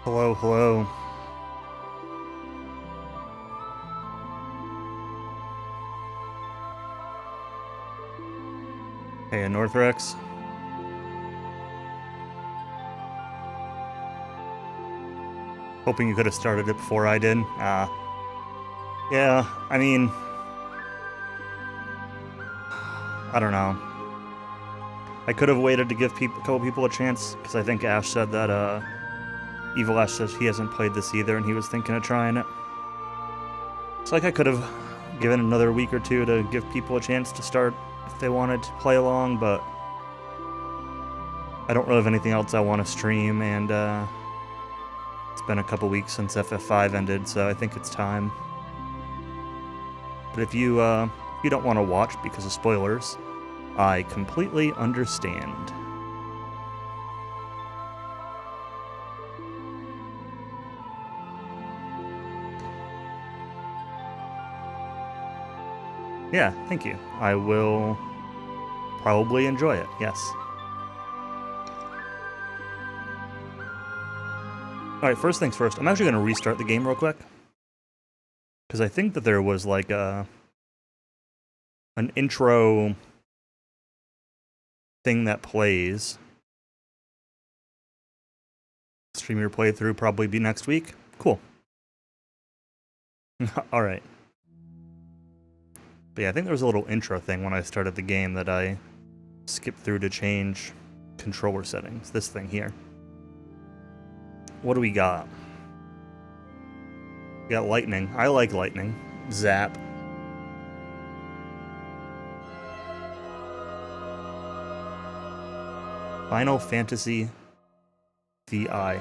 Hello, hello. Hey, Northrex. Hoping you could have started it before I did. Yeah, I mean, I don't know. I could have waited to give a couple people a chance, because I think Ash said that, Evil Ash says he hasn't played this either, and he was thinking of trying it. It's like I could have given another week or two to give people a chance to start if they wanted to play along, but I don't really have anything else I want to stream, and, it's been a couple weeks since FF5 ended, so I think it's time. But if you don't want to watch because of spoilers, I completely understand. Yeah, thank you. I will probably enjoy it, yes. Alright, first things first, I'm actually going to restart the game real quick. Because I think that there was like an intro thing that plays. Stream your playthrough probably be next week. Cool. Alright. But yeah, I think there was a little intro thing when I started the game that I skipped through to change controller settings. This thing here. What do we got? We got lightning. I like lightning. Zap. Final Fantasy VI.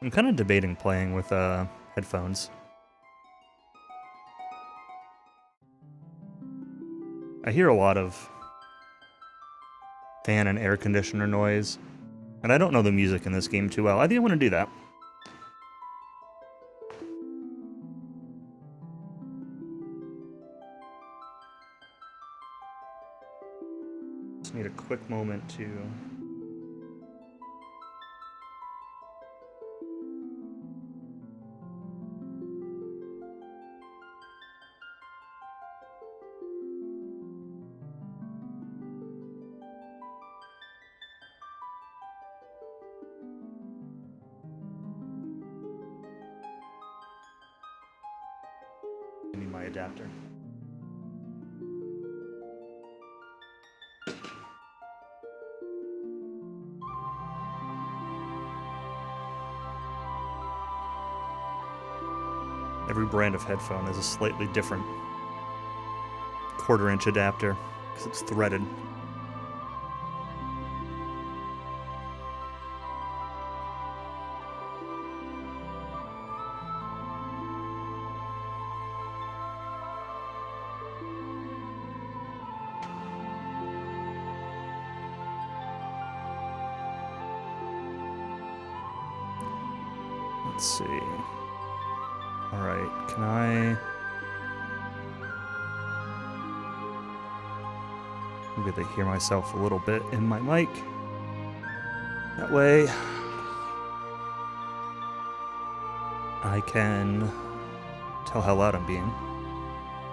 I'm kind of debating playing with headphones. I hear a lot of fan and air conditioner noise, and I don't know the music in this game too well. I think I want to do that. Just need a quick moment to... I need my adapter. Every brand of headphone has a slightly different quarter-inch adapter, because it's threaded. Let's see. Alright, can I... Maybe I hear myself a little bit in my mic. That way, I can tell how loud I'm being,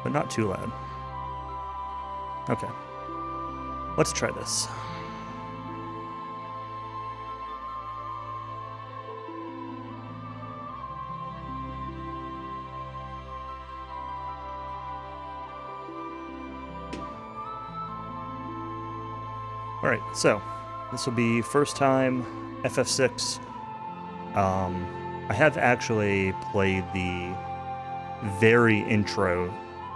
but not too loud. Okay, let's try this. Alright, so, this will be first time FF6. I have actually played the very intro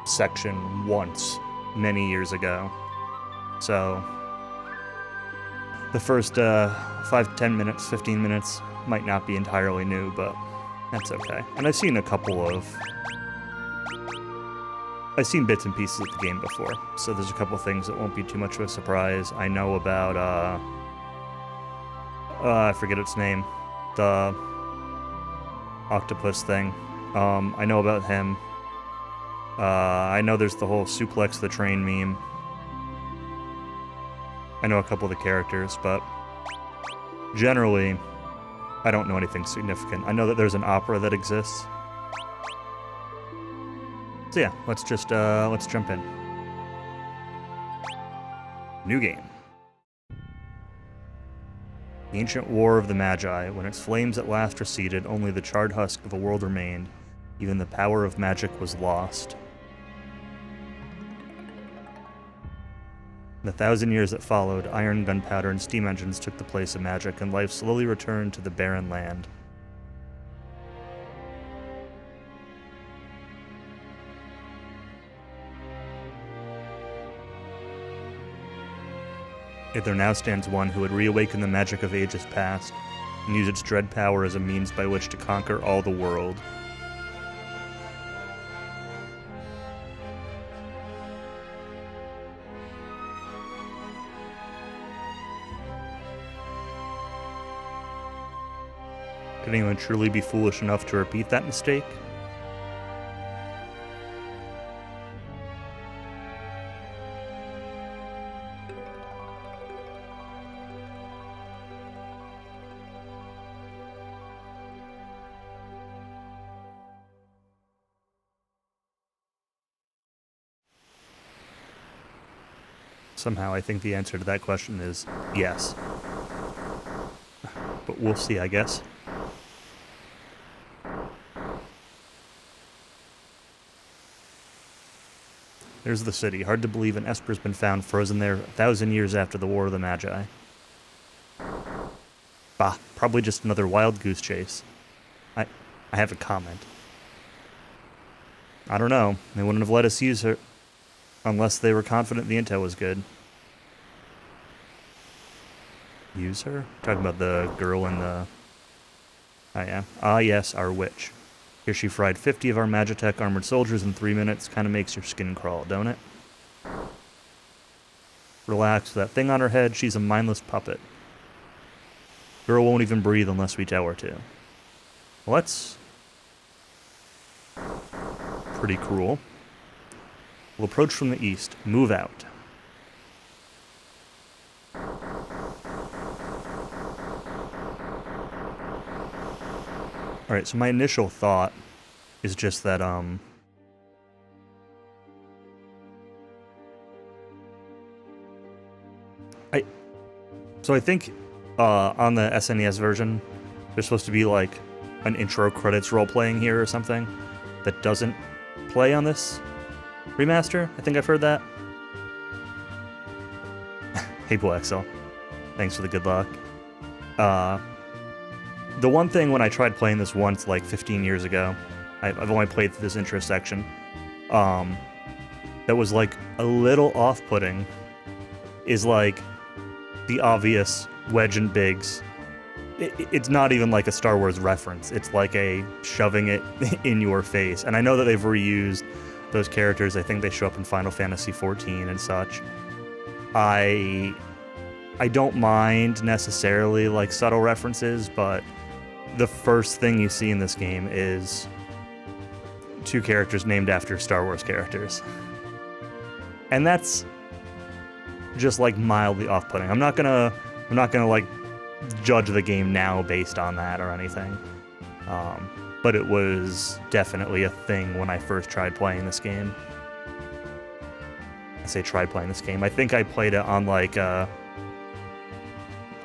section once, many years ago. So, the first 5, 10 minutes, 15 minutes might not be entirely new, but that's okay. And I've seen a couple of... I've seen bits and pieces of the game before, so there's a couple things that won't be too much of a surprise. I know about, I forget its name. The octopus thing. I know about him. I know there's the whole suplex the train meme. I know a couple of the characters, but generally, I don't know anything significant. I know that there's an opera that exists. So yeah, let's jump in. New game. The ancient war of the Magi. When its flames at last receded, only the charred husk of a world remained. Even the power of magic was lost. In the 1,000 years that followed, iron, gunpowder, and steam engines took the place of magic, and life slowly returned to the barren land. Yet there now stands one who would reawaken the magic of ages past, and use its dread power as a means by which to conquer all the world. Could anyone truly be foolish enough to repeat that mistake? Somehow I think the answer to that question is yes. But we'll see, I guess. There's the city. Hard to believe an Esper's been found frozen there 1,000 years after the War of the Magi. Bah, probably just another wild goose chase. I have a comment. I don't know. They wouldn't have let us use her unless they were confident the intel was good. Use her? Talking about the girl in the... Oh yeah. Ah yes, our witch. Here she fried 50 of our Magitech armored soldiers in 3 minutes. Kinda makes your skin crawl, don't it? Relax, with that thing on her head, she's a mindless puppet. Girl won't even breathe unless we tell her to. Well, that's pretty cruel. We'll approach from the east. Move out. Alright, so my initial thought is just that, I think, on the SNES version, there's supposed to be, like, an intro credits role-playing here or something that doesn't play on this remaster. I think I've heard that. Hey, Boaxel. Thanks for the good luck. The one thing when I tried playing this once, like 15 years ago, I've only played through this intro section, that was like a little off-putting is like the obvious Wedge and Biggs. It's not even like a Star Wars reference. It's like a shoving it in your face. And I know that they've reused those characters. I think they show up in Final Fantasy XIV and such. I don't mind necessarily like subtle references, but the first thing you see in this game is two characters named after Star Wars characters. And that's just like mildly off-putting. I'm not gonna like judge the game now based on that or anything. But it was definitely a thing when I first tried playing this game. I say tried playing this game. I think I played it on like a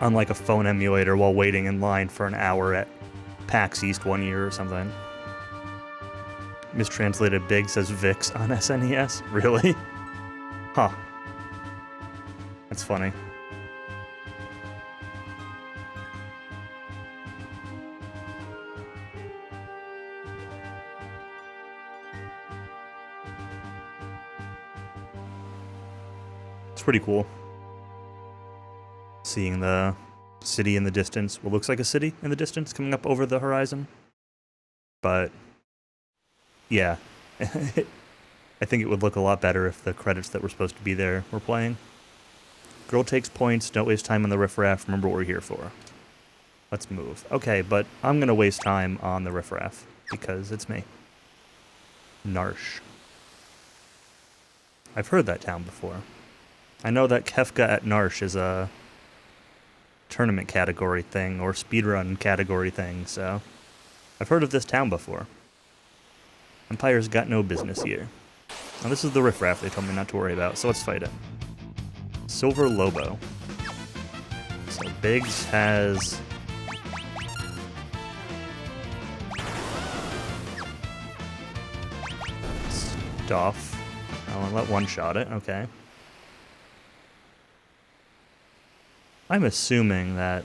phone emulator while waiting in line for an hour at PAX East one year or something. Mistranslated Big says Vix on SNES? Really? Huh. That's funny. It's pretty cool. Seeing the city in the distance, what looks like a city in the distance coming up over the horizon. But yeah, I think it would look a lot better if the credits that were supposed to be there were playing. Girl takes points, don't waste time on the riffraff, remember what we're here for. Let's move. Okay, but I'm going to waste time on the riffraff because it's me. Narsh. I've heard that town before. I know that Kefka at Narsh is a tournament category thing or speedrun category thing, so I've heard of this town before. Empire's got no business here. Now this is the riffraff they told me not to worry about, so let's fight it. Silver Lobo. So Biggs has... stuff. I'll let one shot it, okay. I'm assuming that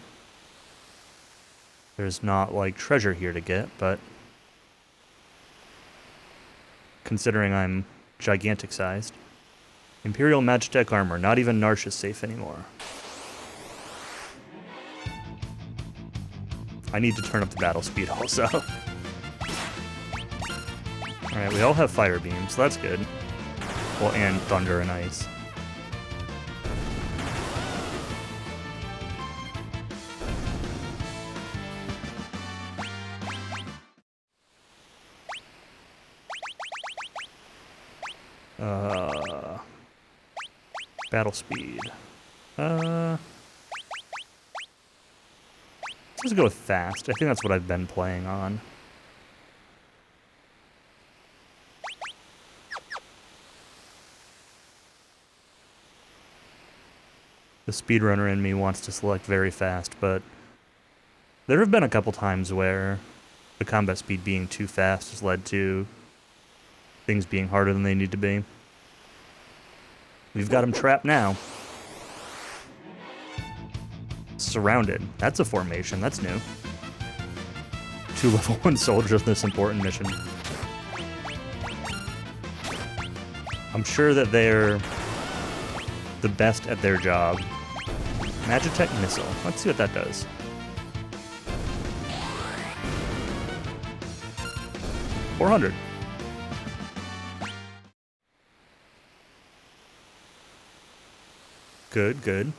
there's not, like, treasure here to get, but considering I'm gigantic-sized. Imperial Magitech armor. Not even Narsh is safe anymore. I need to turn up the battle speed also. Alright, we all have fire beams, so that's good. Well, and thunder and ice. Battle speed. Let's just go with fast. I think that's what I've been playing on. The speedrunner in me wants to select very fast, but there have been a couple times where the combat speed being too fast has led to things being harder than they need to be. We've got him trapped now. Surrounded. That's a formation. That's new. 2 level 1 soldiers in this important mission. I'm sure that they're the best at their job. Magitech missile. Let's see what that does. $400. Good, good.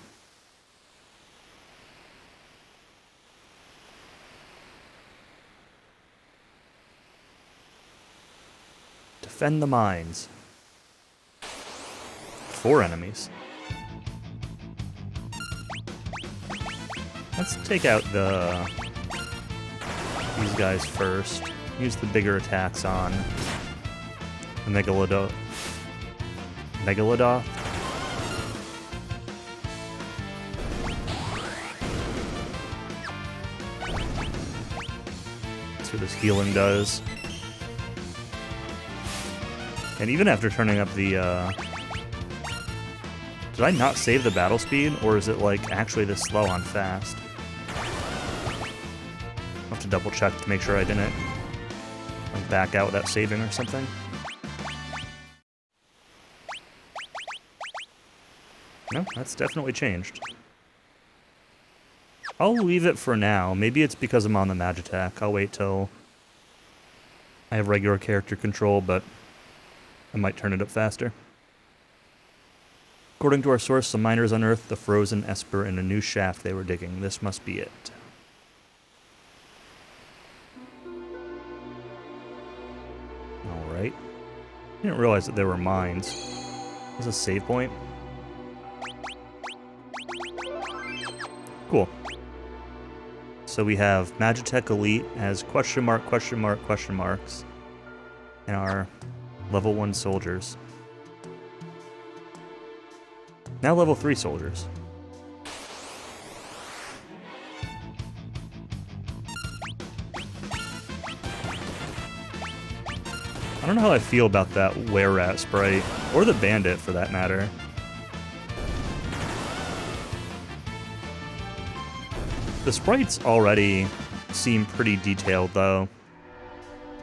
Defend the mines. 4 enemies. Let's take out these guys first. Use the bigger attacks on the Megalodoth. That's what this healing does. And even after turning up the, did I not save the battle speed, or is it, like, actually this slow on fast? I'll have to double check to make sure I didn't, like, back out without saving or something. No, that's definitely changed. I'll leave it for now. Maybe it's because I'm on the Magitech. I'll wait till I have regular character control, but I might turn it up faster. According to our source, some miners unearthed the frozen Esper in a new shaft they were digging. This must be it. Alright. I didn't realize that there were mines. Is this a save point? Cool. So we have Magitech Elite as question marks and our level 1 soldiers. Now level 3 soldiers. I don't know how I feel about that Were-Rat sprite, or the Bandit for that matter. The sprites already seem pretty detailed, though.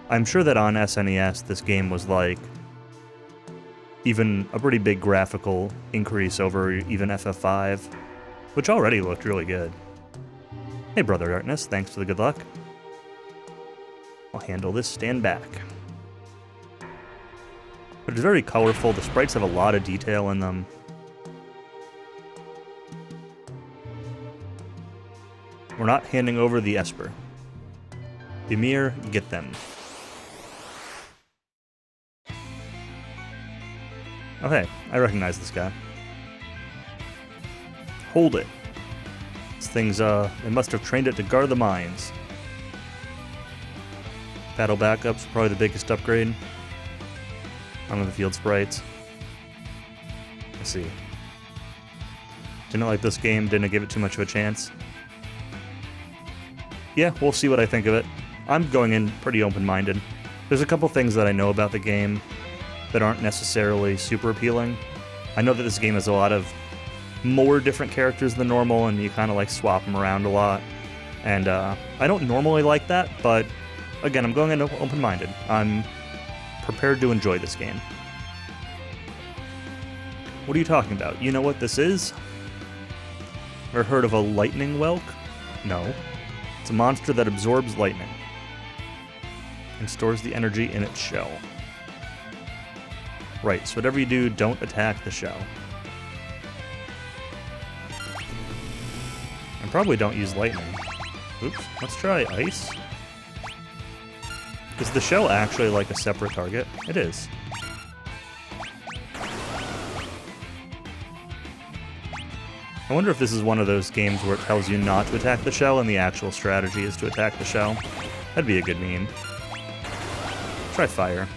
I'm sure that on SNES this game was like even a pretty big graphical increase over even FF5, which already looked really good. Hey, Brother Darkness, thanks for the good luck. I'll handle this, stand back. But it's very colorful, the sprites have a lot of detail in them. We're not handing over the Esper. Ymir, get them. Oh hey, I recognize this guy. Hold it. This thing's, they must have trained it to guard the mines. Battle backups, probably the biggest upgrade. On the field sprites. Let's see. Didn't like this game, didn't give it too much of a chance. Yeah, we'll see what I think of it. I'm going in pretty open-minded. There's a couple things that I know about the game that aren't necessarily super appealing. I know that this game has a lot of more different characters than normal, and you kind of like swap them around a lot. And I don't normally like that, but again, I'm going in open-minded. I'm prepared to enjoy this game. What are you talking about? You know what this is? Ever heard of a lightning whelk? No. It's a monster that absorbs lightning and stores the energy in its shell. Right, so whatever you do, don't attack the shell. And probably don't use lightning. Oops, let's try ice. Is the shell actually like a separate target? It is. I wonder if this is one of those games where it tells you not to attack the shell and the actual strategy is to attack the shell. That'd be a good meme. Try fire.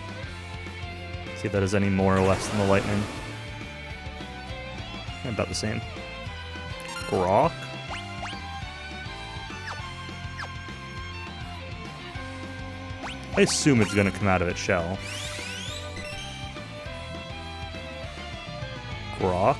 See if that is any more or less than the lightning. About the same. Grok? I assume it's going to come out of its shell. Grok?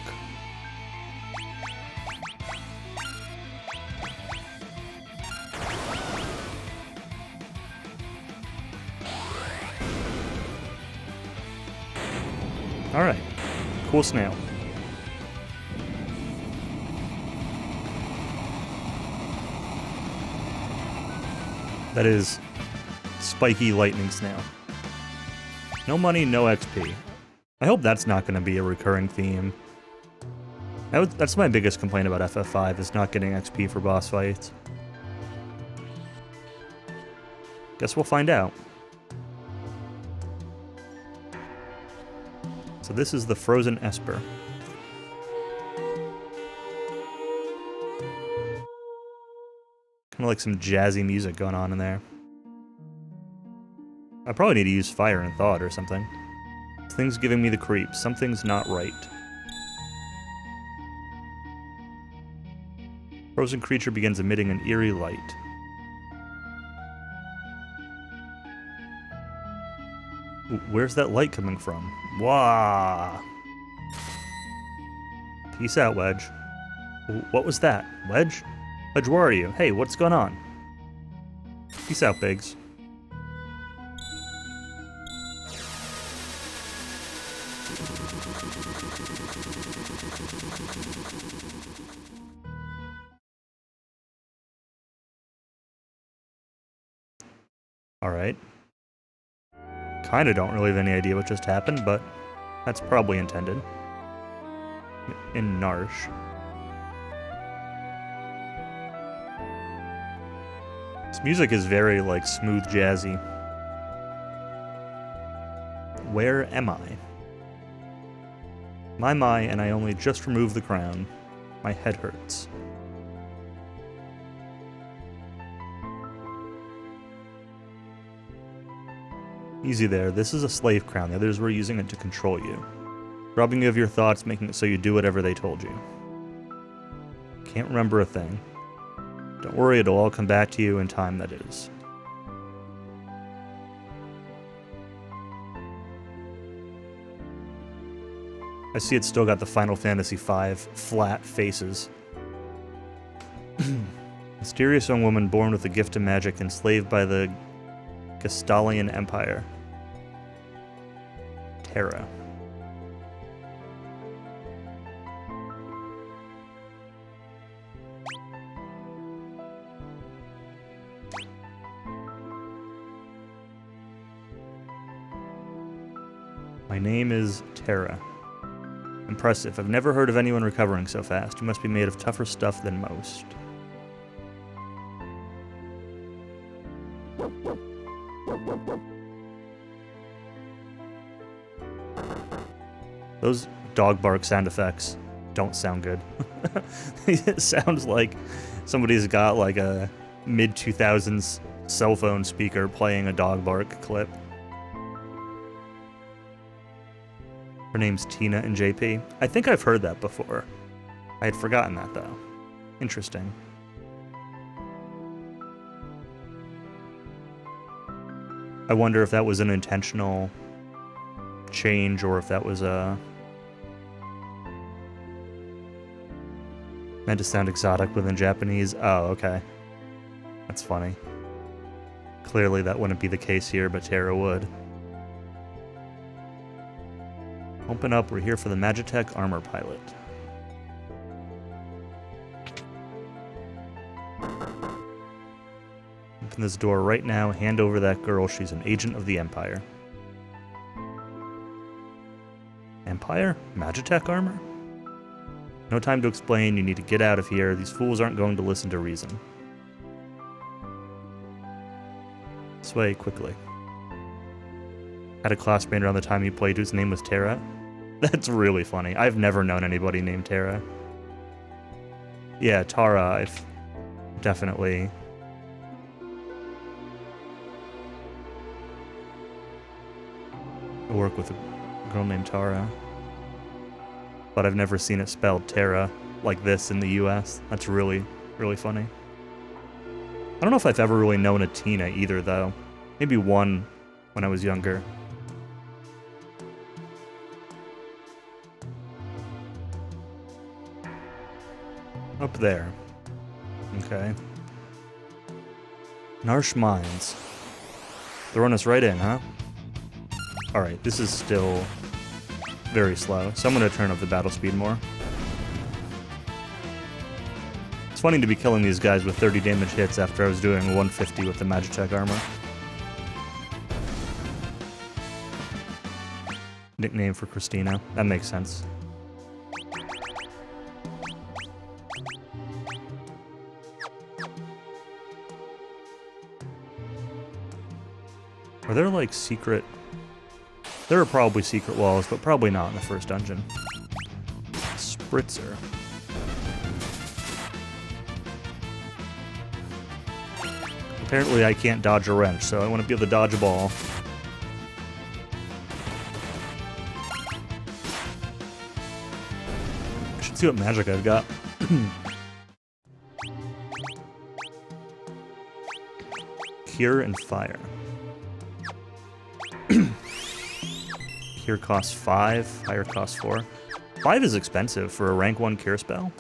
Alright. Cool snail. That is spiky lightning snail. No money, no XP. I hope that's not going to be a recurring theme. That's my biggest complaint about FF5, is not getting XP for boss fights. Guess we'll find out. So this is the Frozen Esper. Kind of like some jazzy music going on in there. I probably need to use Fire and Thought or something. This thing's giving me the creeps. Something's not right. Frozen creature begins emitting an eerie light. Ooh, where's that light coming from? Wah! Peace out, Wedge. What was that? Wedge? Wedge, where are you? Hey, what's going on? Peace out, Biggs. Alright. Kinda don't really have any idea what just happened, but that's probably intended. In Narsh. This music is very, like, smooth jazzy. Where am I? My, and I only just removed the crown. My head hurts. Easy there, this is a slave crown, the others were using it to control you. Robbing you of your thoughts, making it so you do whatever they told you. Can't remember a thing. Don't worry, it'll all come back to you in time, that is. I see it's still got the Final Fantasy V flat faces. Mysterious young woman born with a gift of magic, enslaved by the Gestalian Empire. Terra. My name is Terra. Impressive. I've never heard of anyone recovering so fast. You must be made of tougher stuff than most. Those dog bark sound effects don't sound good. It sounds like somebody's got like a mid-2000s cell phone speaker playing a dog bark clip. Her name's Tina and JP. I think I've heard that before. I had forgotten that, though. Interesting. I wonder if that was an intentional change or if that was meant to sound exotic within Japanese. Oh, okay. That's funny. Clearly that wouldn't be the case here, but Terra would. Open up, we're here for the Magitech Armor Pilot. Open this door right now, hand over that girl, she's an agent of the Empire. Empire? Magitech armor? No time to explain, you need to get out of here, these fools aren't going to listen to reason. This way, quickly. Had a classmate around the time you played whose name was Terra? That's really funny. I've never known anybody named Terra. Yeah, Tara, I've definitely... I work with a girl named Tara. But I've never seen it spelled Terra like this in the US. That's really, really funny. I don't know if I've ever really known a Tina either, though. Maybe one when I was younger. Up there. Okay. Narsh Mines. Throwing us right in, huh? Alright, this is still very slow, so I'm going to turn up the battle speed more. It's funny to be killing these guys with 30 damage hits after I was doing 150 with the Magitech armor. Nickname for Christina. That makes sense. Are there like secret... There are probably secret walls, but probably not in the first dungeon. Spritzer. Apparently I can't dodge a wrench, so I want to be able to dodge a ball. I should see what magic I've got. Cure and Fire. Cure costs 5, Fire costs 4. 5 is expensive for a rank 1 cure spell.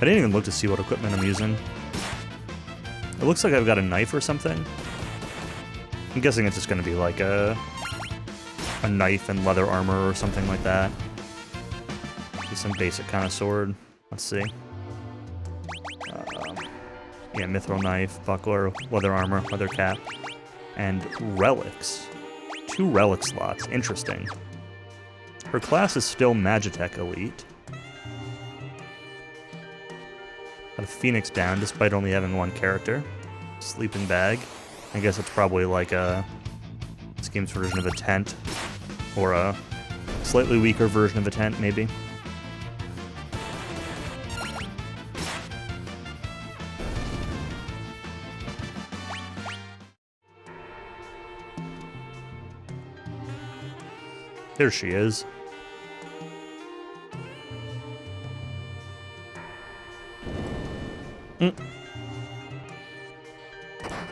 I didn't even look to see what equipment I'm using. It looks like I've got a knife or something. I'm guessing it's just going to be like a knife and leather armor or something like that. Maybe some basic kind of sword. Let's see. Yeah, mithril knife, buckler, leather armor, leather cap, and relics. 2 relic slots. Interesting. Her class is still Magitech Elite. Got a Phoenix down despite only having 1 character. Sleeping bag. I guess it's probably like this game's version of a tent. Or a slightly weaker version of a tent, maybe. There she is.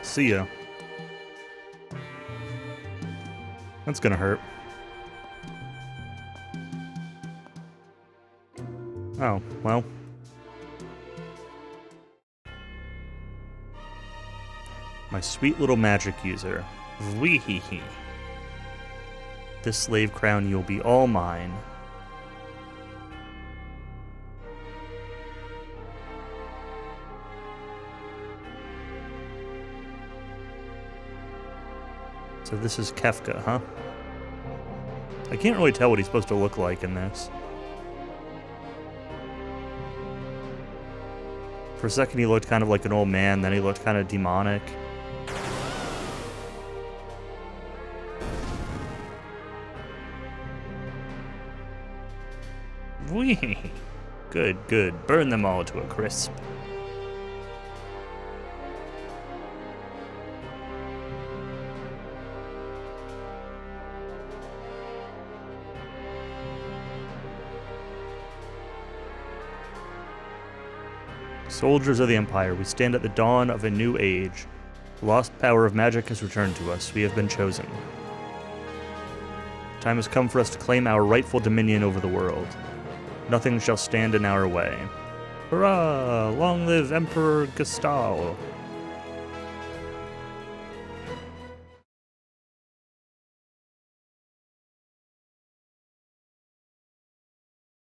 See ya. That's gonna hurt. Oh, well. My sweet little magic user. Weehehe. This slave crown, you'll be all mine. So this is Kefka, huh? I can't really tell what he's supposed to look like in this. For a second he looked kind of like an old man, then he looked kind of demonic. Whee! Good, good. Burn them all to a crisp. Soldiers of the Empire, we stand at the dawn of a new age. The lost power of magic has returned to us. We have been chosen. Time has come for us to claim our rightful dominion over the world. Nothing shall stand in our way. Hurrah! Long live Emperor Gestal!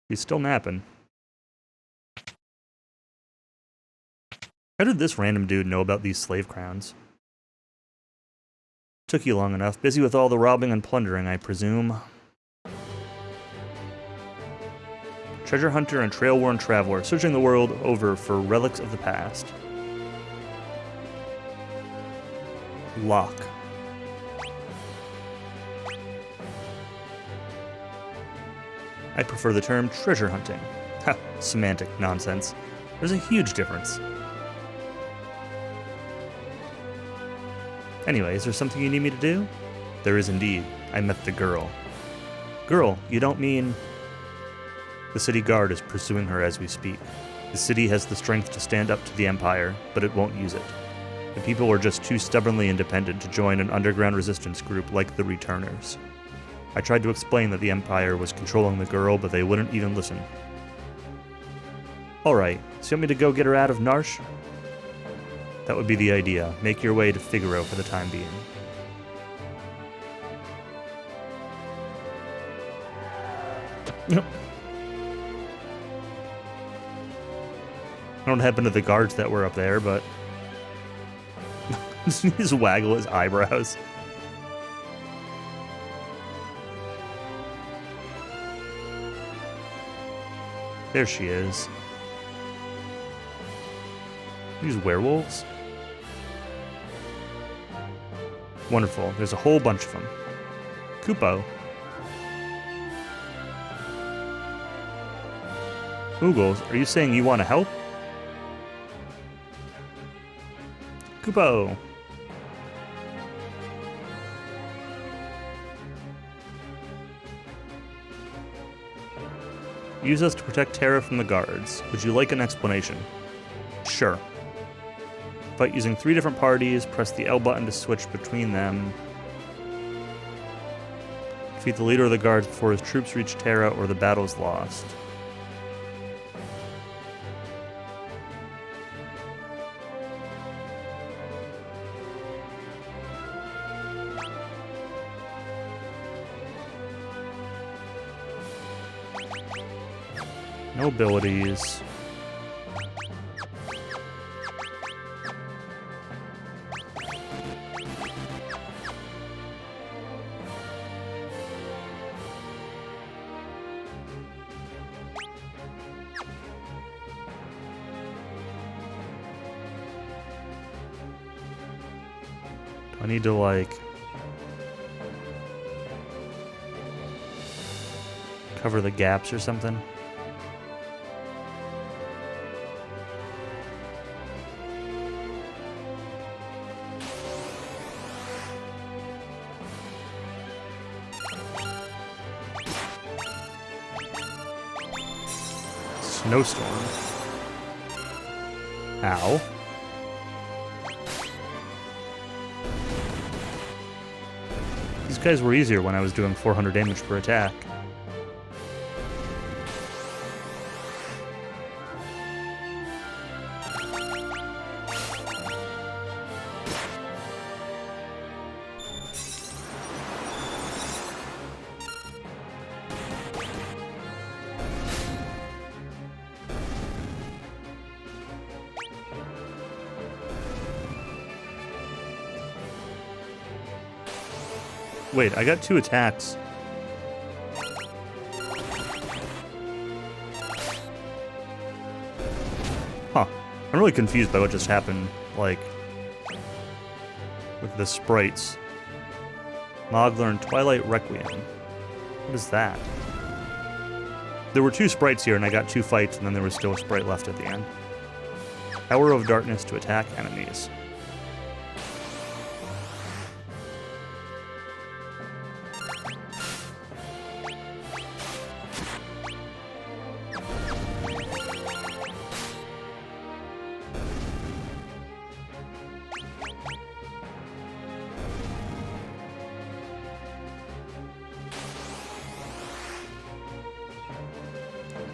He's still napping. How did this random dude know about these slave crowns? Took you long enough. Busy with all the robbing and plundering, I presume. Treasure hunter and trail-worn traveler, searching the world over for relics of the past. Lock. I prefer the term treasure hunting. Ha, semantic nonsense. There's a huge difference. Anyway, is there something you need me to do? There is indeed. I met the girl. Girl, you don't mean... The city guard is pursuing her as we speak. The city has the strength to stand up to the Empire, but it won't use it. The people are just too stubbornly independent to join an underground resistance group like the Returners. I tried to explain that the Empire was controlling the girl, but they wouldn't even listen. Alright, so you want me to go get her out of Narsh? That would be the idea. Make your way to Figaro for the time being. Yep. I don't know what happened to the guards that were up there, but... Just waggle his eyebrows. There she is. These werewolves? Wonderful. There's a whole bunch of them. Kupo. Oogles, are you saying you want to help? Kupo. Use us to protect Terra from the guards. Would you like an explanation? Sure. Fight using 3 different parties, press the L button to switch between them. Defeat the leader of the guards before his troops reach Terra or the battle is lost. No abilities. I need to, like, cover the gaps or something. Snowstorm. Ow. These guys were easier when I was doing 400 damage per attack. Wait, I got 2 attacks. Huh. I'm really confused by what just happened, like, with the sprites. Mog learned Twilight Requiem. What is that? There were 2 sprites here, and I got 2 fights, and then there was still a sprite left at the end. Hour of Darkness to attack enemies.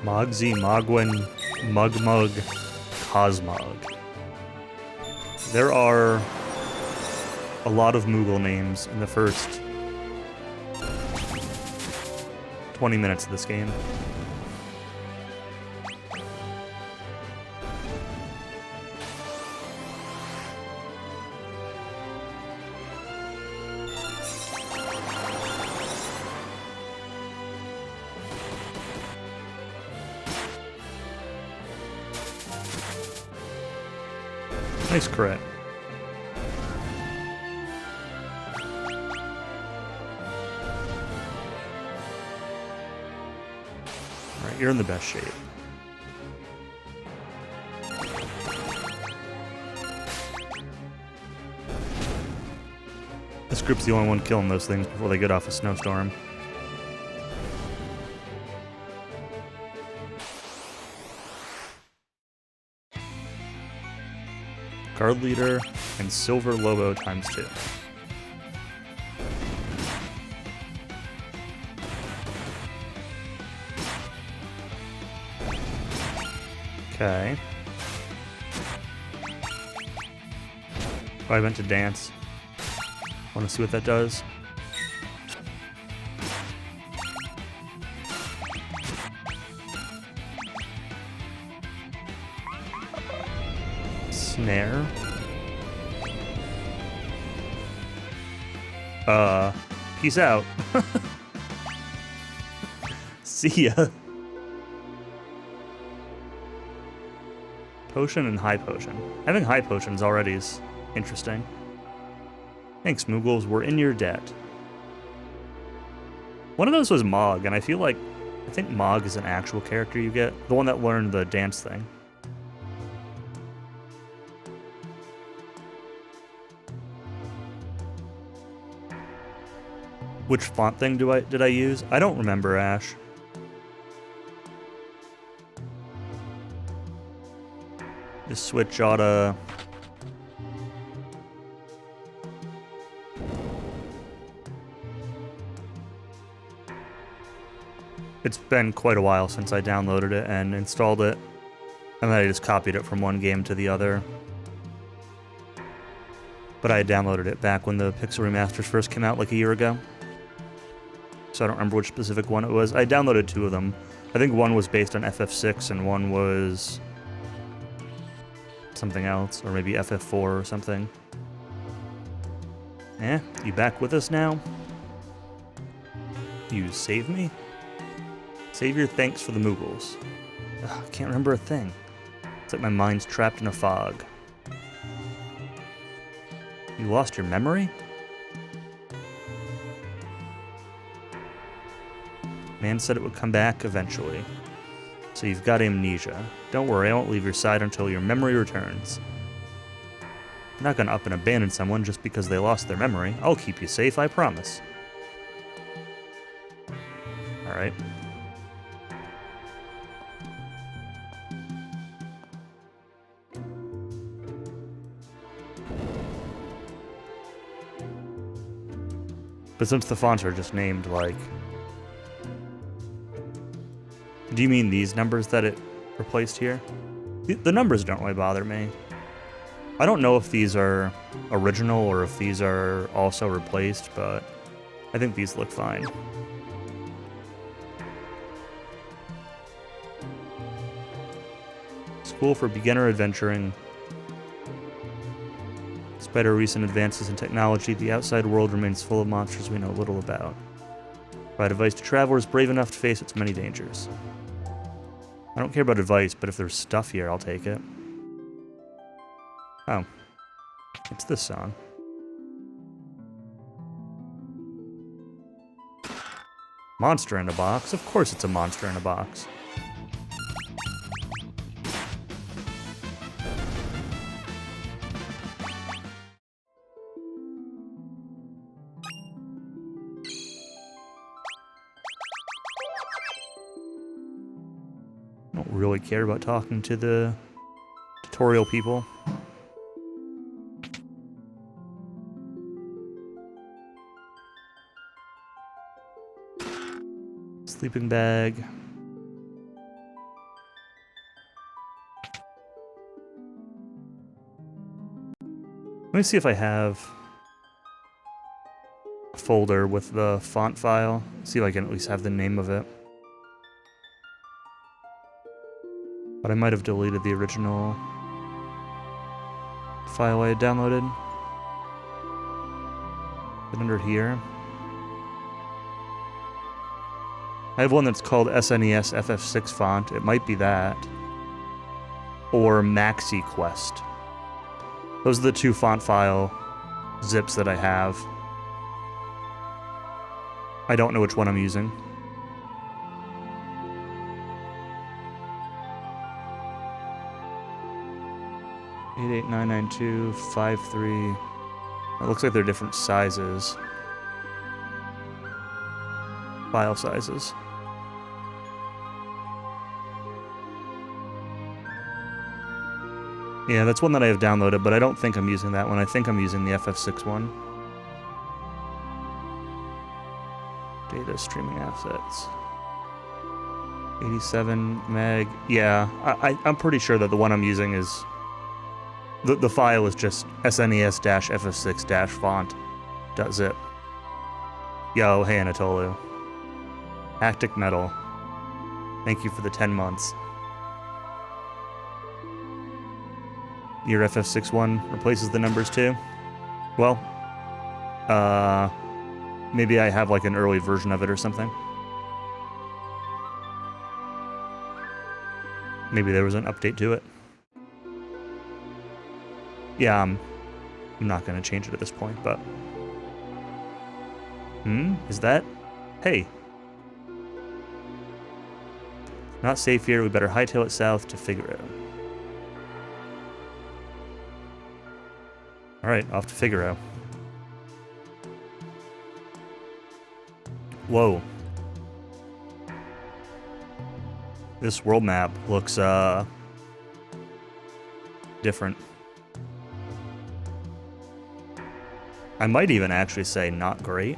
Mogzy, Mogwin, Mugmug, Cosmog. There are a lot of Moogle names in the first 20 minutes of this game. Nice crit. Alright, you're in the best shape. This group's the only one killing those things before they get off a snowstorm. Guard Leader and Silver Lobo ×2. Okay. Oh, I meant to dance. Want to see what that does? Snare. Peace out. See ya. Potion and high potion. Having high potions already is interesting. Thanks, Moogles. We're in your debt. One of those was Mog, and I think Mog is an actual character you get. The one that learned the dance thing. Which font thing did I use? I don't remember, Ash. This switch oughta... It's been quite a while since I downloaded it and installed it, and then I just copied it from one game to the other. But I had downloaded it back when the Pixel Remasters first came out like a year ago. So I don't remember which specific one it was. I downloaded 2 of them. I think one was based on FF6 and one was something else, or maybe FF4 or something. Eh, you back with us now? You save me? Save your thanks for the Moogles. Ugh, I can't remember a thing. It's like my mind's trapped in a fog. You lost your memory? Man said it would come back eventually. So you've got amnesia. Don't worry, I won't leave your side until your memory returns. I'm not gonna up and abandon someone just because they lost their memory. I'll keep you safe, I promise. Alright. But since the fonts are just named, like... Do you mean these numbers that it replaced here? The numbers don't really bother me. I don't know if these are original or if these are also replaced, but I think these look fine. School for Beginner Adventuring. Despite our recent advances in technology, the outside world remains full of monsters we know little about. Provide advice to travelers brave enough to face its many dangers. I don't care about advice, but if there's stuff here, I'll take it. Oh. It's this song. Monster in a box? Of course it's a monster in a box. I don't really care about talking to the tutorial people. Sleeping bag. Let me see if I have a folder with the font file. See if I can at least have the name of it. But I might have deleted the original file I had downloaded. But under here, I have one that's called SNES FF6 font. It might be that. Or Maxi Quest. Those are the two font file zips that I have. I don't know which one I'm using. Eight 99253. It looks like they're different sizes. File sizes. Yeah, that's one that I have downloaded, but I don't think I'm using that one. I think I'm using the FF6 one. Data streaming assets. 87 meg. Yeah, I'm pretty sure that the one I'm using is... The file is just SNES-FF6-font.zip. Yo, hey Anatolu. Actic Metal. Thank you for the 10 months. Your FF6 one replaces the numbers too? Well, maybe I have like an early version of it or something. Maybe there was an update to it. Yeah, I'm not going to change it at this point, but... Is that... Hey. Not safe here, we better hightail it south to Figaro. Alright, off to Figaro. Whoa. This world map looks, different. I might even actually say not great.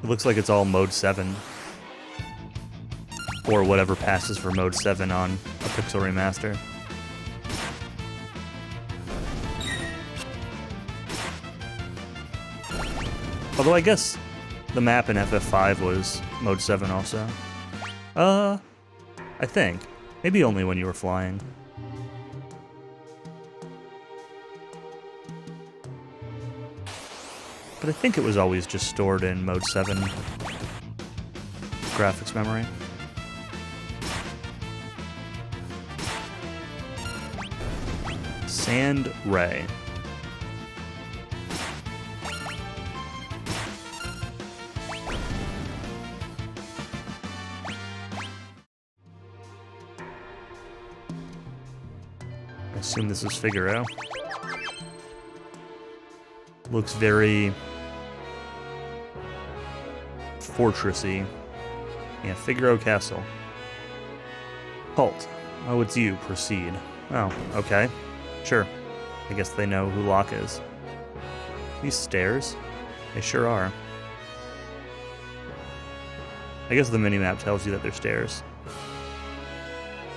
It looks like it's all Mode 7. Or whatever passes for Mode 7 on a Pixel Remaster. Although I guess the map in FF5 was Mode 7 also. I think. Maybe only when you were flying. But I think it was always just stored in Mode 7 graphics memory. Sand Ray. I assume this is Figaro. Looks very fortressy. Yeah, Figaro Castle. Halt. Oh, it's you. Proceed. Oh, okay. Sure. I guess they know who Locke is. These stairs? They sure are. I guess the minimap tells you that they're stairs.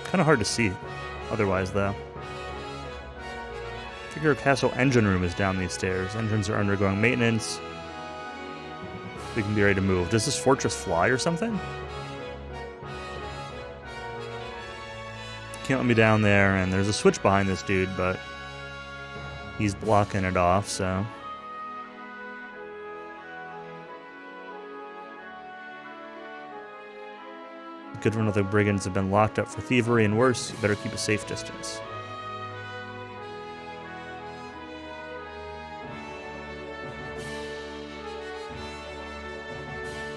Kind of hard to see otherwise, though. Figaro Castle engine room is down these stairs. Engines are undergoing maintenance. We can be ready to move. Does this fortress fly or something? Can't let me down there, and there's a switch behind this dude, but he's blocking it off, so... Good run of the brigands have been locked up for thievery and worse. You better keep a safe distance.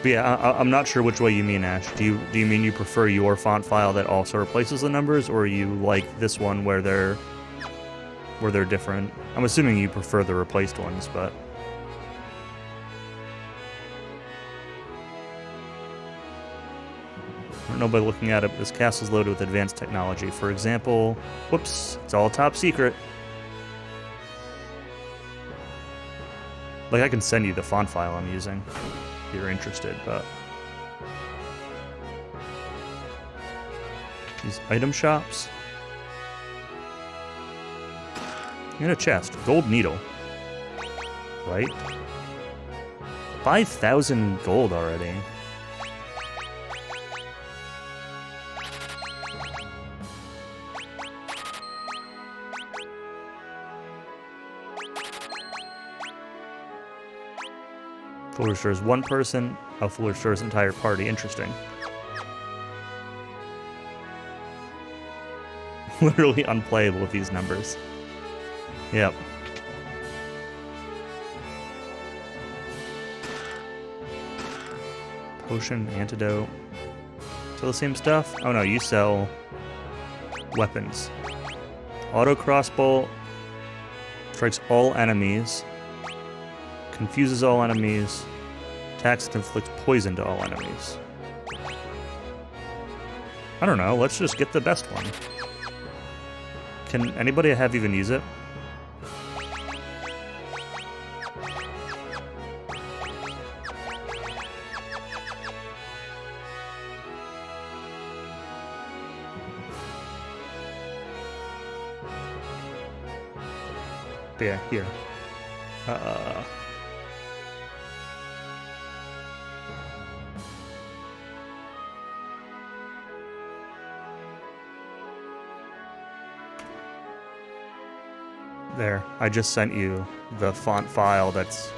But yeah, I'm not sure which way you mean, Ash. Do you mean you prefer your font file that also replaces the numbers, or you like this one where they're different? I'm assuming you prefer the replaced ones, but... I don't know by looking at it, but this castle's loaded with advanced technology. For example, whoops, it's all top secret. Like, I can send you the font file I'm using if you're interested, but... These item shops. In a chest, gold needle. Right? 5,000 gold already. Fuller restores one person. Oh, Fuller restores entire party. Interesting. Literally unplayable with these numbers. Yep. Potion, antidote. Sell the same stuff? Oh no, you sell weapons. Auto crossbow strikes all enemies. Confuses all enemies. Attacks and inflicts poison to all enemies. I don't know, let's just get the best one. Can anybody I have even use it? Yeah, here. There, I just sent you the font file that's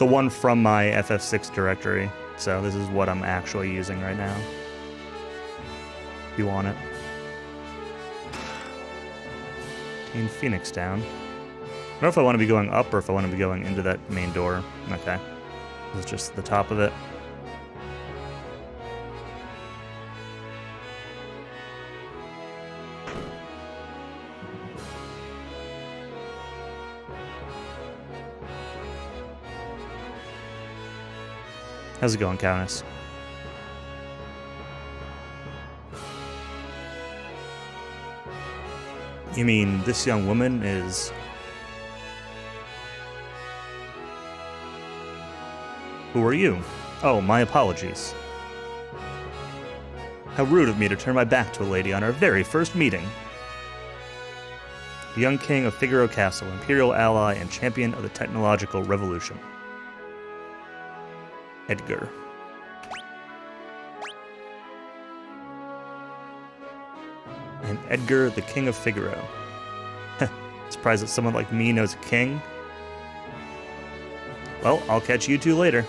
the one from my FF6 directory. So this is what I'm actually using right now. If you want it. Team Phoenix down. I don't know if I want to be going up or if I want to be going into that main door. Okay. This is just the top of it. How's it going, Countess? You mean this young woman is... Who are you? Oh, my apologies. How rude of me to turn my back to a lady on our very first meeting. The young king of Figaro Castle, imperial ally and champion of the technological revolution. Edgar. I'm Edgar, the king of Figaro. Surprised that someone like me knows a king? Well, I'll catch you two later.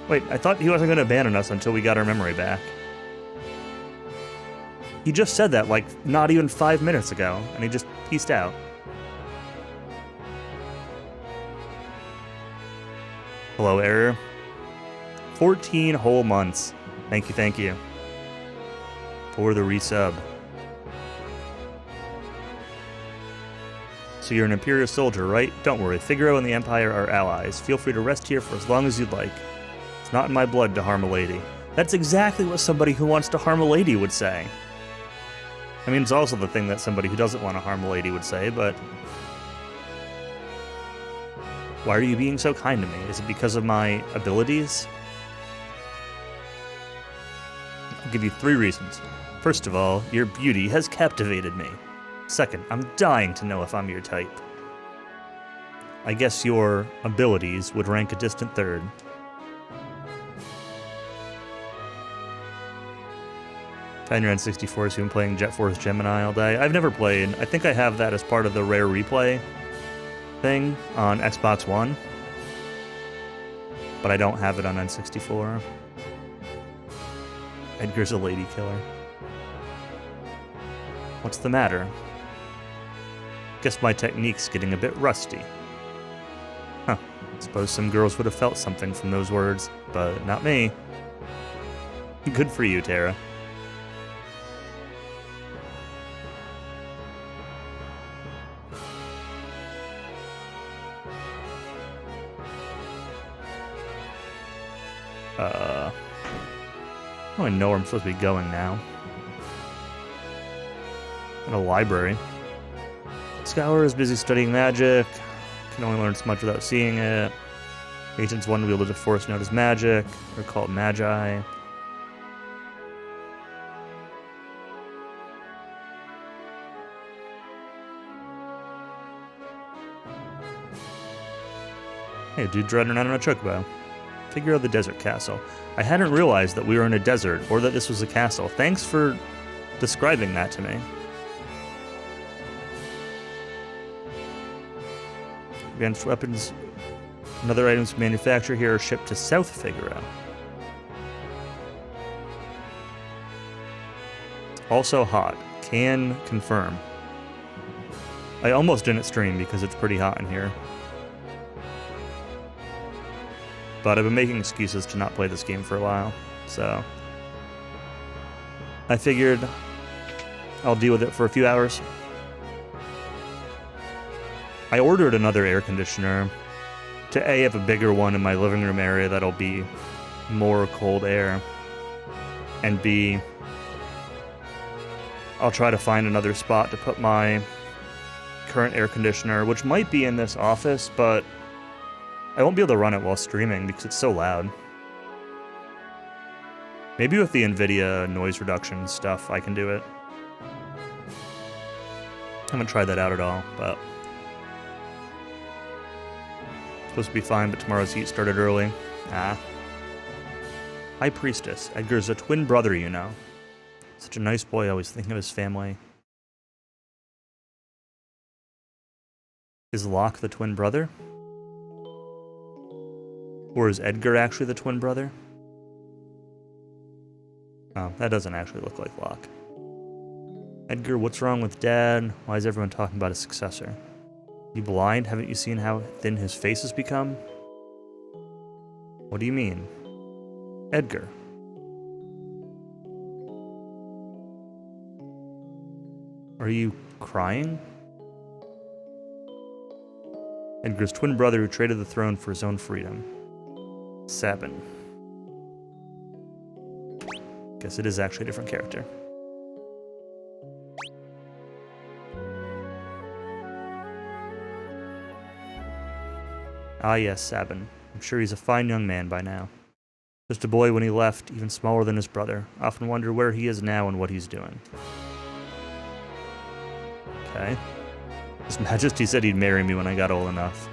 Wait, I thought he wasn't going to abandon us until we got our memory back. He just said that, like, not even 5 minutes ago, and he just peaced out. Hello, Error. 14 whole months. Thank you. For the resub. So you're an Imperial soldier, right? Don't worry, Figaro and the Empire are allies. Feel free to rest here for as long as you'd like. It's not in my blood to harm a lady. That's exactly what somebody who wants to harm a lady would say. I mean, it's also the thing that somebody who doesn't want to harm a lady would say, but... Why are you being so kind to me? Is it because of my abilities? I'll give you 3 reasons. First of all, your beauty has captivated me. Second, I'm dying to know if I'm your type. I guess your abilities would rank a distant third. 10 year N64, so you've been playing Jet Force Gemini all day. I've never played. I think I have that as part of the Rare Replay thing on Xbox One, but I don't have it on N64. Edgar's a lady killer. What's the matter? Guess my technique's getting a bit rusty. Huh. Suppose some girls would have felt something from those words, but not me. Good for you, Tara. I don't even know where I'm supposed to be going now. In a library. Scholar is busy studying magic. Can only learn so much without seeing it. Agents one wielded a force known as magic. They're called magi. Hey, dude riding around on a chocobo. Figure out the desert castle. I hadn't realized that we were in a desert, or that this was a castle. Thanks for describing that to me. Advanced weapons and other items manufactured here are shipped to South Figaro. Also hot. Can confirm. I almost didn't stream because it's pretty hot in here. But I've been making excuses to not play this game for a while, so I figured I'll deal with it for a few hours. I ordered another air conditioner to A, have a bigger one in my living room area that'll be more cold air, and B, I'll try to find another spot to put my current air conditioner, which might be in this office, but I won't be able to run it while streaming because it's so loud. Maybe with the NVIDIA noise reduction stuff, I can do it. I haven't tried that out at all, but it's supposed to be fine, but tomorrow's heat started early. Ah. High Priestess. Edgar's a twin brother, you know. Such a nice boy, always thinking of his family. Is Locke the twin brother? Or is Edgar actually the twin brother? Oh, that doesn't actually look like Locke. Edgar, what's wrong with Dad? Why is everyone talking about his successor? You blind? Haven't you seen how thin his face has become? What do you mean? Edgar. Are you crying? Edgar's twin brother who traded the throne for his own freedom. Sabin. Guess it is actually a different character. Ah yes, Sabin. I'm sure he's a fine young man by now. Just a boy when he left, even smaller than his brother. Often wonder where he is now and what he's doing. Okay. His Majesty said he'd marry me when I got old enough.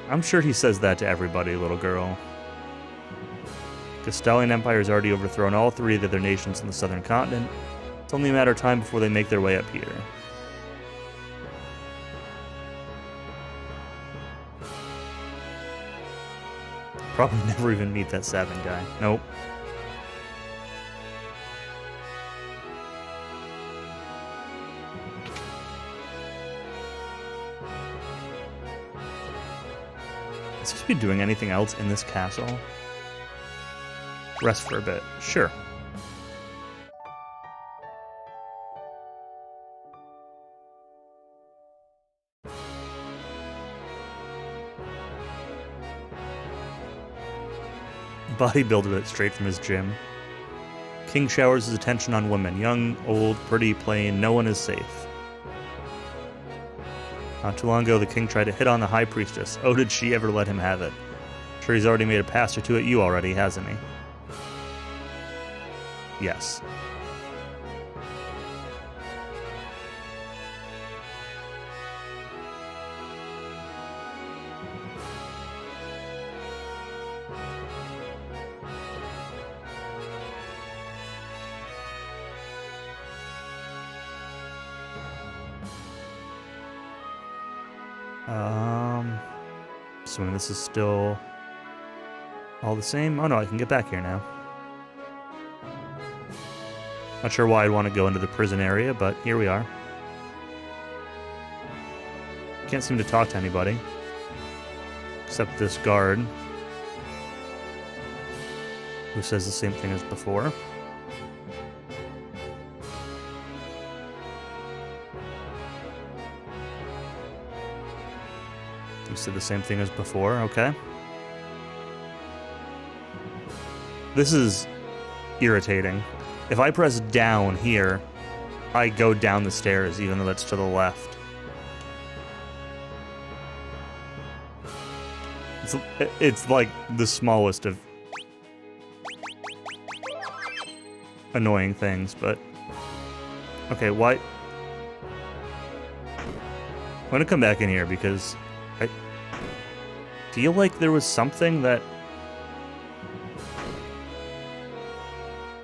I'm sure he says that to everybody, little girl. Castalian Empire has already overthrown all three of the other nations in the southern continent. It's only a matter of time before they make their way up here. Probably never even meet that Sabin guy. Nope. Is he supposed to be doing anything else in this castle? Rest for a bit. Sure. Bodybuilder it straight from his gym. King showers his attention on women. Young, old, pretty, plain, no one is safe. Not too long ago, the king tried to hit on the High Priestess. Oh, did she ever let him have it? Sure he's already made a pass or two at you already, hasn't he? Yes. Assuming this is still all the same. Oh no, I can get back here now. Not sure why I'd want to go into the prison area, but here we are. Can't seem to talk to anybody. Except this guard. Who says the same thing as before. You said the same thing as before, okay. This is irritating. If I press down here, I go down the stairs, even though that's to the left. It's like the smallest of annoying things, but... Okay, why... I'm gonna come back in here because I feel like there was something that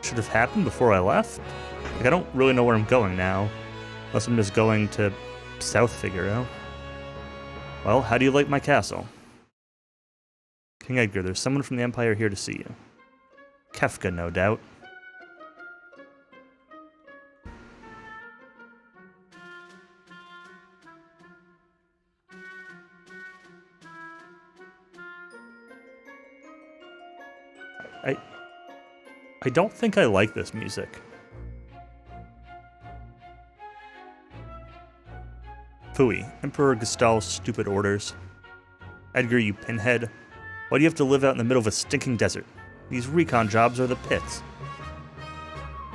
should have happened before I left. Like, I don't really know where I'm going now, unless I'm just going to South Figaro. Well, how do you like my castle? King Edgar, there's someone from the Empire here to see you. Kefka, no doubt. I don't think I like this music. Phooey, Emperor Gestal's stupid orders. Edgar, you pinhead. Why do you have to live out in the middle of a stinking desert? These recon jobs are the pits.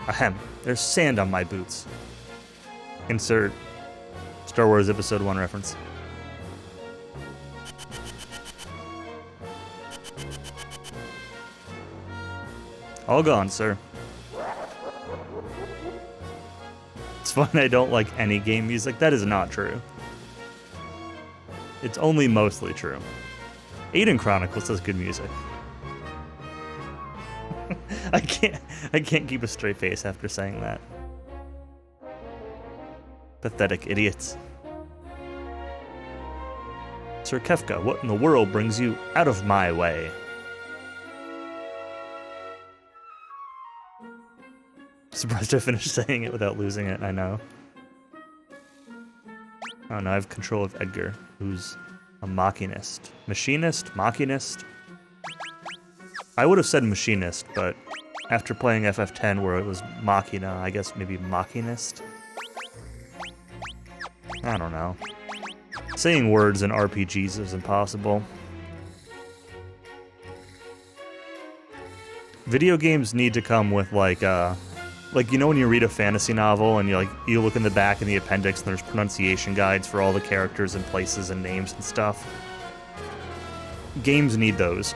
Ahem, there's sand on my boots. Insert Star Wars Episode 1 reference. All gone, sir. It's fun I don't like any game music. That is not true. It's only mostly true. Aiden Chronicles has good music. I can't keep a straight face after saying that. Pathetic idiots. Sir Kefka, what in the world brings you out of my way? Surprised I finished saying it without losing it, I know. Oh no, I have control of Edgar, who's a machinist. Machinist? Machinist? I would have said machinist, but after playing FF10 where it was machina, I guess maybe machinist? I don't know. Saying words in RPGs is impossible. Video games need to come with like, you know when you read a fantasy novel and you look in the back in the appendix and there's pronunciation guides for all the characters and places and names and stuff? Games need those.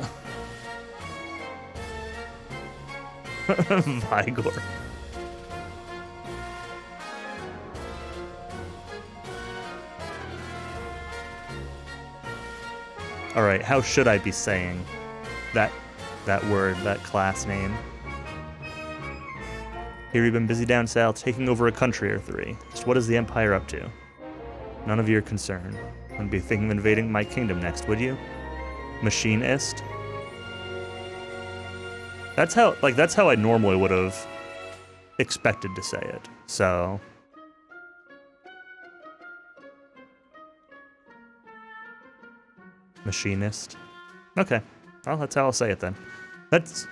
Vigor. Alright, how should I be saying that word, that class name? Here you've been busy down south, taking over a country or three. Just what is the Empire up to? None of your concern. Wouldn't be thinking of invading my kingdom next, would you? Machinist? That's how I normally would have expected to say it, so... Machinist? Okay. Well, that's how I'll say it then. That's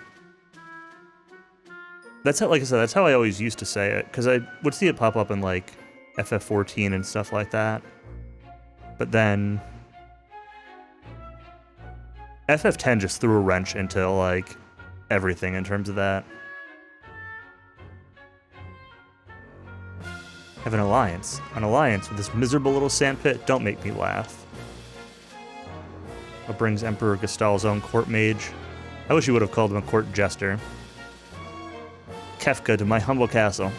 how, like I said, that's how I always used to say it, because I would see it pop up in, like, FF14 and stuff like that. But then... FF10 just threw a wrench into, like, everything in terms of that. Have an alliance. An alliance with this miserable little sandpit? Don't make me laugh. What brings Emperor Gestal's own court mage? I wish you would have called him a court jester. Kefka to my humble castle.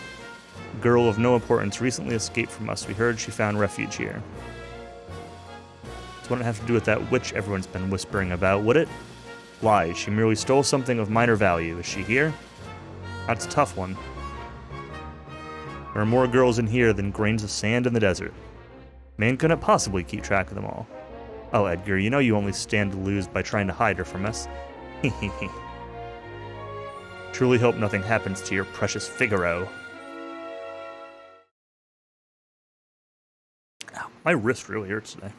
A girl of no importance recently escaped from us. We heard she found refuge here. This wouldn't have to do with that witch everyone's been whispering about, would it? Lies. She merely stole something of minor value. Is she here? That's a tough one. There are more girls in here than grains of sand in the desert. Man couldn't possibly keep track of them all. Oh, Edgar, you know you only stand to lose by trying to hide her from us. Hehehe. Truly hope nothing happens to your precious Figaro. Ow, my wrist really hurts today.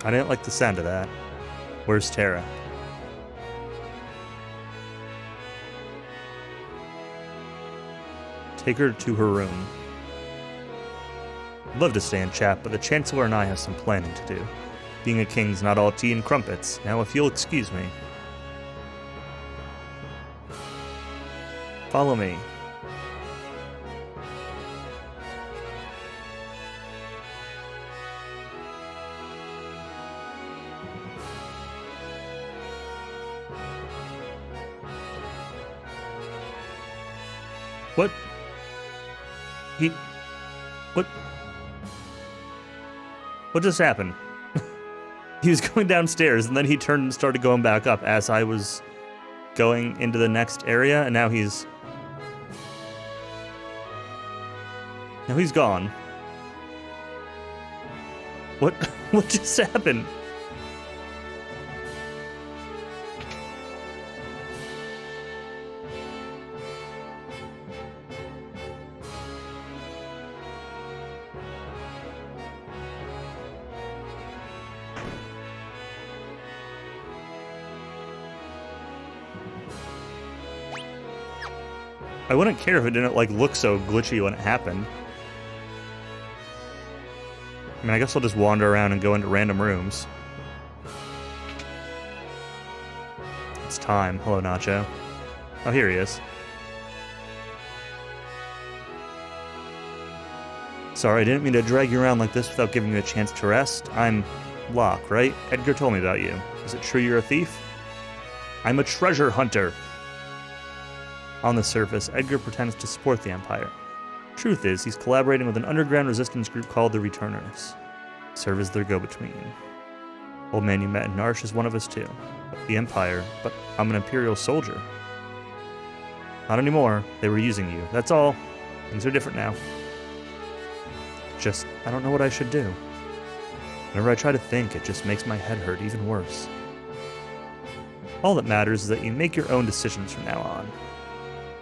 I didn't like the sound of that. Where's Tara? Take her to her room. I'd love to stay and chat, but the Chancellor and I have some planning to do. Being a king's not all tea and crumpets. Now, if you'll excuse me. Follow me. What? What just happened? He was going downstairs, and then he turned and started going back up as I was going into the next area, and now he's gone. What just happened? I wouldn't care if it didn't, like, look so glitchy when it happened. I mean, I guess I'll just wander around and go into random rooms. It's time. Hello, Nacho. Oh, here he is. Sorry, I didn't mean to drag you around like this without giving you a chance to rest. I'm Locke, right? Edgar told me about you. Is it true you're a thief? I'm a treasure hunter. On the surface, Edgar pretends to support the Empire. Truth is, he's collaborating with an underground resistance group called the Returners. Serve as their go-between. Old man you met in Narsh is one of us too. The Empire, but I'm an Imperial soldier. Not anymore. They were using you. That's all. Things are different now. Just, I don't know what I should do. Whenever I try to think, it just makes my head hurt even worse. All that matters is that you make your own decisions from now on.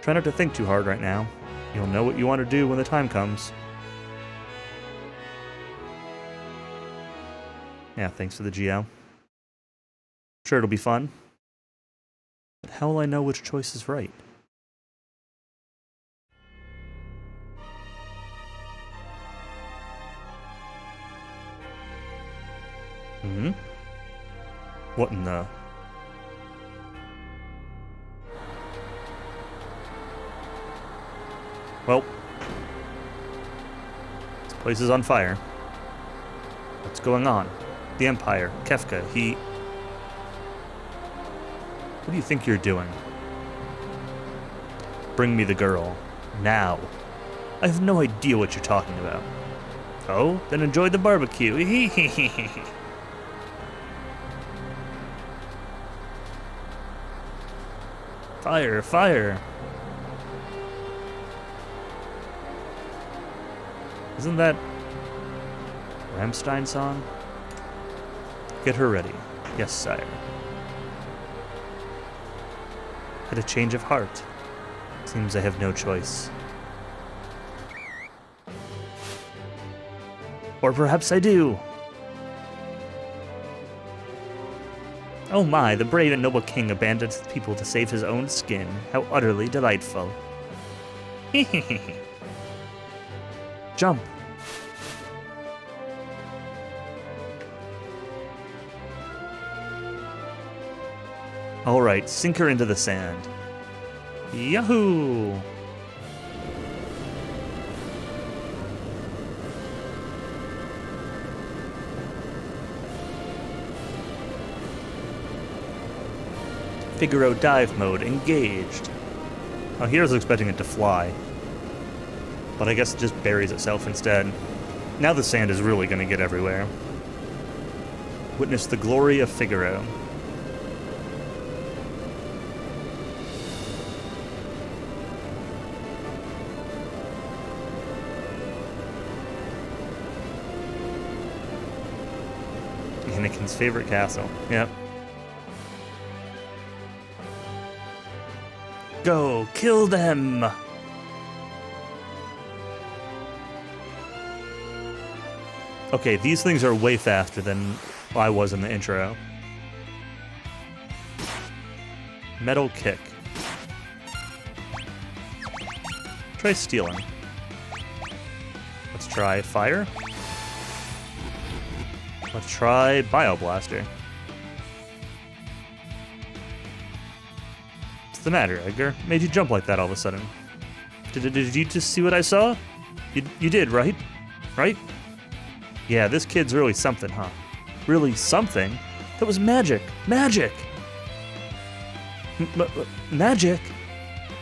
Try not to think too hard right now. You'll know what you want to do when the time comes. Yeah, thanks for the GL. Sure, it'll be fun. But how will I know which choice is right? What in the... Well, this place is on fire. What's going on? The Empire, Kefka, he... What do you think you're doing? Bring me the girl. Now. I have no idea what you're talking about. Oh? Then enjoy the barbecue. Fire, fire. Isn't that Rammstein song? Get her ready. Yes, sire. Had a change of heart. Seems I have no choice. Or perhaps I do. Oh my, the brave and noble king abandoned his people to save his own skin. How utterly delightful. Hehehe. Jump. Alright, sink her into the sand. Yahoo! Figaro dive mode engaged. Oh, here I was expecting it to fly. But I guess it just buries itself instead. Now the sand is really going to get everywhere. Witness the glory of Figaro. Anakin's favorite castle. Yep. Go, kill them! Okay, these things are way faster than I was in the intro. Metal kick. Try stealing. Let's try fire. Let's try bioblaster. What's the matter, Edgar? Made you jump like that all of a sudden? Did you just see what I saw? You did, right? Right? Yeah, this kid's really something, huh? Really something? That was magic! Magic! Magic?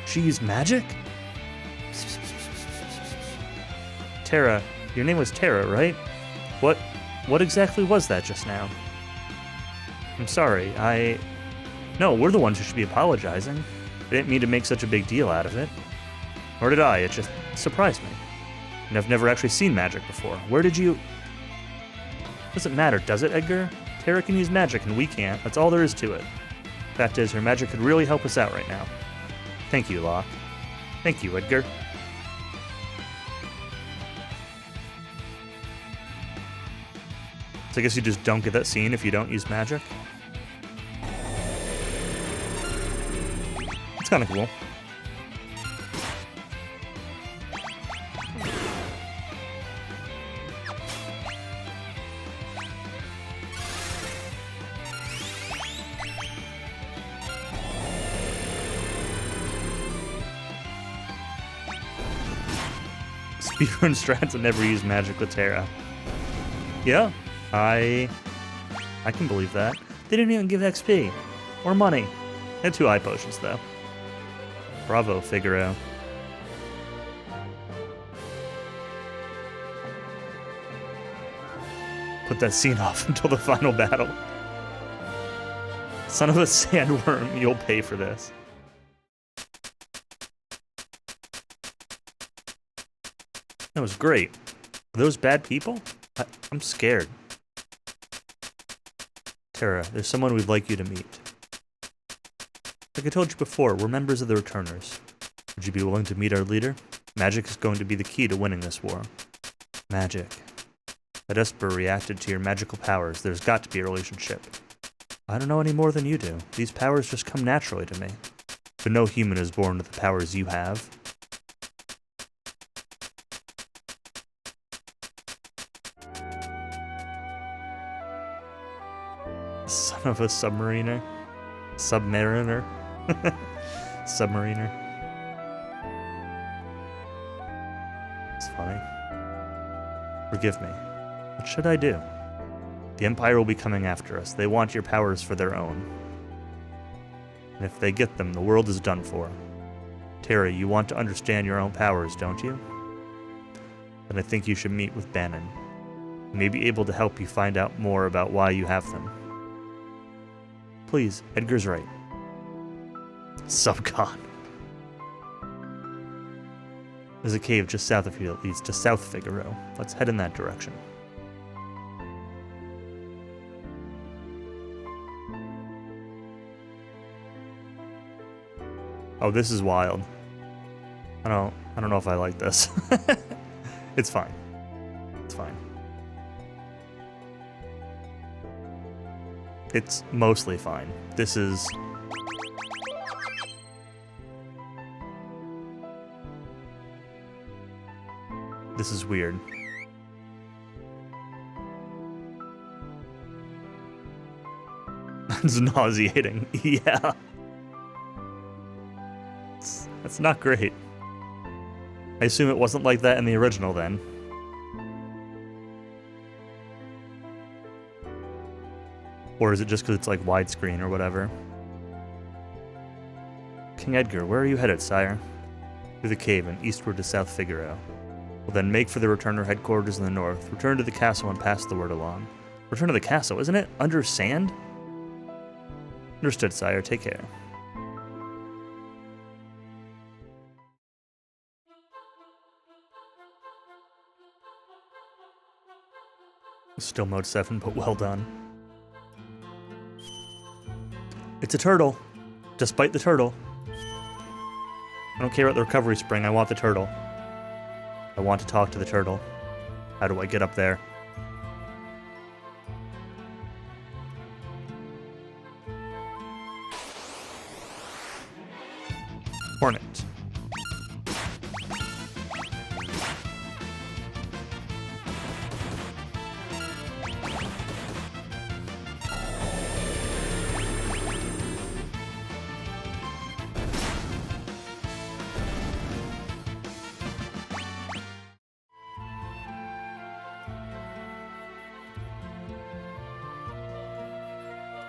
She used magic? Terra. Your name was Terra, right? What exactly was that just now? I'm sorry, No, we're the ones who should be apologizing. I didn't mean to make such a big deal out of it. Nor did I, it just surprised me. And I've never actually seen magic before. Where did you... Doesn't matter, does it, Edgar? Terra can use magic and we can't. That's all there is to it. Fact is, her magic could really help us out right now. Thank you, Locke. Thank you, Edgar. So I guess you just don't get that scene if you don't use magic? It's kind of cool. Speedrun strats and never use magic with Terra. Yeah, I can believe that. They didn't even give XP or money. They had 2 eye potions though. Bravo, Figaro. Put that scene off until the final battle. Son of a sandworm, you'll pay for this. That was great. Are those bad people? I'm scared. Terra, there's someone we'd like you to meet. Like I told you before, we're members of the Returners. Would you be willing to meet our leader? Magic is going to be the key to winning this war. Magic. That Esper reacted to your magical powers. There's got to be a relationship. I don't know any more than you do. These powers just come naturally to me. But no human is born with the powers you have. Son of a submariner. Submariner. Submariner. It's funny. Forgive me. What should I do? The Empire will be coming after us. They want your powers for their own. And if they get them, the world is done for. Terra, you want to understand your own powers, don't you? Then I think you should meet with Bannon. He may be able to help you find out more about why you have them. Please, Edgar's right. Subcon. There's a cave just south of here that leads to South Figaro. Let's head in that direction. Oh, this is wild. I don't know if I like this. It's fine. It's fine. It's mostly fine. This is... This is weird. It's nauseating. Yeah. That's not great. I assume it wasn't like that in the original then. Or is it just because it's like widescreen or whatever? King Edgar, where are you headed, sire? Through the cave and eastward to South Figaro. We'll then make for the Returner headquarters in the north, return to the castle and pass the word along. Return to the castle, isn't it? Under sand? Understood, sire. Take care. Still mode 7, but well done. It's a turtle. Despite the turtle. I don't care about the recovery spring, I want the turtle. I want to talk to the turtle. How do I get up there? Hornet.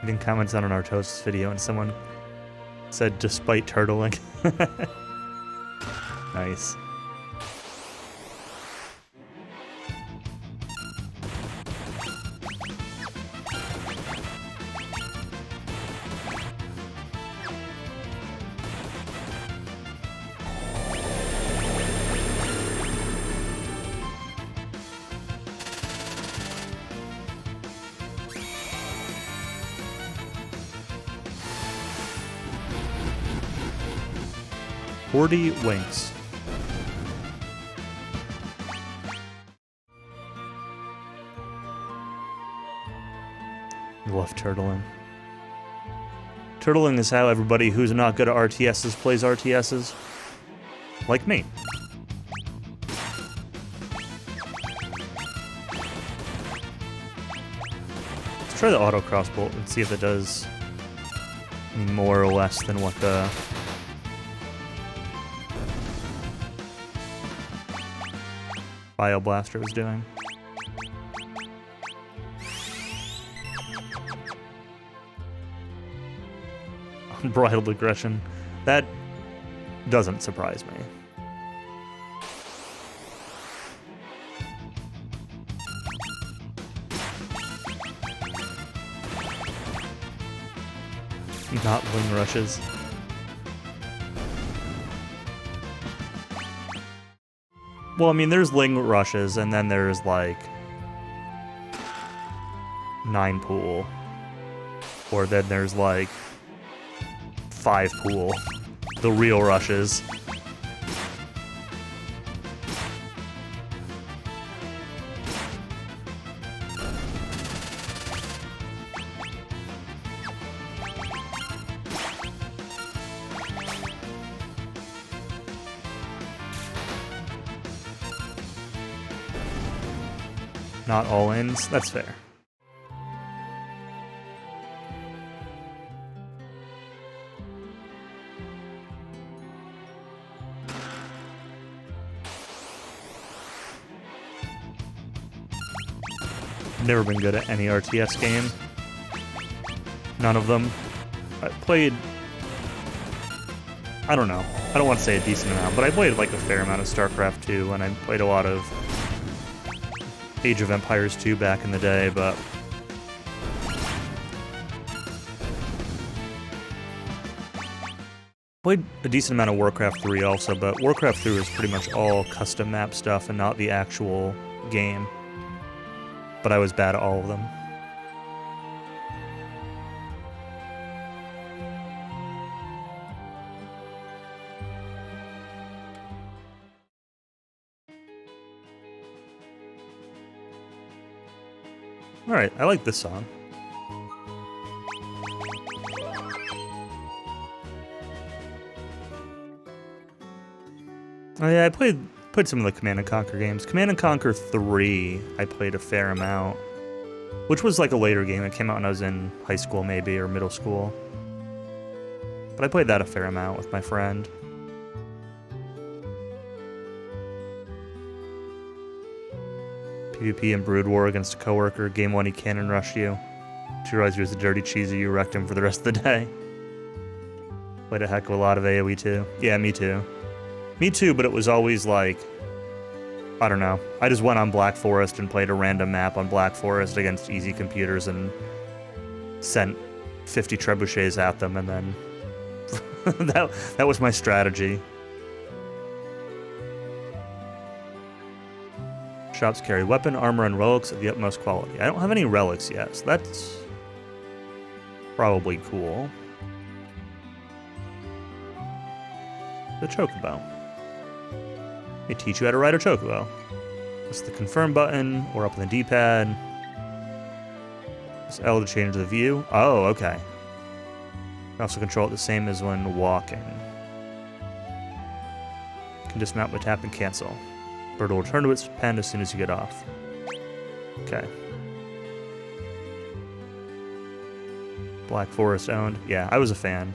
Reading comments on an Artosis video and someone said despite turtling. Nice. Winks. Love turtling. Turtling is how everybody who's not good at RTSs plays RTSs. Like me. Let's try the auto crossbolt and see if it does more or less than what the Bio Blaster was doing. Unbridled aggression. That doesn't surprise me. Not wing rushes. Well, I mean, there's Ling rushes, and then there's, like, 9 pool. Or then there's, like, 5 pool. The real rushes. Not all ins, that's fair. Never been good at any RTS game. None of them. I played... I don't know. I don't want to say a decent amount, but I played like a fair amount of StarCraft 2, and I played a lot of Age of Empires 2 back in the day, but played a decent amount of Warcraft 3 also, but Warcraft 3 is pretty much all custom map stuff and not the actual game. But I was bad at all of them. Alright, I like this song. Oh yeah, I played some of the Command & Conquer games. Command & Conquer 3, I played a fair amount. Which was like a later game. It came out when I was in high school maybe, or middle school. But I played that a fair amount with my friend. PvP and Brood War against a coworker. Game 1, he cannon rushed you. To realize he was a dirty cheesy, you wrecked him for the rest of the day. Played a heck of a lot of AoE too. Yeah, me too. Me too, but it was always like, I don't know. I just went on Black Forest and played a random map on Black Forest against easy computers and sent 50 trebuchets at them, and then that was my strategy. Shops carry weapon, armor, and relics of the utmost quality. I don't have any relics yet, so that's probably cool. the chocobo. They teach you how to ride a chocobo. It's the confirm button, or up on the D-pad. Press L to change the view. Oh, okay. You can also control it the same as when walking. You can dismount by tap and cancel. Bird will return to its pen as soon as you get off. Okay. Black Forest owned. Yeah, I was a fan.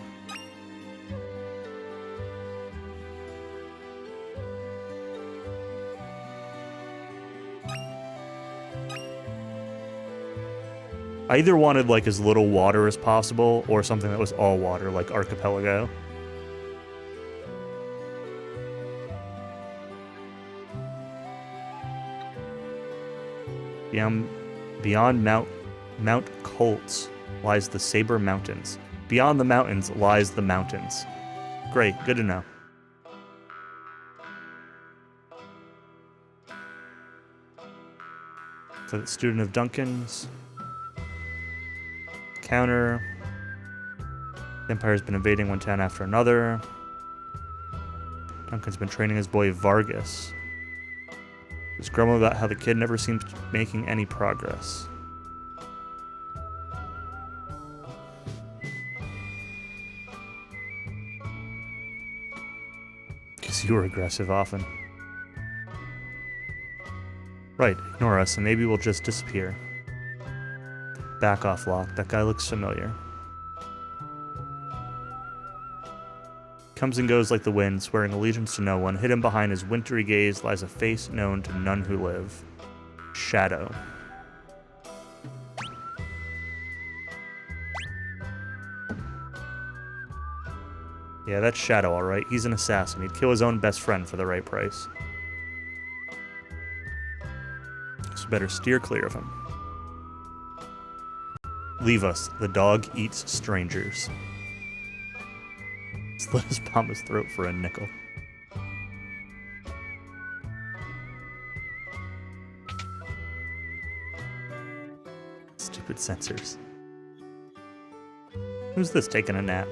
I either wanted like as little water as possible or something that was all water, like Archipelago. Beyond Mount Colts lies the Saber Mountains. Beyond the mountains lies the mountains. Great, good to know. So the student of Duncan's. Counter. The Empire's been invading one town after another. Duncan's been training his boy Vargas. He's grumbling about how the kid never seems to be making any progress. Because you were aggressive often. Right, ignore us and maybe we'll just disappear. Back off, Locke. That guy looks familiar. Comes and goes like the wind, swearing allegiance to no one. Hidden behind his wintry gaze lies a face known to none who live. Shadow. Yeah, that's Shadow, alright. He's an assassin. He'd kill his own best friend for the right price. So better steer clear of him. Leave us. The dog eats strangers. Slit his mama's throat for a nickel. Stupid censors. Who's this taking a nap?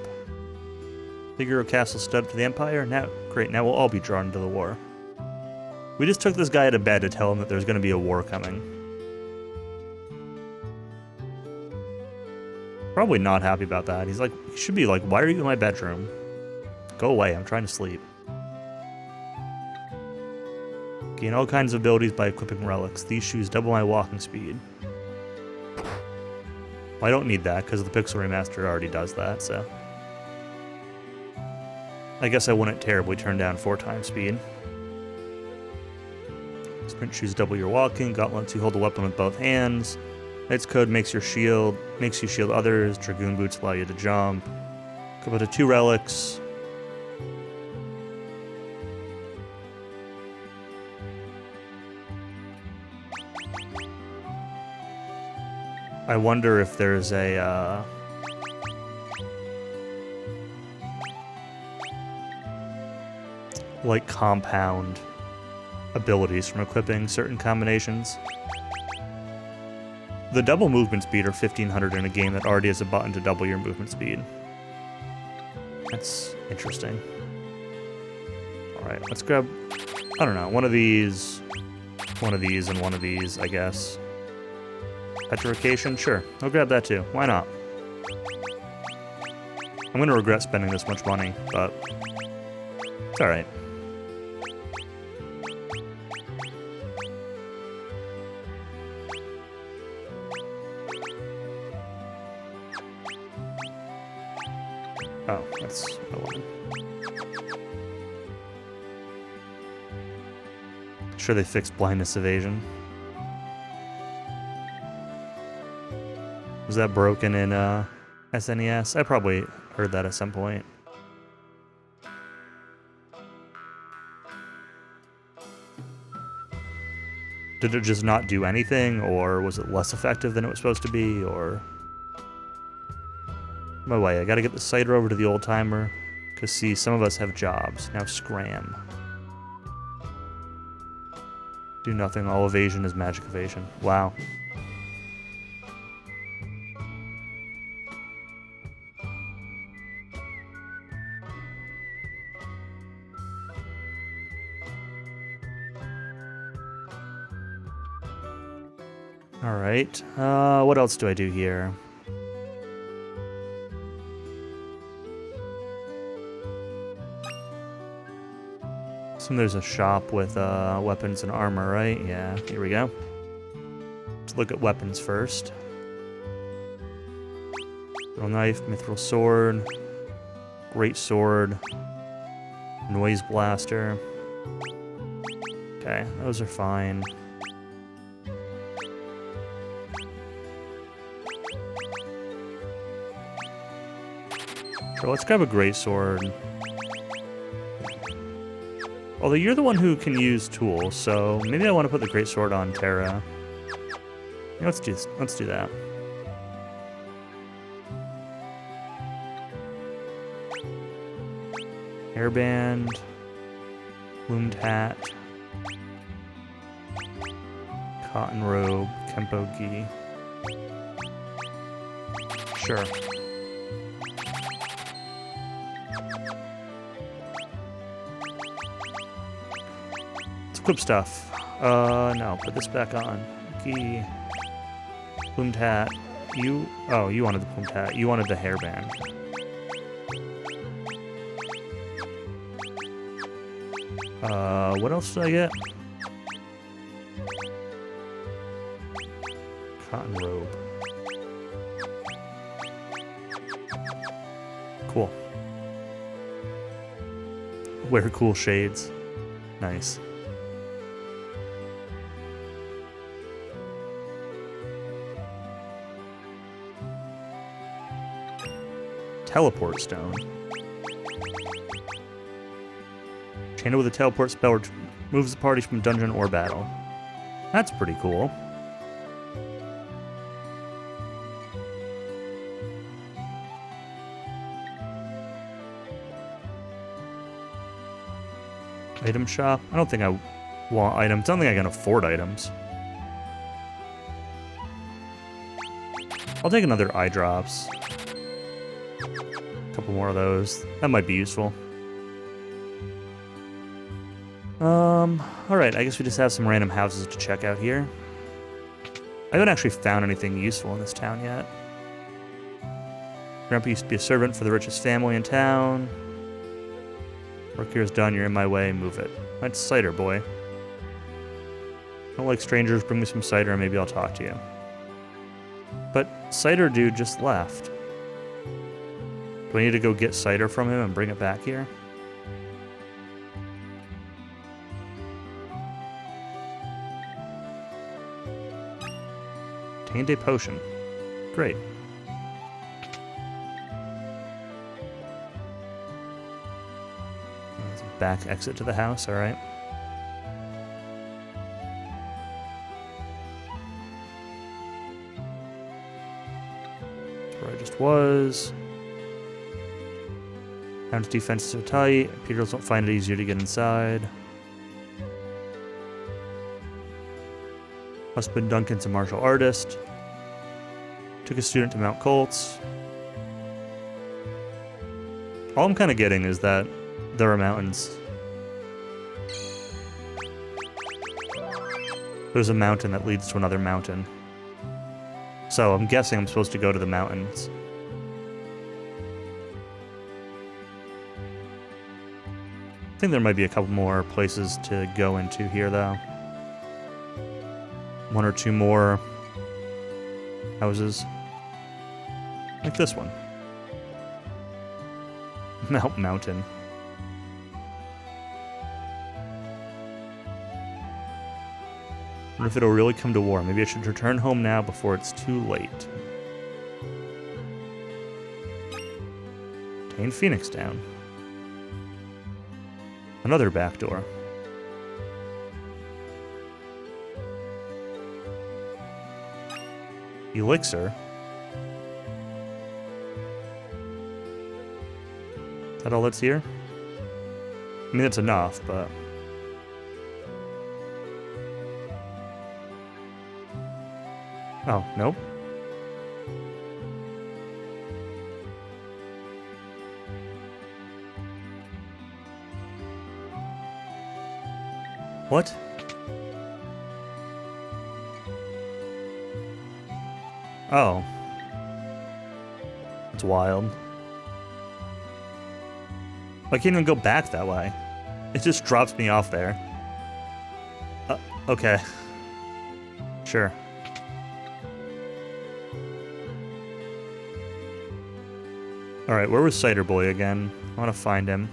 Figaro Castle stood up to the Empire? Now, great, now we'll all be drawn into the war. We just took this guy out of bed to tell him that there's going to be a war coming. Probably not happy about that. He's like, he should be like, why are you in my bedroom? Go away, I'm trying to sleep. Gain all kinds of abilities by equipping relics. These shoes double my walking speed. Well, I don't need that, because the Pixel Remaster already does that, so... I guess I wouldn't terribly turn down 4 times speed. Sprint shoes double your walking. Gauntlets, you hold the weapon with both hands. Knight's Code makes you shield others. Dragoon boots allow you to jump. Go to 2 relics. I wonder if there's a like compound abilities from equipping certain combinations. The double movement speed are 1500 in a game that already has a button to double your movement speed. That's interesting. Alright, let's grab, I don't know, one of these, and one of these, I guess. Petrification? Sure, I'll grab that too. Why not? I'm gonna regret spending this much money, but it's alright. Oh, that's 11. Sure they fixed blindness evasion. Was that broken in SNES? I probably heard that at some point. Did it just not do anything, or was it less effective than it was supposed to be, or... My way, I gotta get the cider over to the old timer, because see, some of us have jobs. Now scram. Do nothing, all evasion is magic evasion. Wow. All right. What else do I do here? So there's a shop with weapons and armor, right? Yeah, here we go. Let's look at weapons first. Mithril knife, mithril sword, great sword, noise blaster. Okay, those are fine. Sure, let's grab a great sword. Although you're the one who can use tools, so maybe I want to put the great sword on Terra. Yeah, let's do that. Hairband, plumed hat, cotton robe, kempo gi. Sure. Let's equip stuff. No, put this back on. Gi, plumed hat. You wanted the plumed hat. You wanted the hairband. What else did I get? Cotton robe. Cool. Wear cool shades. Nice. Teleport stone. Chained with a teleport spell moves the party from dungeon or battle. That's pretty cool. Item shop? I don't think I want items. I don't think I can afford items. I'll take another eye drops. A couple more of those. That might be useful. Alright, I guess we just have some random houses to check out here. I haven't actually found anything useful in this town yet. Grandpa used to be a servant for the richest family in town. Work here is done, you're in my way, move it. That's cider, boy. Don't like strangers, bring me some cider and maybe I'll talk to you. But cider dude just left. Do I need to go get cider from him and bring it back here? Obtained a potion. Great. There's a back exit to the house, alright. That's where I just was. Town's defense is so tight, Peters don't find it easier to get inside. Husband Duncan's a martial artist. Took a student to Mount Colts. All I'm kind of getting is that there are mountains. There's a mountain that leads to another mountain. So I'm guessing I'm supposed to go to the mountains. I think there might be a couple more places to go into here, though. One or two more houses. Like this one. Mount Mountain. Wonder if it'll really come to war. Maybe I should return home now before it's too late. Obtain Phoenix down. Another back door. Elixir. Is that all that's here? I mean, that's enough, but... Oh, nope. What? Oh. It's wild. I can't even go back that way. It just drops me off there. Okay. Sure. Alright, where was Cider Boy again? I want to find him.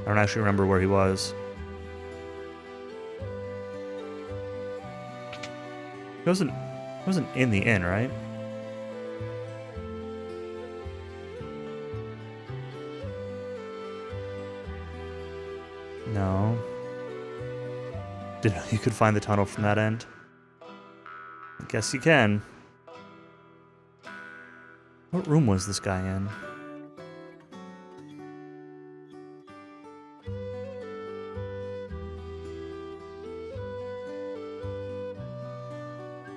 I don't actually remember where he was. He wasn't in the inn, right? No. You could find the tunnel from that end? I guess you can. What room was this guy in?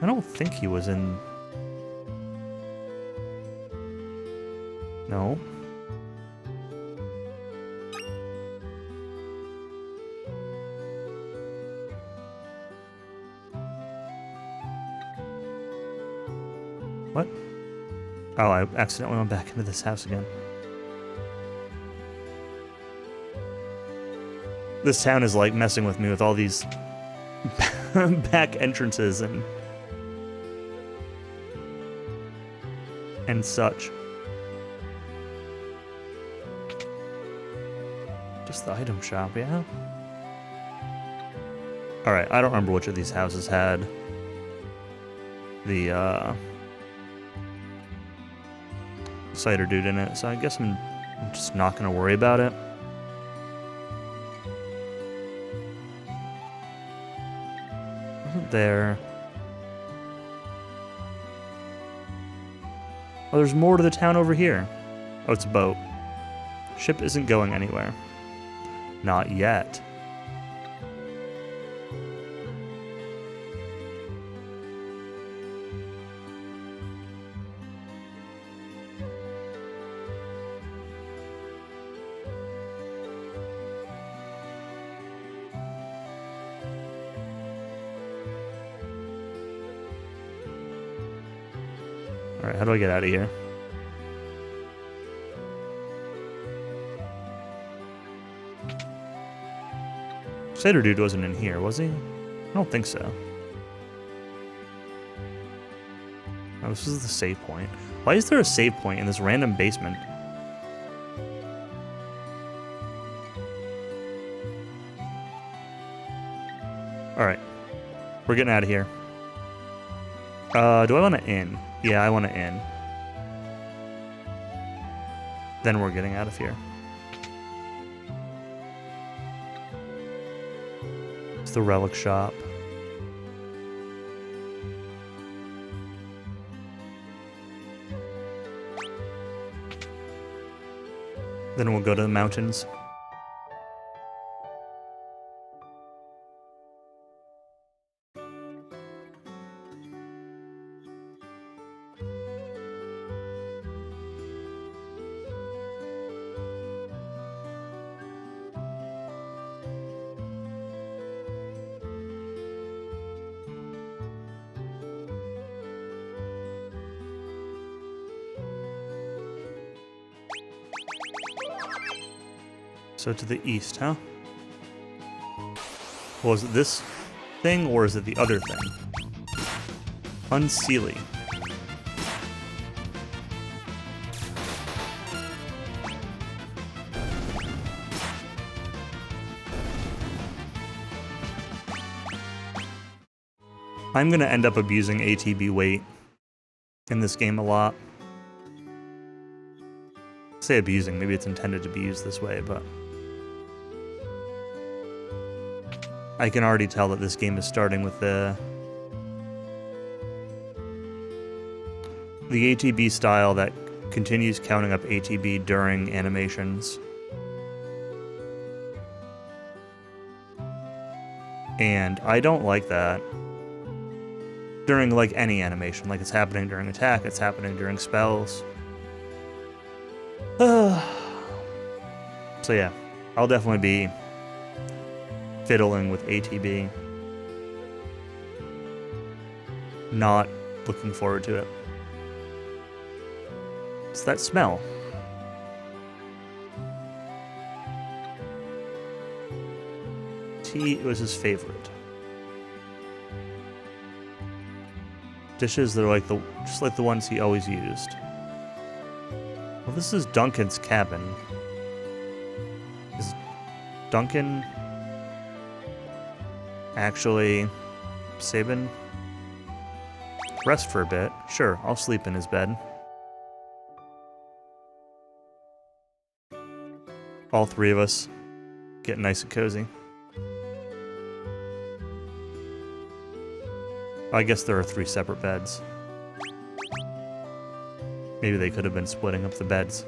I don't think he was in... No. What? Oh, I accidentally went back into this house again. This town is like messing with me with all these back entrances and such. Just the item shop, yeah? Alright, I don't remember which of these houses had the cider dude in it, so I guess I'm just not gonna worry about it. Wasn't there... Oh, there's more to the town over here. Oh, it's a boat. Ship isn't going anywhere. Not yet. Alright, how do I get out of here? Cider Dude wasn't in here, was he? I don't think so. Oh, this is the save point. Why is there a save point in this random basement? Alright. We're getting out of here. Do I want to inn? Yeah, I want to inn. Then we're getting out of here. It's the relic shop. Then we'll go to the mountains. So to the east, huh? Well, is it this thing, or is it the other thing? Unseelie. I'm gonna end up abusing ATB weight in this game a lot. I say abusing, maybe it's intended to be used this way, but I can already tell that this game is starting with the ATB style that continues counting up ATB during animations. And I don't like that. During, like, any animation. Like, it's happening during attack, it's happening during spells. So yeah, I'll definitely be fiddling with ATB. Not looking forward to it. It's that smell. Tea was his favorite. Dishes that are like just like the ones he always used. Well, this is Duncan's cabin. Is Duncan actually Sabin? Rest for a bit. Sure, I'll sleep in his bed. All three of us getting nice and cozy. I guess there are 3 separate beds. Maybe they could have been splitting up the beds.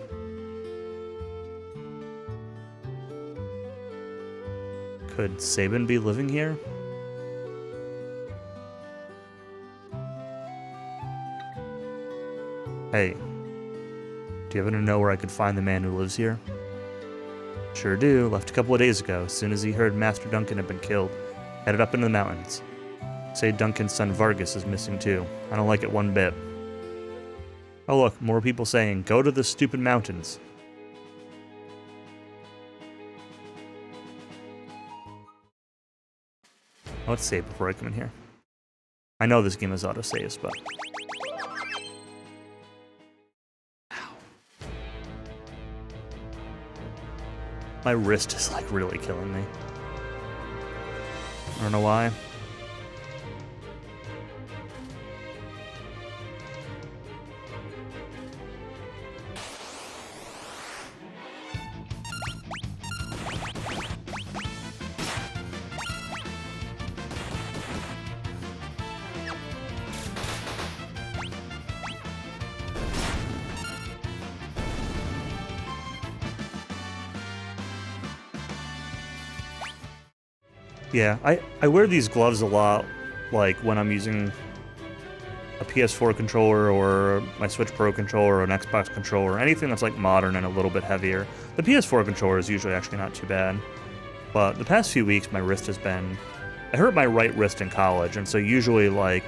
Could Sabin be living here? Hey, do you happen to know where I could find the man who lives here? Sure do. Left a couple of days ago, as soon as he heard Master Duncan had been killed. Headed up into the mountains. Say Duncan's son Vargas is missing too. I don't like it one bit. Oh look, more people saying, go to the stupid mountains. Let's save before I come in here. I know this game has autosaves, but... Ow. My wrist is like really killing me. I don't know why. Yeah, I wear these gloves a lot, like when I'm using a PS4 controller or my Switch Pro controller or an Xbox controller, anything that's like modern and a little bit heavier. The PS4 controller is usually actually not too bad, but the past few weeks my wrist has been... I hurt my right wrist in college, and so usually like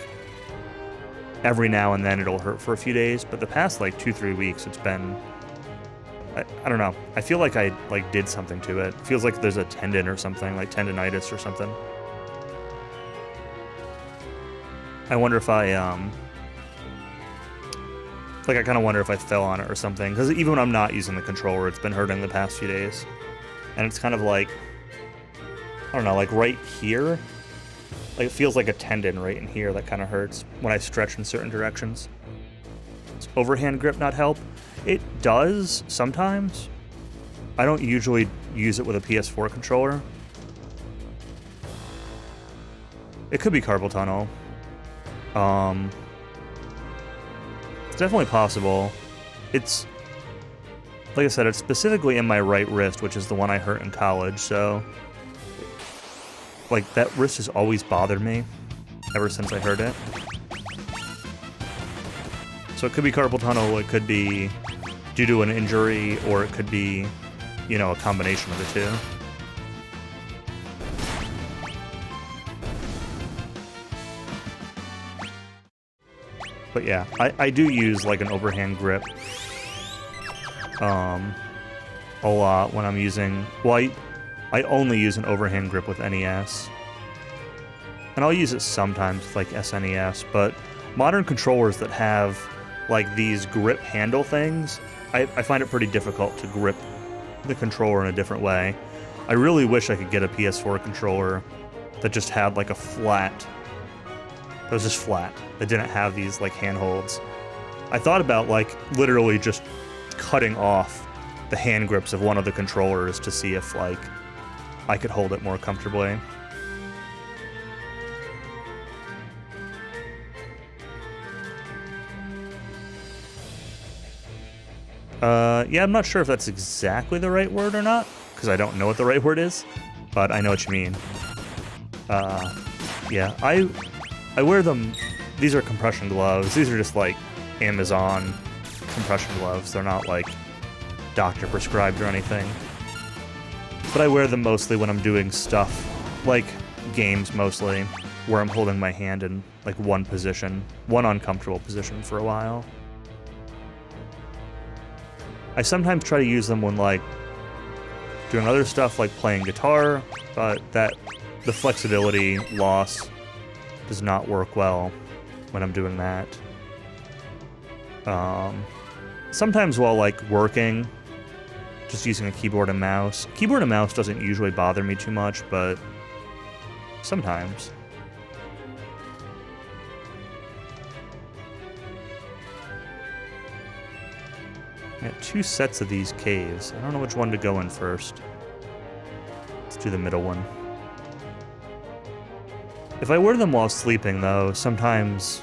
every now and then it'll hurt for a few days, but the past like 2-3 weeks it's been... I don't know. I feel like I did something to it. It feels like there's a tendon or something, like tendinitis or something. I wonder if I I kind of wonder if I fell on it or something, because even when I'm not using the controller, it's been hurting the past few days. And it's kind of like, I don't know, like right here. Like it feels like a tendon right in here that kind of hurts when I stretch in certain directions. Does overhand grip not help? It does sometimes. I don't usually use it with a PS4 controller. It could be carpal tunnel. It's definitely possible. It's, like I said, it's specifically in my right wrist, which is the one I hurt in college, so... Like, that wrist has always bothered me, ever since I hurt it. So it could be carpal tunnel, it could be due to an injury, or it could be, you know, a combination of the two. But yeah, I do use like an overhand grip a lot when I'm using... Well, I only use an overhand grip with NES. And I'll use it sometimes with like SNES, but modern controllers that have like these grip handle things, I find it pretty difficult to grip the controller in a different way. I really wish I could get a PS4 controller that just had like a flat... It was just flat. That didn't have these like handholds. I thought about like literally just cutting off the hand grips of one of the controllers to see if like I could hold it more comfortably. Yeah, I'm not sure if that's exactly the right word or not, because I don't know what the right word is, but I know what you mean. Yeah, I wear them. These are compression gloves. These are just like Amazon compression gloves. They're not like doctor prescribed or anything. But I wear them mostly when I'm doing stuff like games mostly, where I'm holding my hand in like one position, one uncomfortable position for a while. I sometimes try to use them when like doing other stuff like playing guitar, but the flexibility loss does not work well when I'm doing that. Sometimes while like working, just using a keyboard and mouse. Keyboard and mouse doesn't usually bother me too much, but sometimes. I got 2 sets of these caves. I don't know which one to go in first. Let's do the middle one. If I wear them while sleeping, though, sometimes...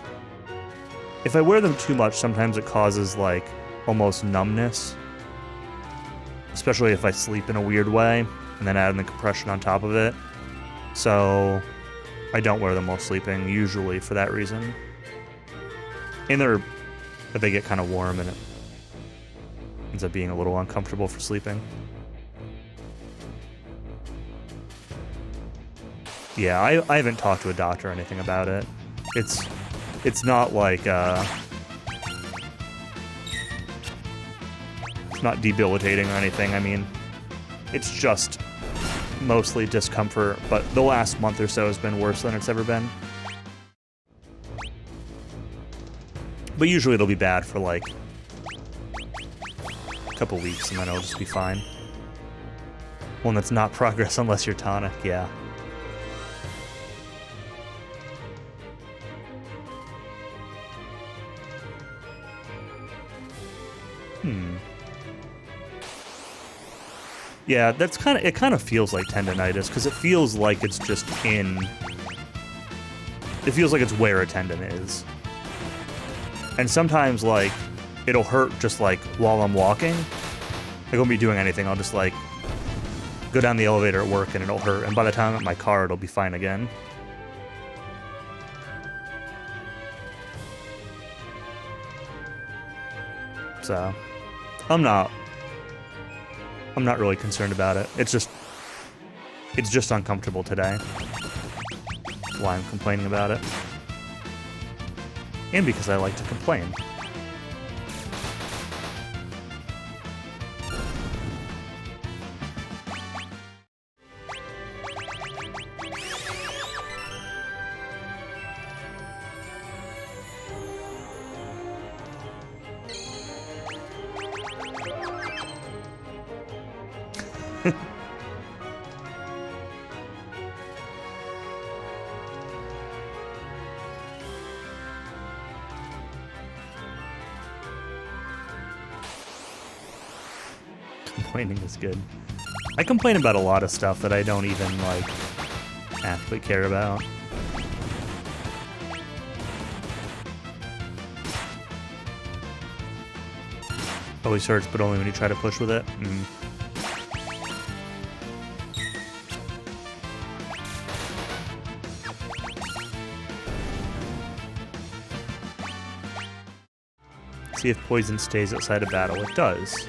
If I wear them too much, sometimes it causes, like, almost numbness. Especially if I sleep in a weird way, and then add in the compression on top of it. So, I don't wear them while sleeping, usually, for that reason. And they get kind of warm, and it ends up being a little uncomfortable for sleeping. Yeah, I haven't talked to a doctor or anything about it. It's not like, it's not debilitating or anything. I mean, it's just mostly discomfort, but the last month or so has been worse than it's ever been. But usually it'll be bad for like a couple weeks and then it'll just be fine. One that's not progress unless you're tonic, yeah. Yeah, that's it kind of feels like tendonitis, because it feels like it's just it feels like it's where a tendon is. And sometimes, like, it'll hurt just, like, while I'm walking. I won't be doing anything, I'll just, like, go down the elevator at work and it'll hurt, and by the time I'm at my car, it'll be fine again. So, I'm not really concerned about it. It's just uncomfortable today. That's why I'm complaining about it. And because I like to complain. Complaining is good. I complain about a lot of stuff that I don't even, like, actually care about. Always hurts, but only when you try to push with it. See if poison stays outside of battle. It does.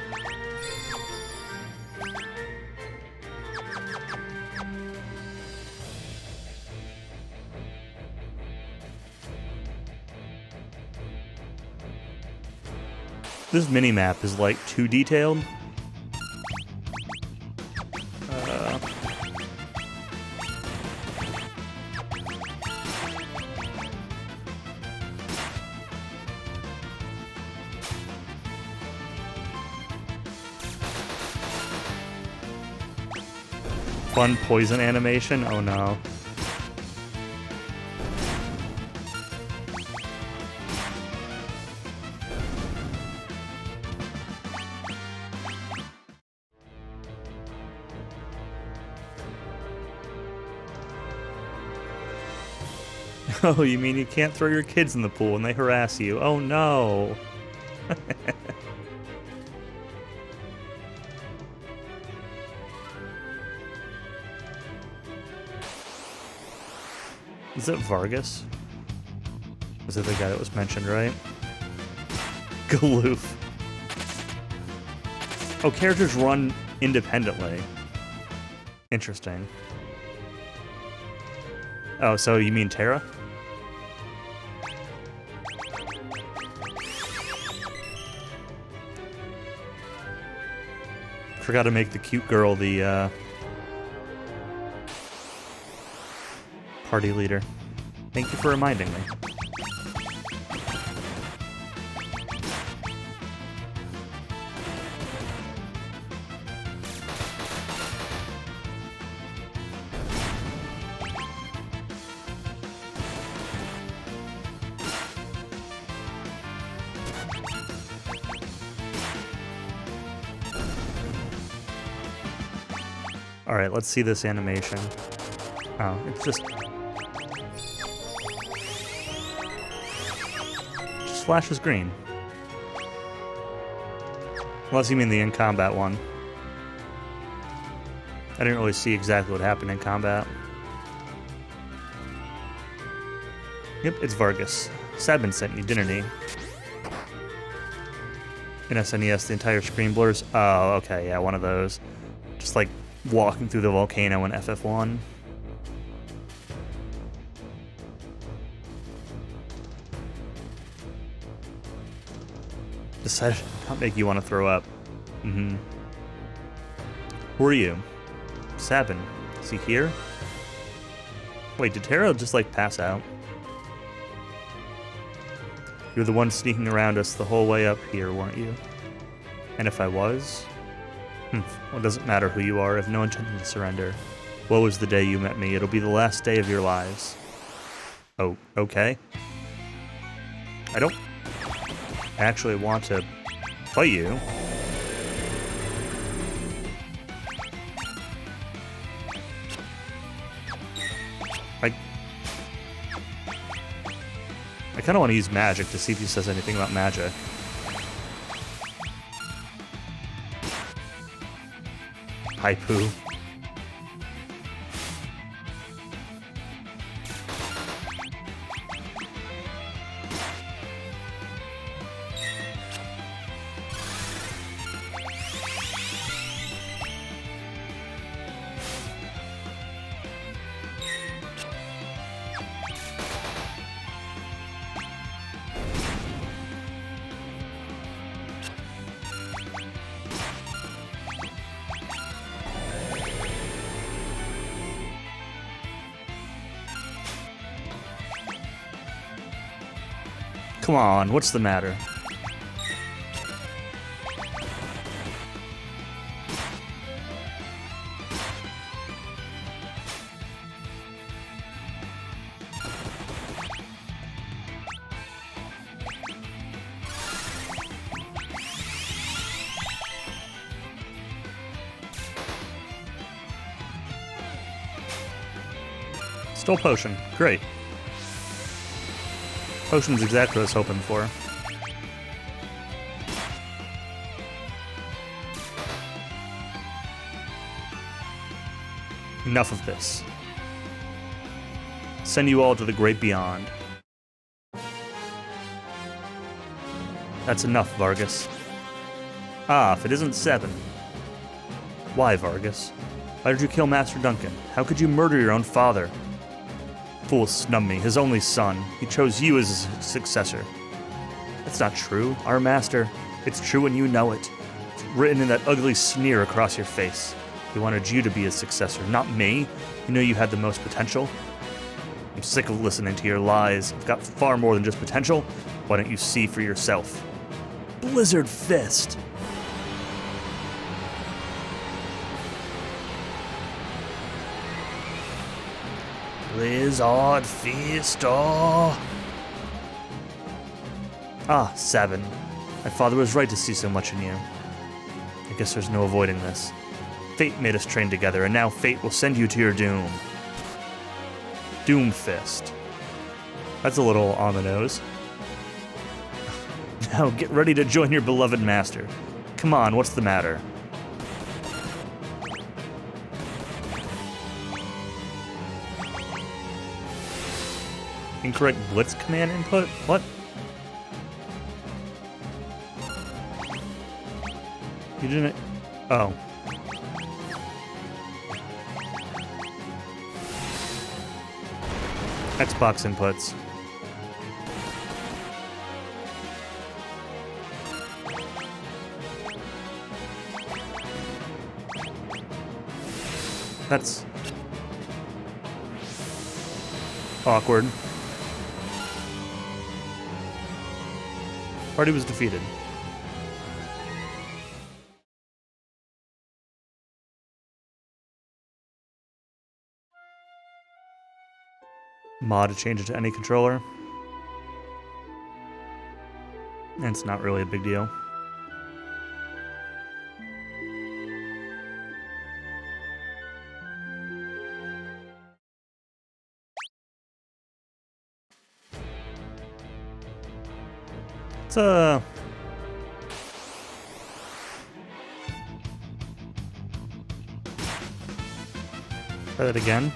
This mini-map is, like, too detailed. Fun poison animation? Oh no. Oh, you mean you can't throw your kids in the pool and they harass you? Oh no! Is it Vargas? Was it the guy that was mentioned, right? Galoof. Oh, characters run independently. Interesting. Oh, so you mean Terra? Forgot to make the cute girl the party leader. Thank you for reminding me. Alright, let's see this animation. Oh, it's just flashes green. Unless you mean the in-combat one. I didn't really see exactly what happened in combat. Yep, it's Vargas. Sabin sent you, didn't he? In SNES, the entire screen blurs. Oh, okay, yeah, one of those. Just like walking through the volcano in FF1. Decided to not make you want to throw up. Mm-hmm. Who are you? Sabin. Is he here? Wait, did Terra just like pass out? You were the one sneaking around us the whole way up here, weren't you? And if I was? Well, it doesn't matter who you are, I have no intention to surrender. Woe is the day you met me. It'll be the last day of your lives. Oh, okay. I don't actually want to fight you. I kind of want to use magic to see if he says anything about magic. Haipu. Come on, what's the matter? Stole potion. Great. Potion's exactly what I was hoping for. Enough of this. Send you all to the great beyond. That's enough, Vargas. Ah, if it isn't 7. Why, Vargas? Why did you kill Master Duncan? How could you murder your own father? Fool snubbed me, his only son. He chose you as his successor. That's not true. Our master. It's true and you know it. It's written in that ugly sneer across your face. He wanted you to be his successor, not me. You know you had the most potential. I'm sick of listening to your lies. I've got far more than just potential. Why don't you see for yourself? Blizzard Fist! Blizzard Fist, oh! Ah, 7. My father was right to see so much in you. I guess there's no avoiding this. Fate made us train together, and now fate will send you to your doom. Doom Fist. That's a little on the nose. Now get ready to join your beloved master. Come on, what's the matter? Incorrect Blitz command input? What? You didn't... Oh. Xbox inputs. That's awkward. Party was defeated. Mod to change it to any controller. And it's not really a big deal. It's try that again.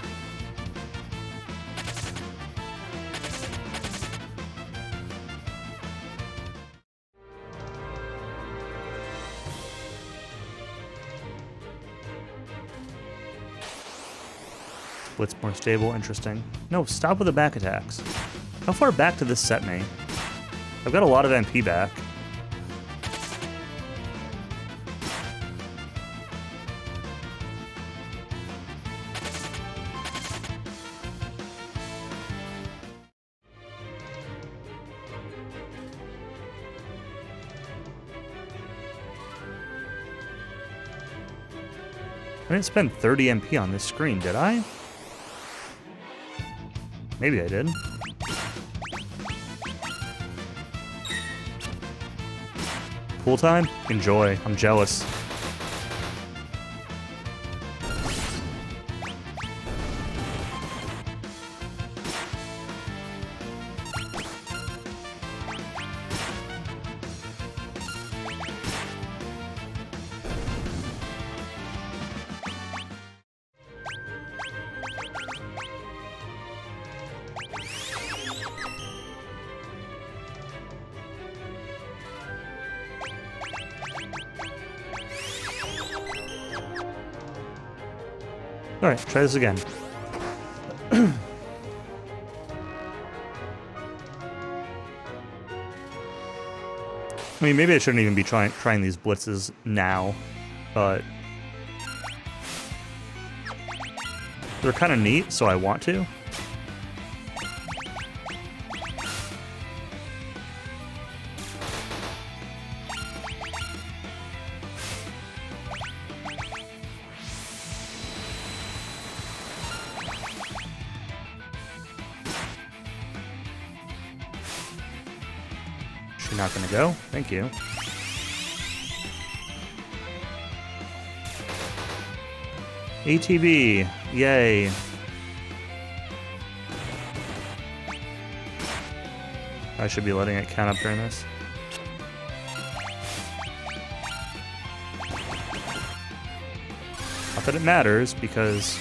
Split's more stable, interesting. No, stop with the back attacks. How far back did this set me? I've got a lot of MP back. I didn't spend 30 MP on this screen, did I? Maybe I did. Pool time? Enjoy. I'm jealous. Alright, try this again. I mean, maybe I shouldn't even be trying these blitzes now, but they're kind of neat, so I want to. She's not gonna go. Thank you. ATB. Yay. I should be letting it count up during this. Not that it matters, because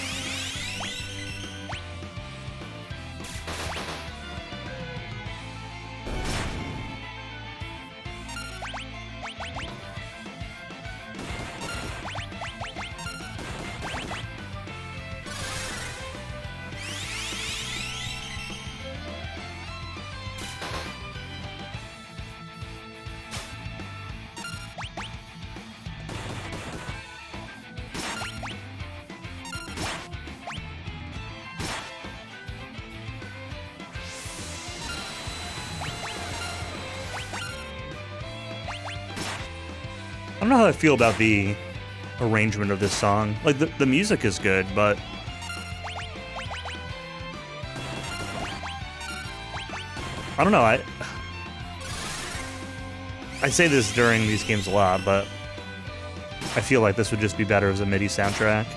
I don't know how I feel about the arrangement of this song. Like, the music is good, but I don't know. I say this during these games a lot, but I feel like this would just be better as a MIDI soundtrack.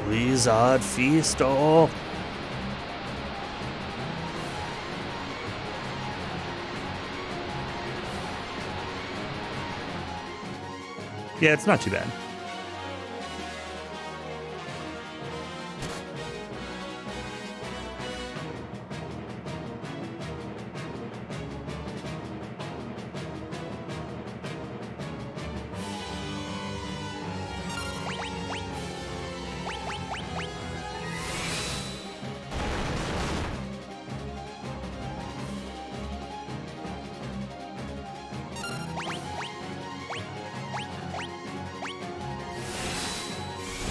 Blizzard Feasto. Yeah, it's not too bad.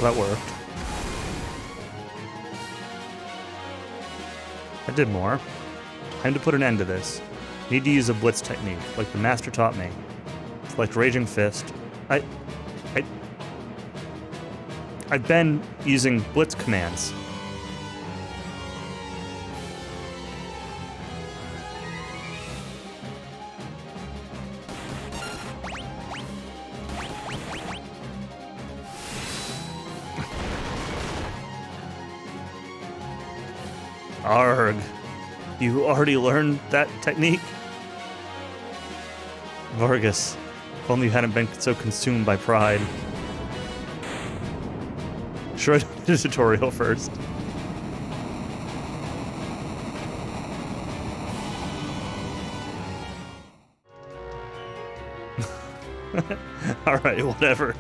Well, that worked. I did more. Time to put an end to this. Need to use a blitz technique, like the master taught me. Select Raging Fist. I've been using blitz commands. Arg. You already learned that technique? Vargas, if only you hadn't been so consumed by pride. Sure, I did a tutorial first. Alright, whatever.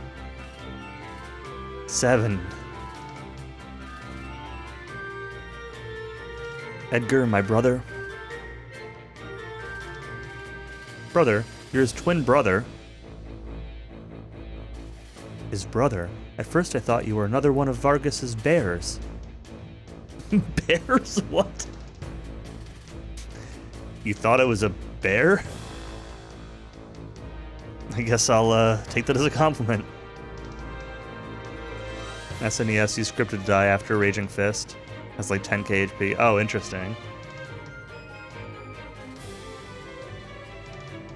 7. Edgar, my brother. Brother? You're his twin brother. His brother? At first I thought you were another one of Vargas's bears. Bears? What? You thought I was a bear? I guess I'll take that as a compliment. SNES, you scripted to die after Raging Fist. Has like 10k HP. Oh, interesting.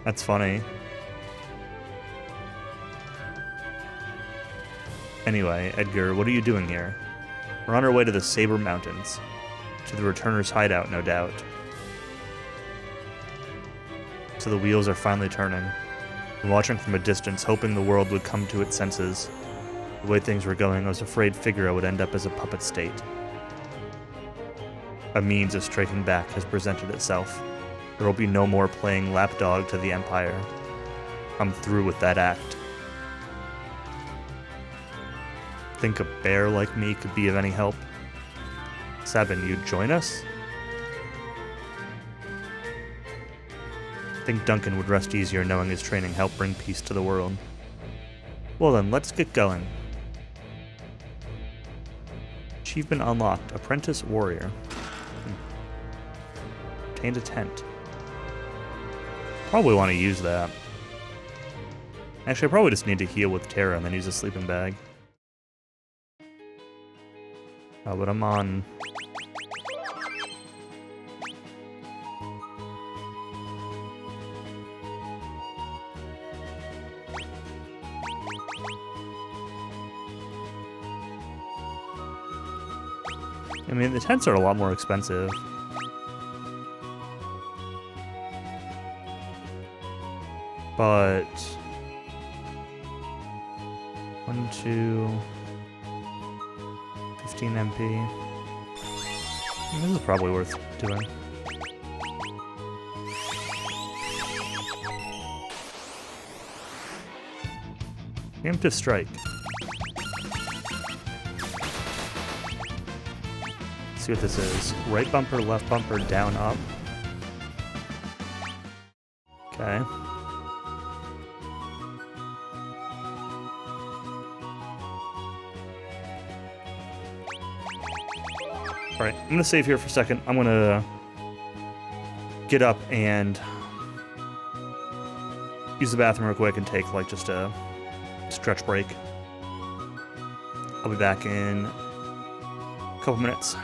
That's funny. Anyway, Edgar, what are you doing here? We're on our way to the Saber Mountains. To the Returner's hideout, no doubt. So the wheels are finally turning. I'm watching from a distance, hoping the world would come to its senses. The way things were going, I was afraid Figaro would end up as a puppet state. A means of striking back has presented itself. There will be no more playing lapdog to the Empire. I'm through with that act. Think a bear like me could be of any help? 7, you'd join us? Think Duncan would rest easier knowing his training helped bring peace to the world. Well then, let's get going. Achievement unlocked. Apprentice Warrior. Obtained a tent. Probably want to use that. Actually, I probably just need to heal with Terra and then use a sleeping bag. Oh, but I'm on... I mean, the tents are a lot more expensive. But... 1, 2... 15 MP. This is probably worth doing. Preemptive strike. Let's see what this is. Right bumper, left bumper, down, up. Okay. Alright, I'm gonna save here for a second. I'm gonna get up and use the bathroom real quick and take like just a stretch break. I'll be back in a couple minutes.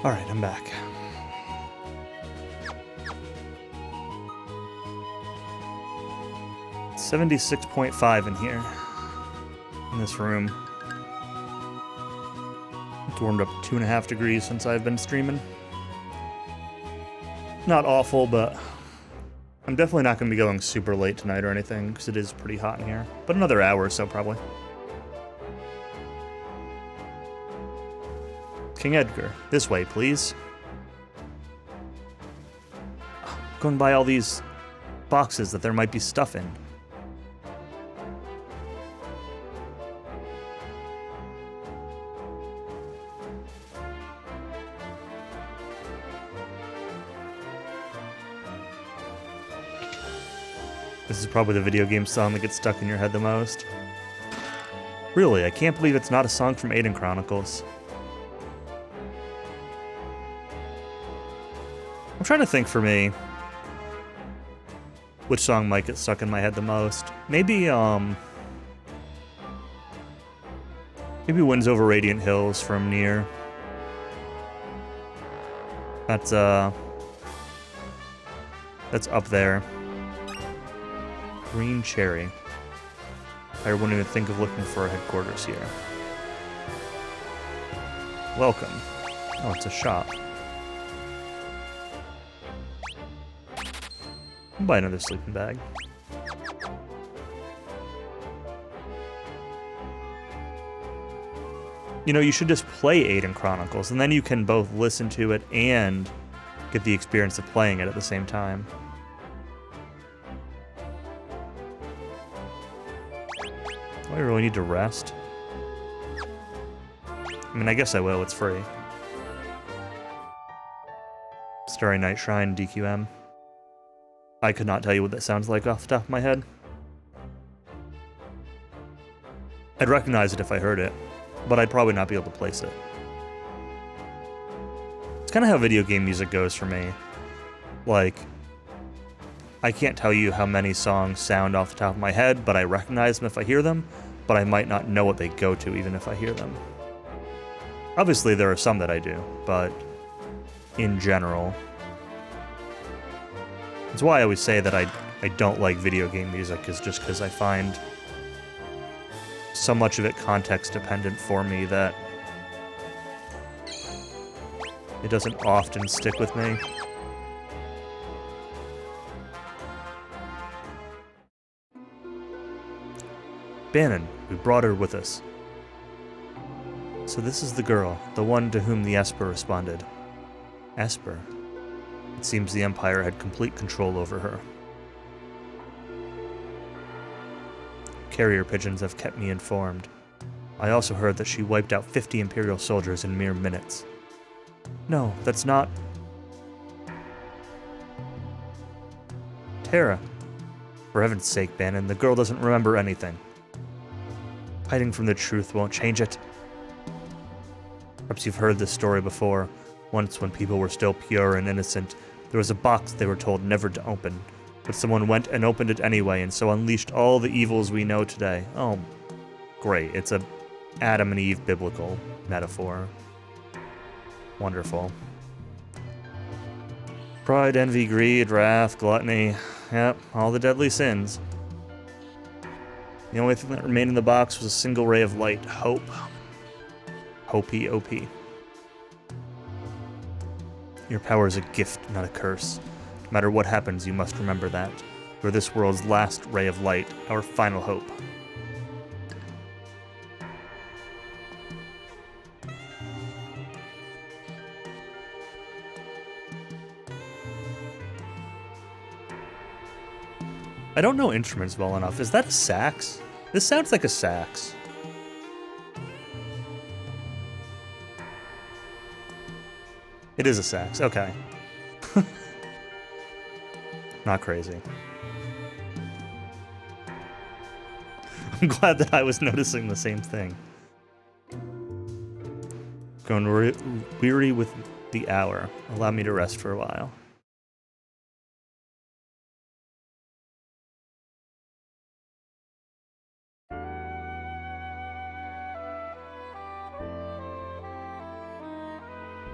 Alright, I'm back. $76.5 in here. In this room. It's warmed up 2.5 degrees since I've been streaming. Not awful, but I'm definitely not going to be going super late tonight or anything, because it is pretty hot in here. But another hour or so, probably. King Edgar, this way, please. Go and buy all these boxes that there might be stuff in. This is probably the video game song that gets stuck in your head the most. Really, I can't believe it's not a song from Aiden Chronicles. I'm trying to think for me which song might get stuck in my head the most. Maybe Winds Over Radiant Hills from Nier. That's up there. Green Cherry. I wouldn't even think of looking for a headquarters here. Welcome. Oh, it's a shop. I'll buy another sleeping bag. You know, you should just play Aiden Chronicles, and then you can both listen to it and get the experience of playing it at the same time. Do I really need to rest? I mean, I guess I will, it's free. Starry Night Shrine, DQM. I could not tell you what that sounds like off the top of my head. I'd recognize it if I heard it, but I'd probably not be able to place it. It's kind of how video game music goes for me. Like, I can't tell you how many songs sound off the top of my head, but I recognize them if I hear them, but I might not know what they go to even if I hear them. Obviously, there are some that I do, but in general. That's why I always say that I don't like video game music, is just because I find so much of it context dependent for me that it doesn't often stick with me. Bannon, we brought her with us. So this is the girl, the one to whom the Esper responded. Esper? It seems the Empire had complete control over her. Carrier pigeons have kept me informed. I also heard that she wiped out 50 Imperial soldiers in mere minutes. No, that's not... Terra. For heaven's sake, Bannon, the girl doesn't remember anything. Hiding from the truth won't change it. Perhaps you've heard this story before. Once, when people were still pure and innocent, there was a box they were told never to open. But someone went and opened it anyway, and so unleashed all the evils we know today. Oh, great. It's a Adam and Eve biblical metaphor. Wonderful. Pride, envy, greed, wrath, gluttony. Yep, all the deadly sins. The only thing that remained in the box was a single ray of light. Hope. Hopey, OP. Your power is a gift, not a curse. No matter what happens, you must remember that. You're this world's last ray of light, our final hope. I don't know instruments well enough. Is that a sax? This sounds like a sax. It is a sax, okay. Not crazy. I'm glad that I was noticing the same thing. Going weary with the hour. Allow me to rest for a while.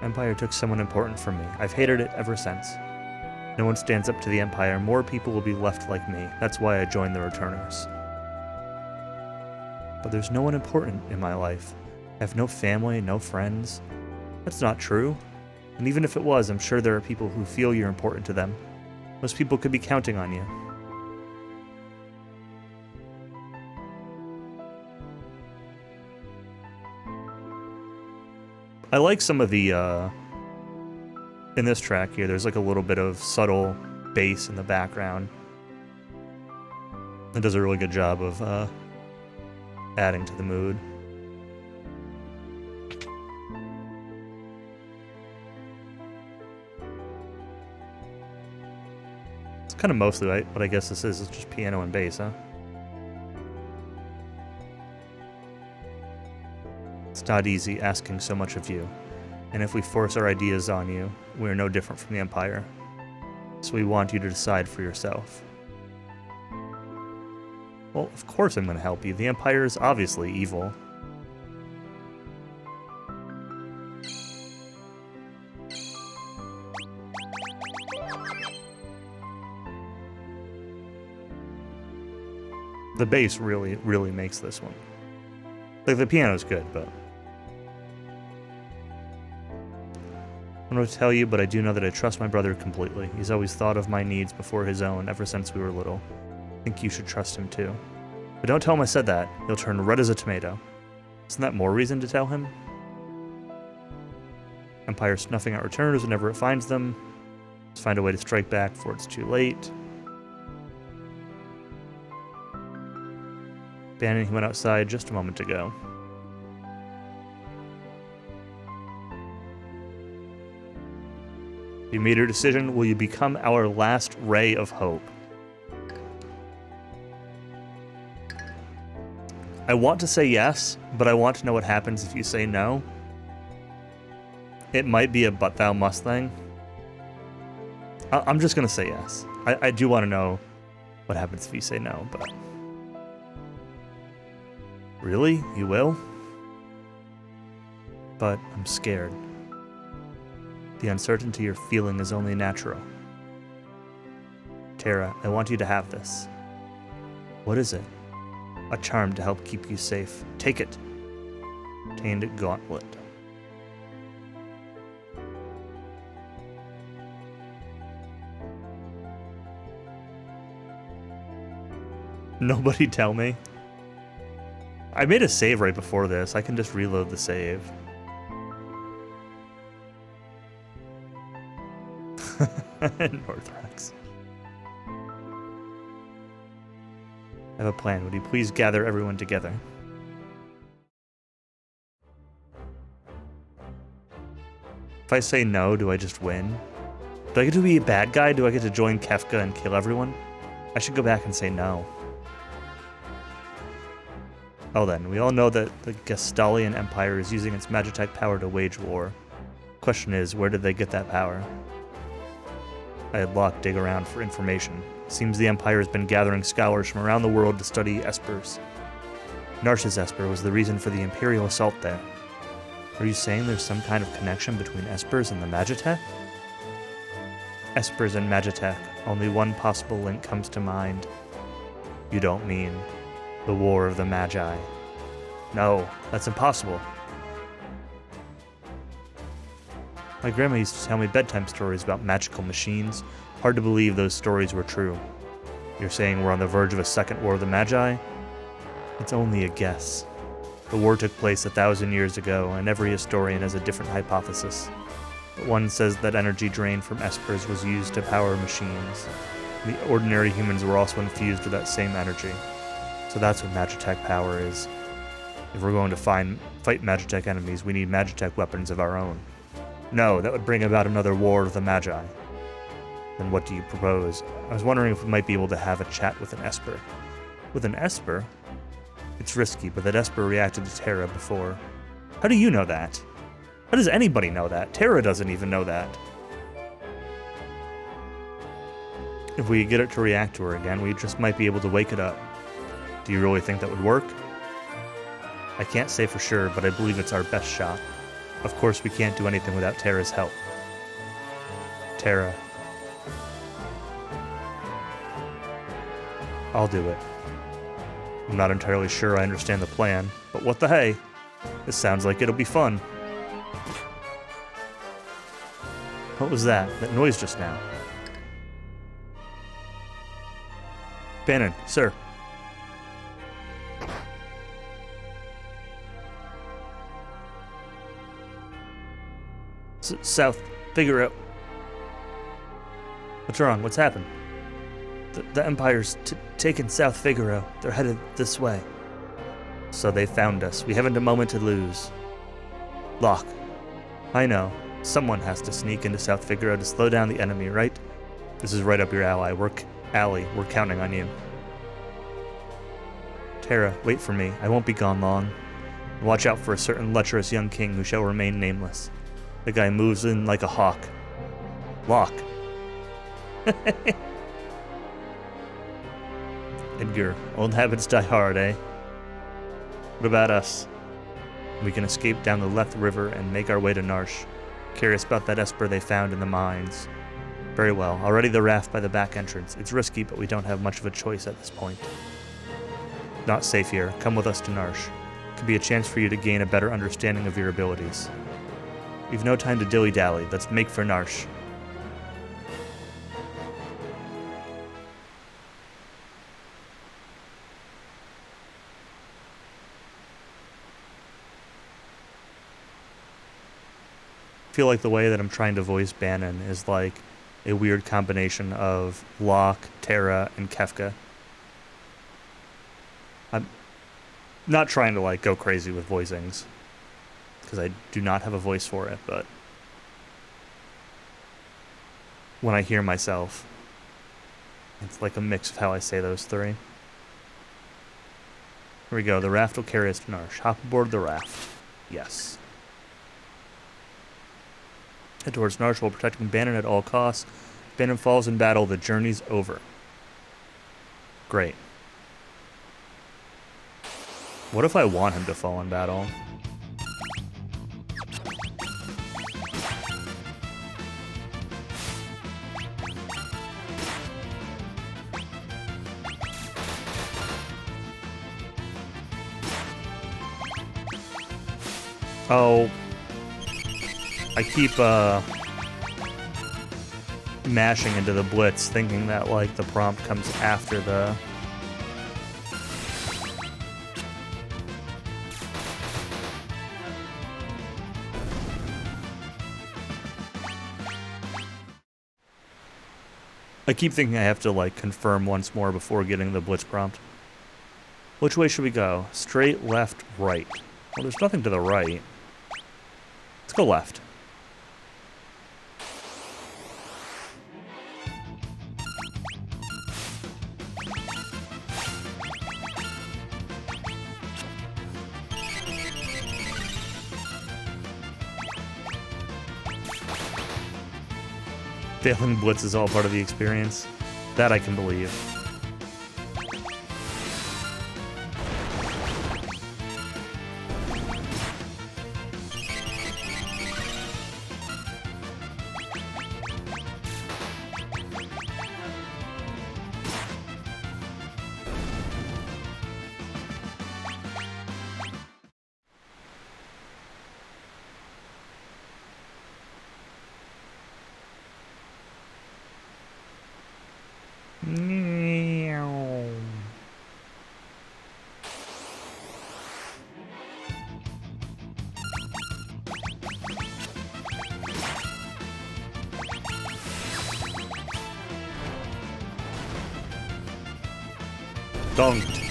Empire took someone important from me. I've hated it ever since. No one stands up to the Empire. More people will be left like me. That's why I joined the Returners. But there's no one important in my life. I have no family, no friends. That's not true. And even if it was, I'm sure there are people who feel you're important to them. Most people could be counting on you. I like some of the, in this track here, there's like a little bit of subtle bass in the background. It does a really good job of adding to the mood. It's kind of mostly what I guess this is. It's just piano and bass, huh? It's not easy asking so much of you, and if we force our ideas on you, we are no different from the Empire. So we want you to decide for yourself. Well, of course I'm going to help you. The Empire is obviously evil. The bass really, really makes this one. Like, the piano's good, but... I don't know what to tell you, but I do know that I trust my brother completely. He's always thought of my needs before his own, ever since we were little. I think you should trust him too. But don't tell him I said that. He'll turn red as a tomato. Isn't that more reason to tell him? Empire snuffing out returners whenever it finds them. Let's find a way to strike back before it's too late. Bannon, he went outside just a moment ago. You made your decision. Will you become our last ray of hope? I want to say yes, but I want to know what happens if you say no. It might be a but thou must thing. I'm just going to say yes. I do want to know what happens if you say no, but... Really? You will? But I'm scared. The uncertainty you're feeling is only natural. Terra, I want you to have this. What is it? A charm to help keep you safe. Take it. Tainted Gauntlet. Nobody tell me. I made a save right before this. I can just reload the save. Northrex. I have a plan. Would you please gather everyone together? If I say no, do I just win? Do I get to be a bad guy? Do I get to join Kefka and kill everyone? I should go back and say no. Well then, we all know that the Gestalian Empire is using its Magitech power to wage war. Question is, where did they get that power? I had Locke dig around for information. Seems the Empire has been gathering scholars from around the world to study espers. Narsh's esper was the reason for the Imperial assault there. Are you saying there's some kind of connection between espers and the Magitech? Espers and Magitech. Only one possible link comes to mind. You don't mean the War of the Magi? No, that's impossible. My grandma used to tell me bedtime stories about magical machines. Hard to believe those stories were true. You're saying we're on the verge of a second War of the Magi? It's only a guess. The war took place 1,000 years ago, and every historian has a different hypothesis. But one says that energy drained from espers was used to power machines. The ordinary humans were also infused with that same energy. So that's what Magitech power is. If we're going to fight Magitech enemies, we need Magitech weapons of our own. No, that would bring about another War of the Magi. Then what do you propose? I was wondering if we might be able to have a chat with an Esper. With an Esper? It's risky, but that Esper reacted to Terra before. How do you know that? How does anybody know that? Terra doesn't even know that. If we get it to react to her again, we just might be able to wake it up. Do you really think that would work? I can't say for sure, but I believe it's our best shot. Of course, we can't do anything without Terra's help. Terra. I'll do it. I'm not entirely sure I understand the plan, but what the hey? This sounds like it'll be fun. What was that? That noise just now? Bannon, sir. South, Figaro. What's wrong? What's happened? The Empire's taken South Figaro. They're headed this way. So they found us. We haven't a moment to lose. Locke. I know. Someone has to sneak into South Figaro to slow down the enemy, right? This is right up your alley. We're counting on you. Terra, wait for me. I won't be gone long. Watch out for a certain lecherous young king who shall remain nameless. The guy moves in like a hawk. Locke. Edgar, old habits die hard, eh? What about us? We can escape down the left river and make our way to Narsh. Curious about that Esper they found in the mines. Very well. I'll ready the raft by the back entrance. It's risky, but we don't have much of a choice at this point. Not safe here. Come with us to Narsh. Could be a chance for you to gain a better understanding of your abilities. We've no time to dilly-dally. Let's make for Narsh. I feel like the way that I'm trying to voice Bannon is like a weird combination of Locke, Terra, and Kefka. I'm not trying to like go crazy with voicings, because I do not have a voice for it, but when I hear myself, it's like a mix of how I say those three. Here we go. The raft will carry us to Narsh. Hop aboard the raft. Yes. Head towards Narsh while protecting Bannon at all costs. If Bannon falls in battle, the journey's over. Great. What if I want him to fall in battle? Oh, I keep mashing into the blitz, thinking that like the prompt comes after the. I keep thinking I have to like confirm once more before getting the blitz prompt. Which way should we go? Straight, left, right. Well, there's nothing to the right. Let's go left. Failing blitz is all part of the experience. That I can believe. Donked.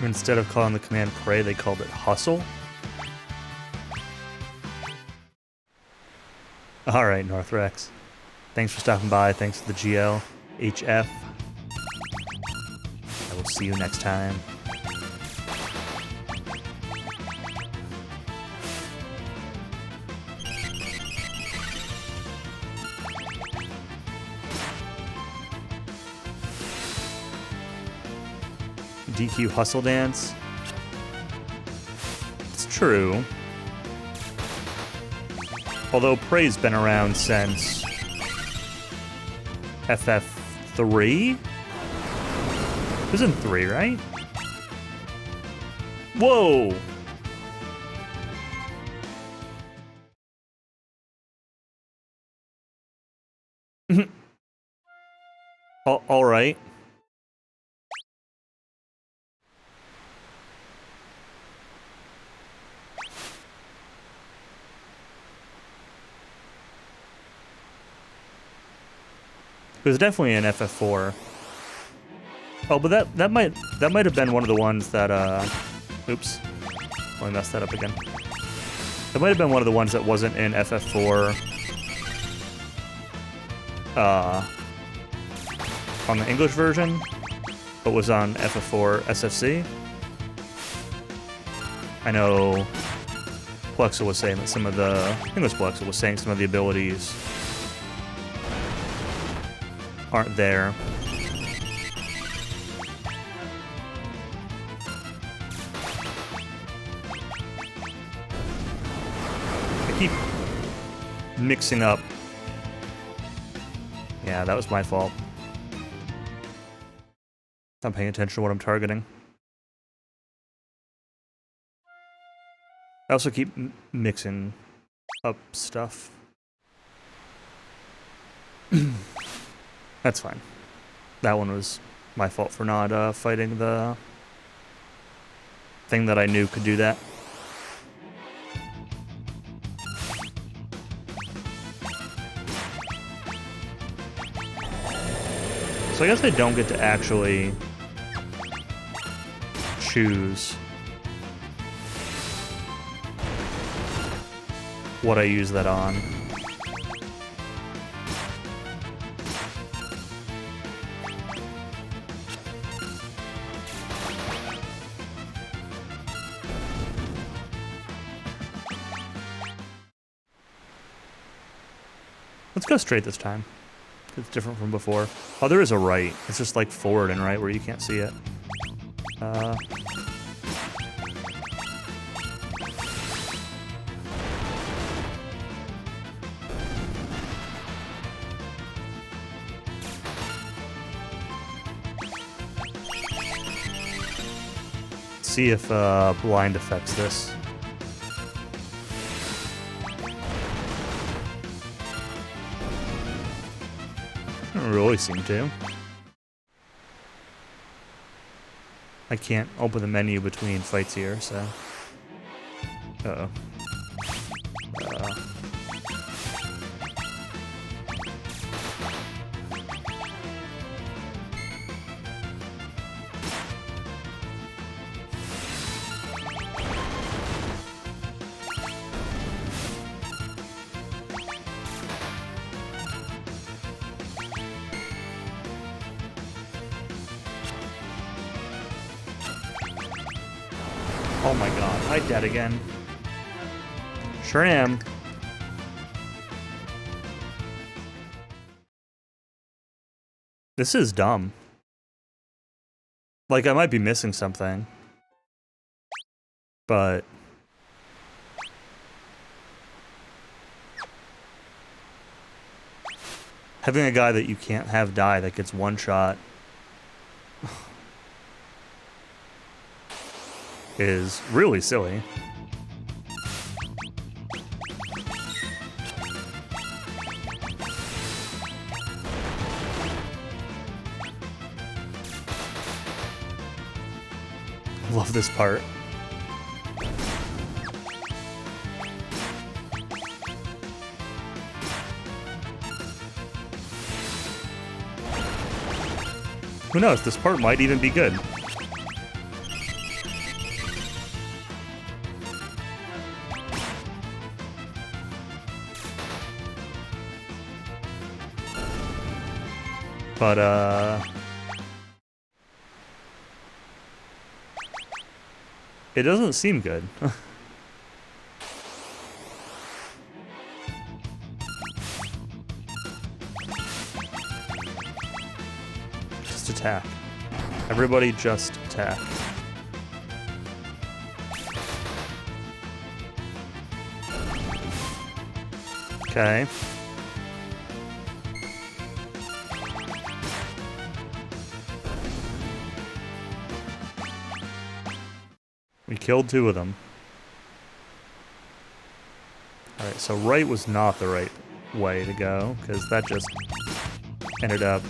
Instead of calling the command pray, they called it hustle. Alright, Northrex. Thanks for stopping by. Thanks for the GL. HF. I will see you next time. DQ Hustle Dance. It's true. Although Prey's been around since FF3? It was in 3, right? Whoa! All right. It was definitely an FF4. Oh, but that might have been one of the ones that oops. Let me mess that up again. That might have been one of the ones that wasn't in FF4 on the English version, but was on FF4 SFC. I know Plexa was saying that some of the English Plexa was saying some of the abilities aren't there. I keep mixing up. Yeah, that was my fault. Not paying attention to what I'm targeting. I also keep mixing up stuff. That's fine. That one was my fault for not fighting the thing that I knew could do that. So I guess I don't get to actually choose what I use that on. Let's go straight this time. It's different from before. Oh, there is a right. It's just like forward and right where you can't see it. See if blind affects this. Doesn't really seem to. I can't open the menu between fights here, so. Uh-oh. Oh my god, I dead again. Sure am. This is dumb. Like, I might be missing something. But... having a guy that you can't have die that gets one shot is really silly. Love this part. Who knows, this part might even be good. But, it doesn't seem good. Just attack. Everybody just attack. attack. Okay. We killed 2 of them. Alright, so right was not the right way to go, because that just ended up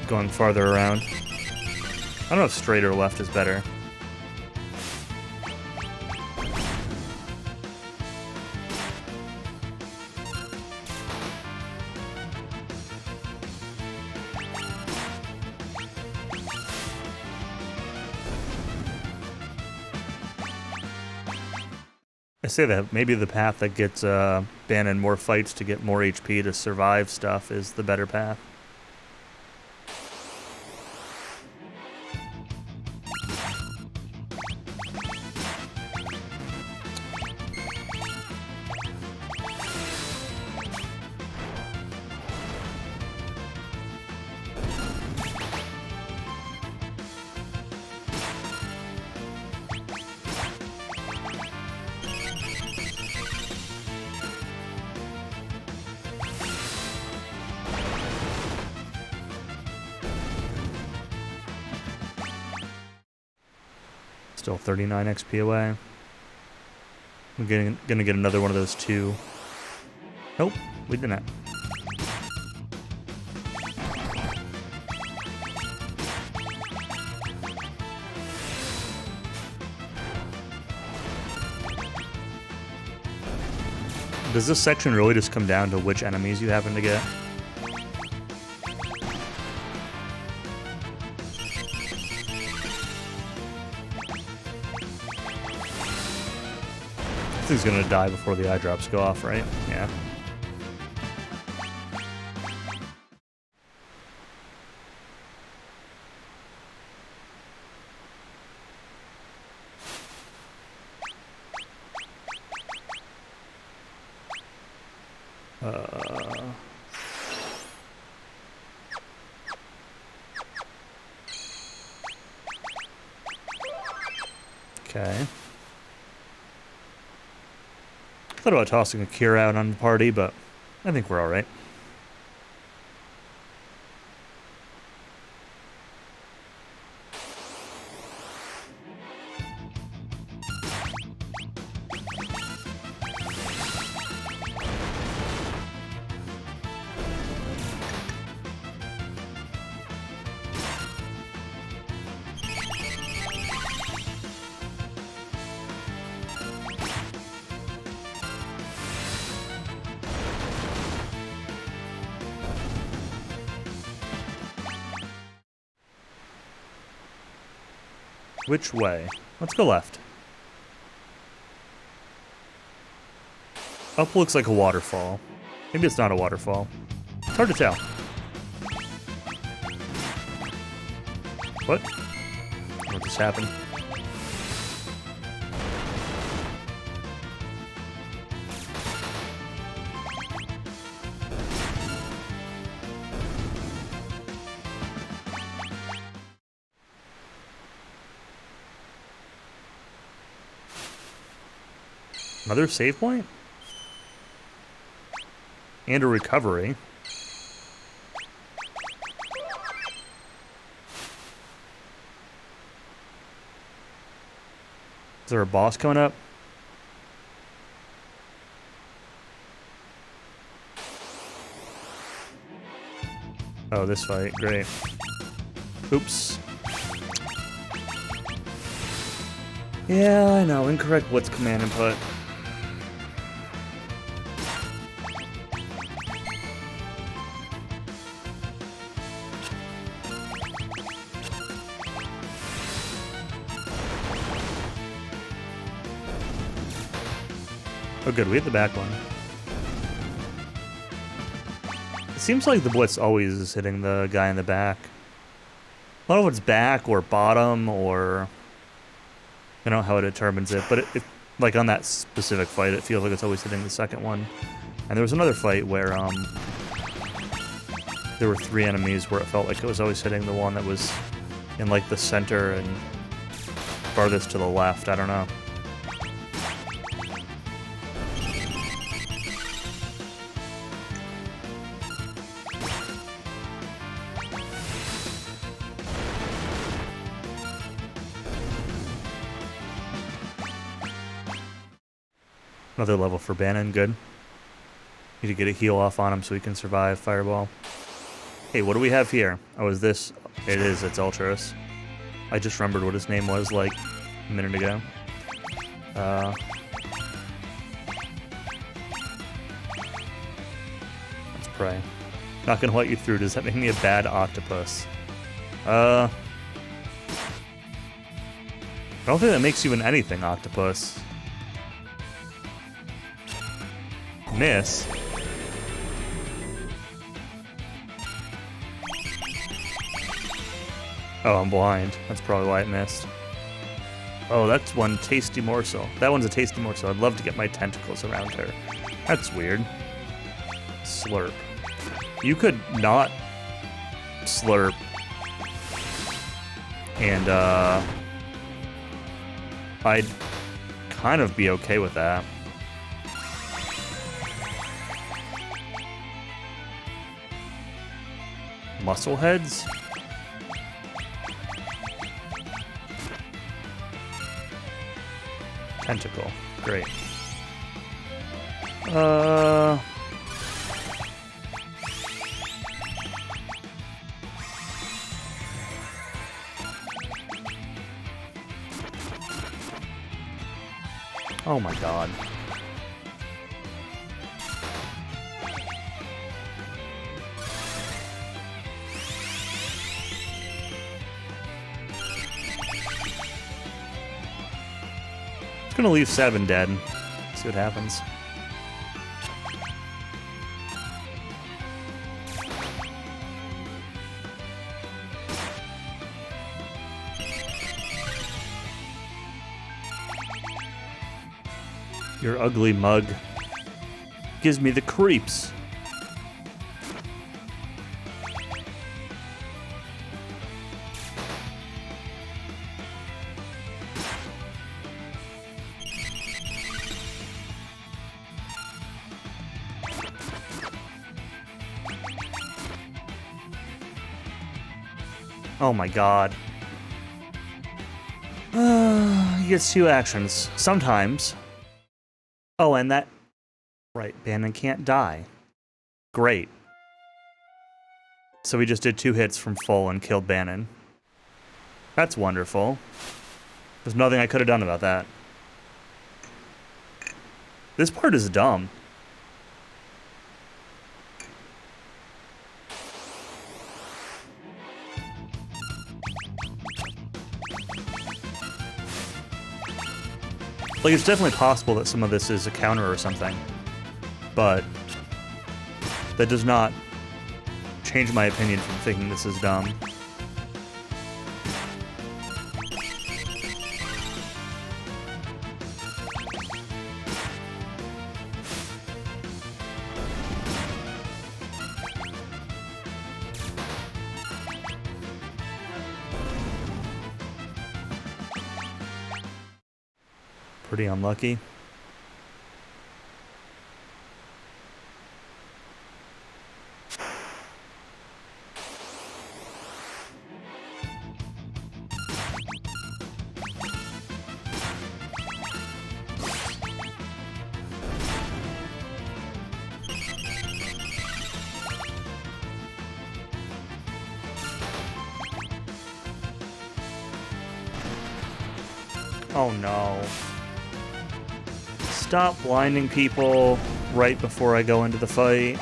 going farther around. I don't know if straight or left is better. I say that maybe the path that gets banned in more fights to get more HP to survive stuff is the better path. Still 39 XP away. I'm gonna get another one of those 2. Nope, we didn't. Does this section really just come down to which enemies you happen to get? This thing's gonna die before the eye drops go off, right? Yeah. Okay. Thought about tossing a cure out on the party, but I think we're alright. Which way? Let's go left. Up looks like a waterfall. Maybe it's not a waterfall. It's hard to tell. What? What just happened? Another save point? And a recovery. Is there a boss coming up? Oh, this fight. Great. Oops. Yeah, I know. Incorrect blitz command input. Oh good, we hit the back one. It seems like the blitz always is hitting the guy in the back. I don't know if it's back or bottom or... I don't know how it determines it, but it like on that specific fight, it feels like it's always hitting the second one. And there was another fight where, there were 3 enemies where it felt like it was always hitting the one that was in like the center and farthest to the left. I don't know. Another level for Bannon, good. Need to get a heal off on him so he can survive Fireball. Hey, what do we have here? Oh, is this... It is, it's Ultros. I just remembered what his name was, like, a minute ago. Let's pray. Not gonna let you through. Does that make me a bad octopus? I don't think that makes you an anything octopus. Miss? Oh, I'm blind. That's probably why it missed. Oh, that's one tasty morsel. That one's a tasty morsel. I'd love to get my tentacles around her. That's weird. Slurp. You could not slurp. And, I'd kind of be okay with that. Muscle heads? Tentacle. Great. Oh my god. It's gonna leave 7 dead. See what happens. Your ugly mug gives me the creeps. Oh my god. He gets 2 actions. Sometimes. Oh, and that... Right, Bannon can't die. Great. So we just did 2 hits from full and killed Bannon. That's wonderful. There's nothing I could have done about that. This part is dumb. Like, it's definitely possible that some of this is a counter or something, but that does not change my opinion from thinking this is dumb. Pretty unlucky. Oh no. Stop blinding people right before I go into the fight.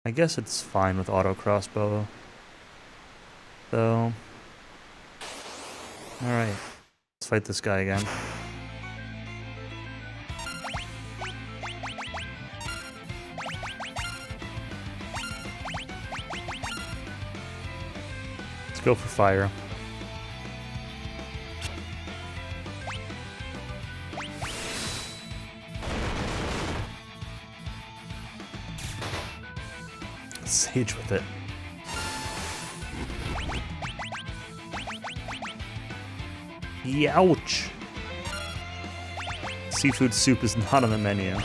I guess it's fine with auto crossbow, though. Alright, let's fight this guy again. Let's go for fire. Sage with it. Youch! Seafood soup is not on the menu.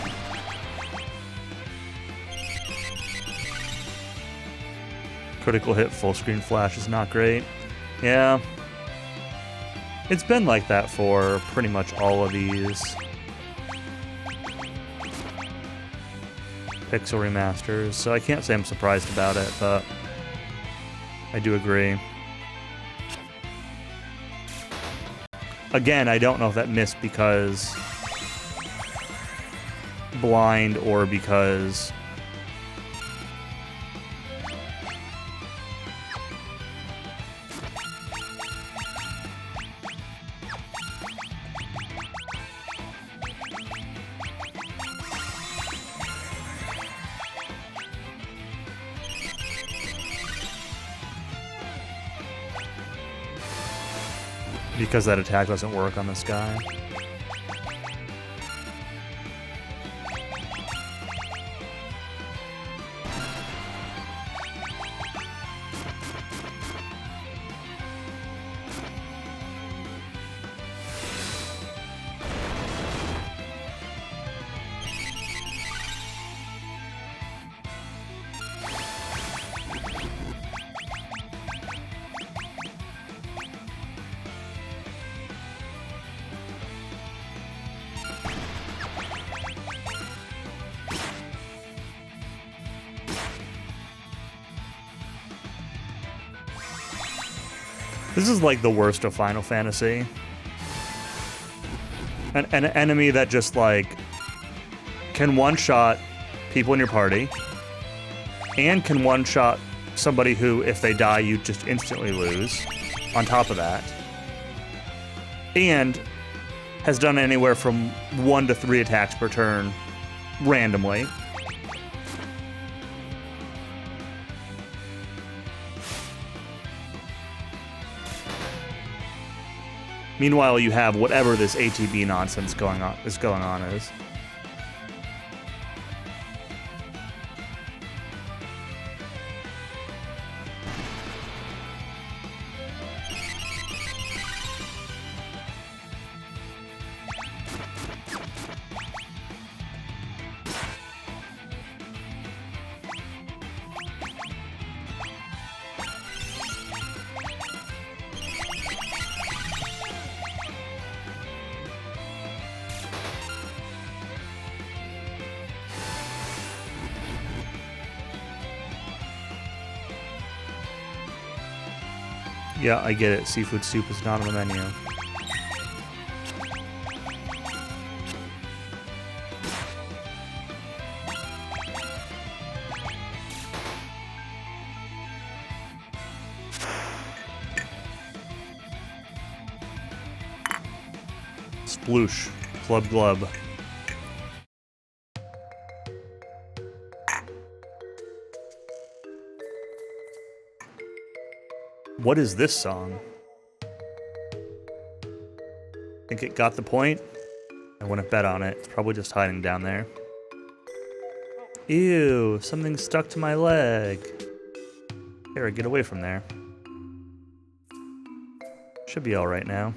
Critical hit full screen flash is not great. Yeah. It's been like that for pretty much all of these Pixel remasters, so I can't say I'm surprised about it, but I do agree. Again, I don't know if that missed because blind or because that attack doesn't work on this guy. This is like the worst of Final Fantasy. An enemy that just like can one-shot people in your party and can one-shot somebody who, if they die, you just instantly lose on top of that. And has done anywhere from 1 to 3 attacks per turn randomly. Meanwhile, you have whatever this ATB nonsense going on is. Yeah, I get it. Seafood soup is not on the menu. Sploosh. Club glub. What is this song? Think it got the point? I wouldn't bet on it. It's probably just hiding down there. Ew, something stuck to my leg. Here, get away from there. Should be alright now.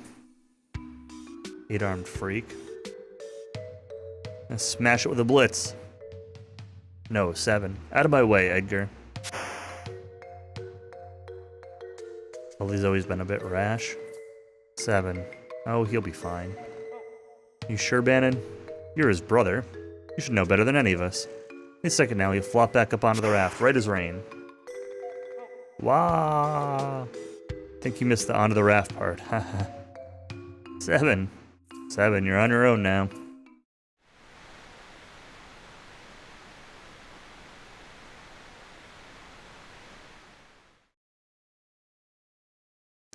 8-armed freak. Let's smash it with a blitz. No, 7. Out of my way, Edgar. Well, he's always been a bit rash. 7. Oh, he'll be fine. You sure, Bannon? You're his brother. You should know better than any of us. In a second now, he'll flop back up onto the raft, right as rain. Wow. Think you missed the onto the raft part. Haha. 7. 7, you're on your own now.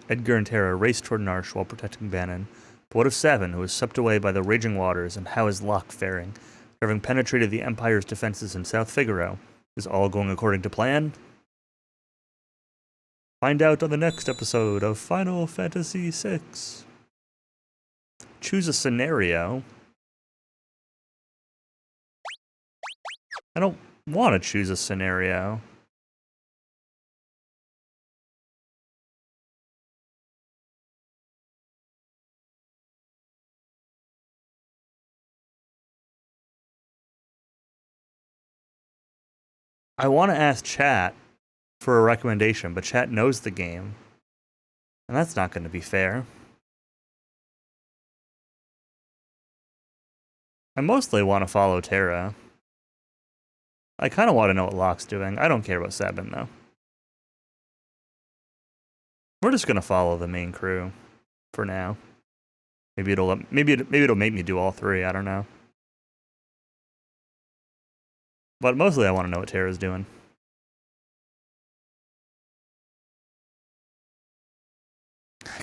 Edgar and Terra race toward Narsh while protecting Bannon. But what of 7, who was swept away by the raging waters, and how is Locke faring? Having penetrated the Empire's defenses in South Figaro, is all going according to plan? Find out on the next episode of Final Fantasy VI. Choose a scenario. I don't want to choose a scenario. I want to ask chat for a recommendation, but chat knows the game. And that's not going to be fair. I mostly want to follow Terra. I kind of want to know what Locke's doing. I don't care about Sabin, though. We're just going to follow the main crew for now. Maybe it'll make me do all three. I don't know. But mostly I want to know what Terra's doing.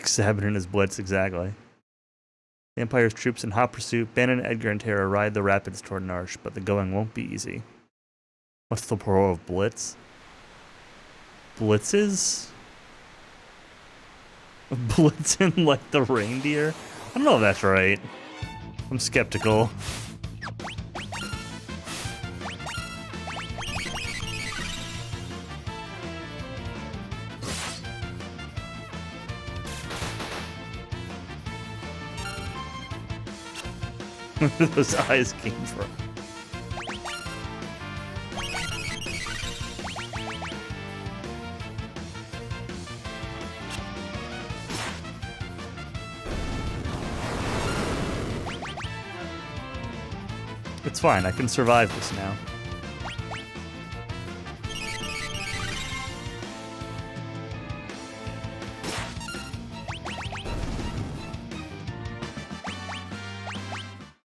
Sabin and his blitz, exactly. The Empire's troops in hot pursuit. Bannon, Edgar, and Terra ride the rapids toward Narsh, but the going won't be easy. What's the pro of Blitz? Blitzes? Blitzing like the reindeer? I don't know if that's right. I'm skeptical. Where those eyes came from. It's fine, I can survive this now.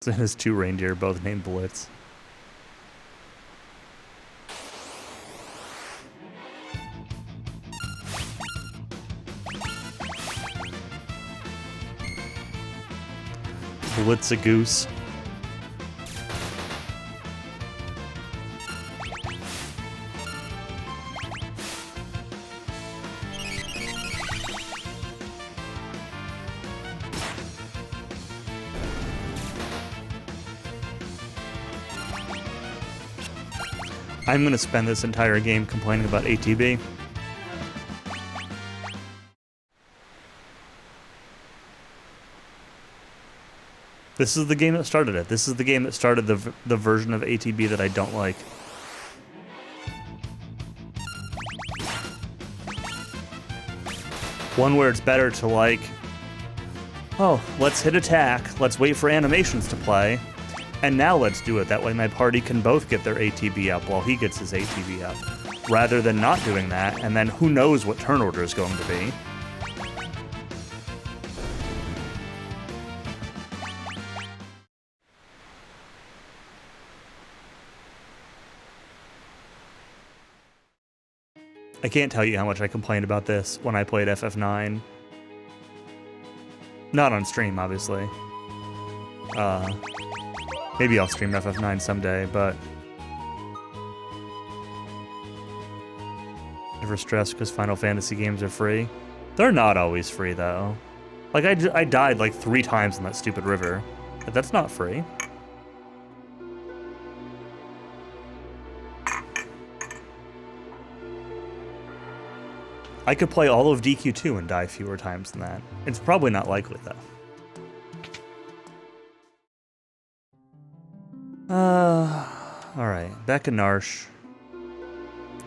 And his two reindeer, both named Blitz. Blitz a goose. I'm going to spend this entire game complaining about ATB. This is the game that started it. This is the game that started the version of ATB that I don't like. One where it's better to like, oh, let's hit attack, let's wait for animations to play, and now let's do it. That way my party can both get their ATB up while he gets his ATB up. Rather than not doing that, and then who knows what turn order is going to be. I can't tell you how much I complained about this when I played FF9. Not on stream, obviously. Maybe I'll stream FF9 someday, but... Never stressed because Final Fantasy games are free. They're not always free, though. Like, I died like 3 times in that stupid river. But that's not free. I could play all of DQ2 and die fewer times than that. It's probably not likely, though. Alright, back in Narsh.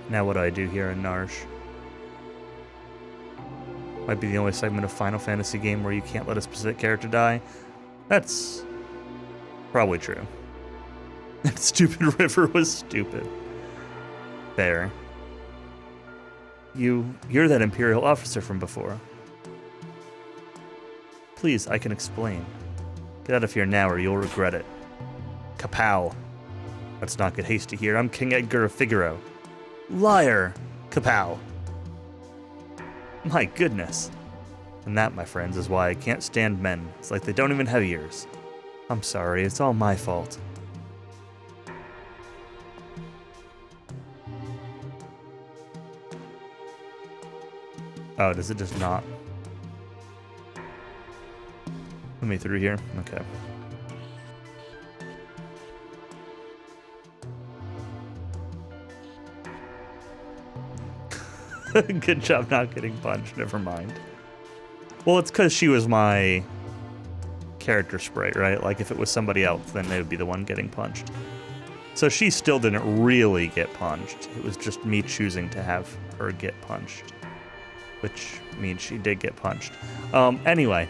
Now what do I do here in Narsh? Might be the only segment of Final Fantasy game where you can't let a specific character die. That's probably true. That stupid river was stupid. There. You're that Imperial officer from before. Please, I can explain. Get out of here now or you'll regret it. Kapow. Let's not get hasty here. I'm King Edgar of Figaro. Liar! Kapow. My goodness. And that, my friends, is why I can't stand men. It's like they don't even have ears. I'm sorry, it's all my fault. Oh, does it just not? Let me through here? Okay. Good job not getting punched, never mind. Well, it's because she was my character sprite, right? Like, if it was somebody else, then they would be the one getting punched. So she still didn't really get punched. It was just me choosing to have her get punched. Which means she did get punched. Anyway.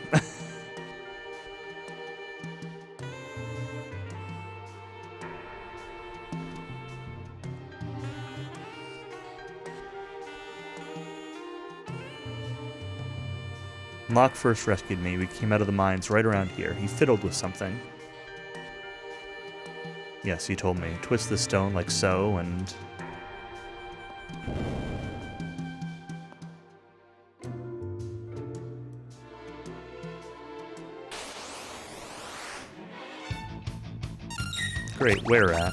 Locke first rescued me. We came out of the mines right around here. He fiddled with something. Yes, he told me. Twist the stone like so, and... Great, where at?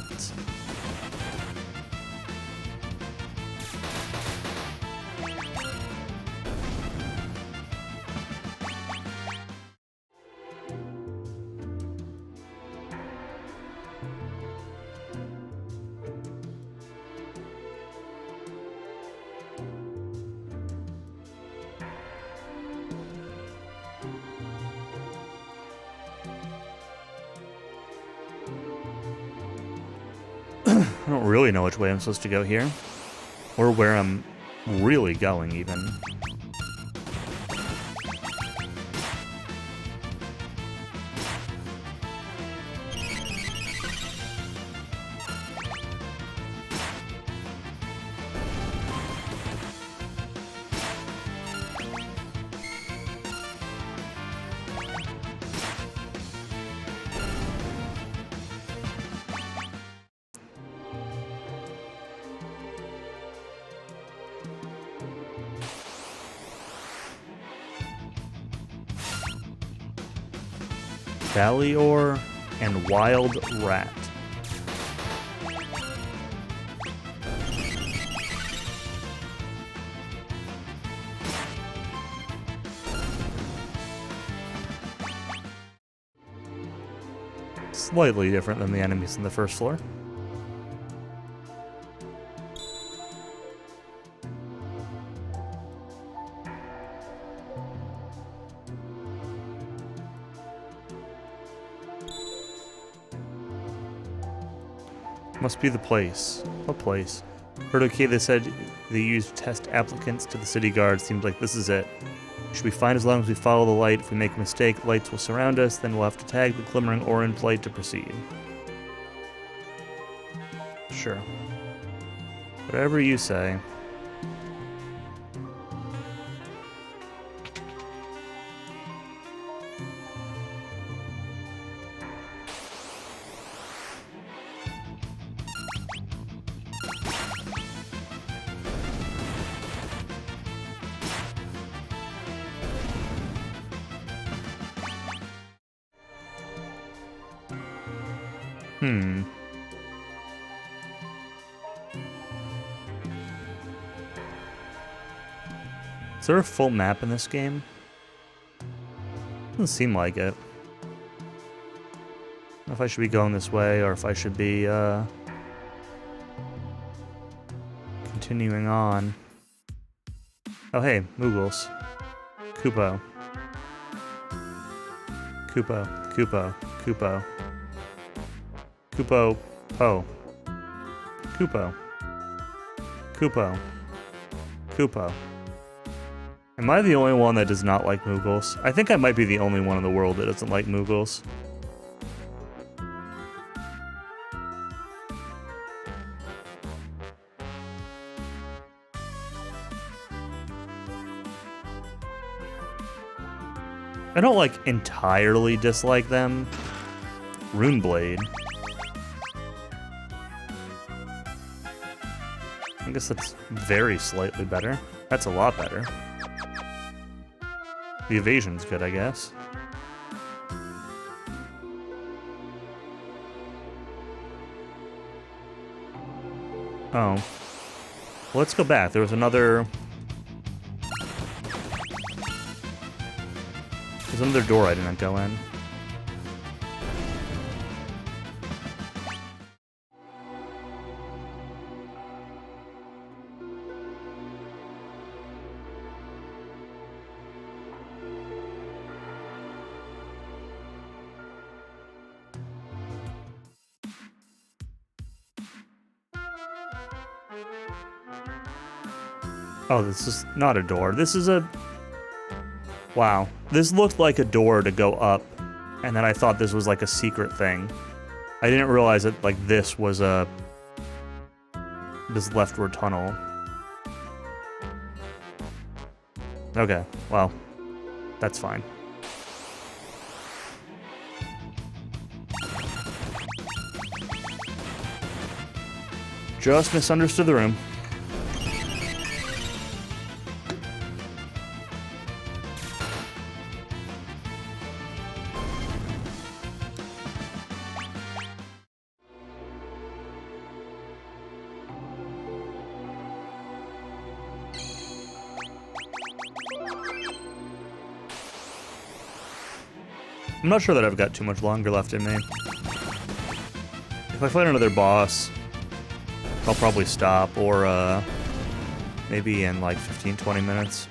I don't really know which way I'm supposed to go here. Or where I'm really going, even. Valley Ore and Wild Rat. Slightly different than the enemies in the first floor. Must be the place. What place? Heard okay, they said they used test applicants to the city guard. Seems like this is it. Should be fine as long as we follow the light. If we make a mistake, lights will surround us, then we'll have to tag the glimmering orange light to proceed. Sure. Whatever you say. Is there a full map in this game? Doesn't seem like it. I don't know if I should be going this way or if I should be continuing on. Oh hey, Moogles. Koopo. Koopo. Koopo. Koopo. Koopo. Po. Koopo. Koopo. Koopo. Am I the only one that does not like Moogles? I think I might be the only one in the world that doesn't like Moogles. I don't, like, entirely dislike them. Runeblade. I guess that's very slightly better. That's a lot better. The evasion's good, I guess. Oh. Well, let's go back. There was another... There's another door I didn't go in. Oh, this is not a door. This is a... Wow. This looked like a door to go up, and then I thought this was like a secret thing. I didn't realize that like this was this leftward tunnel. Okay, well, that's fine. Just misunderstood the room. I'm not sure that I've got too much longer left in me. If I fight another boss, I'll probably stop, or maybe in like 15-20 minutes.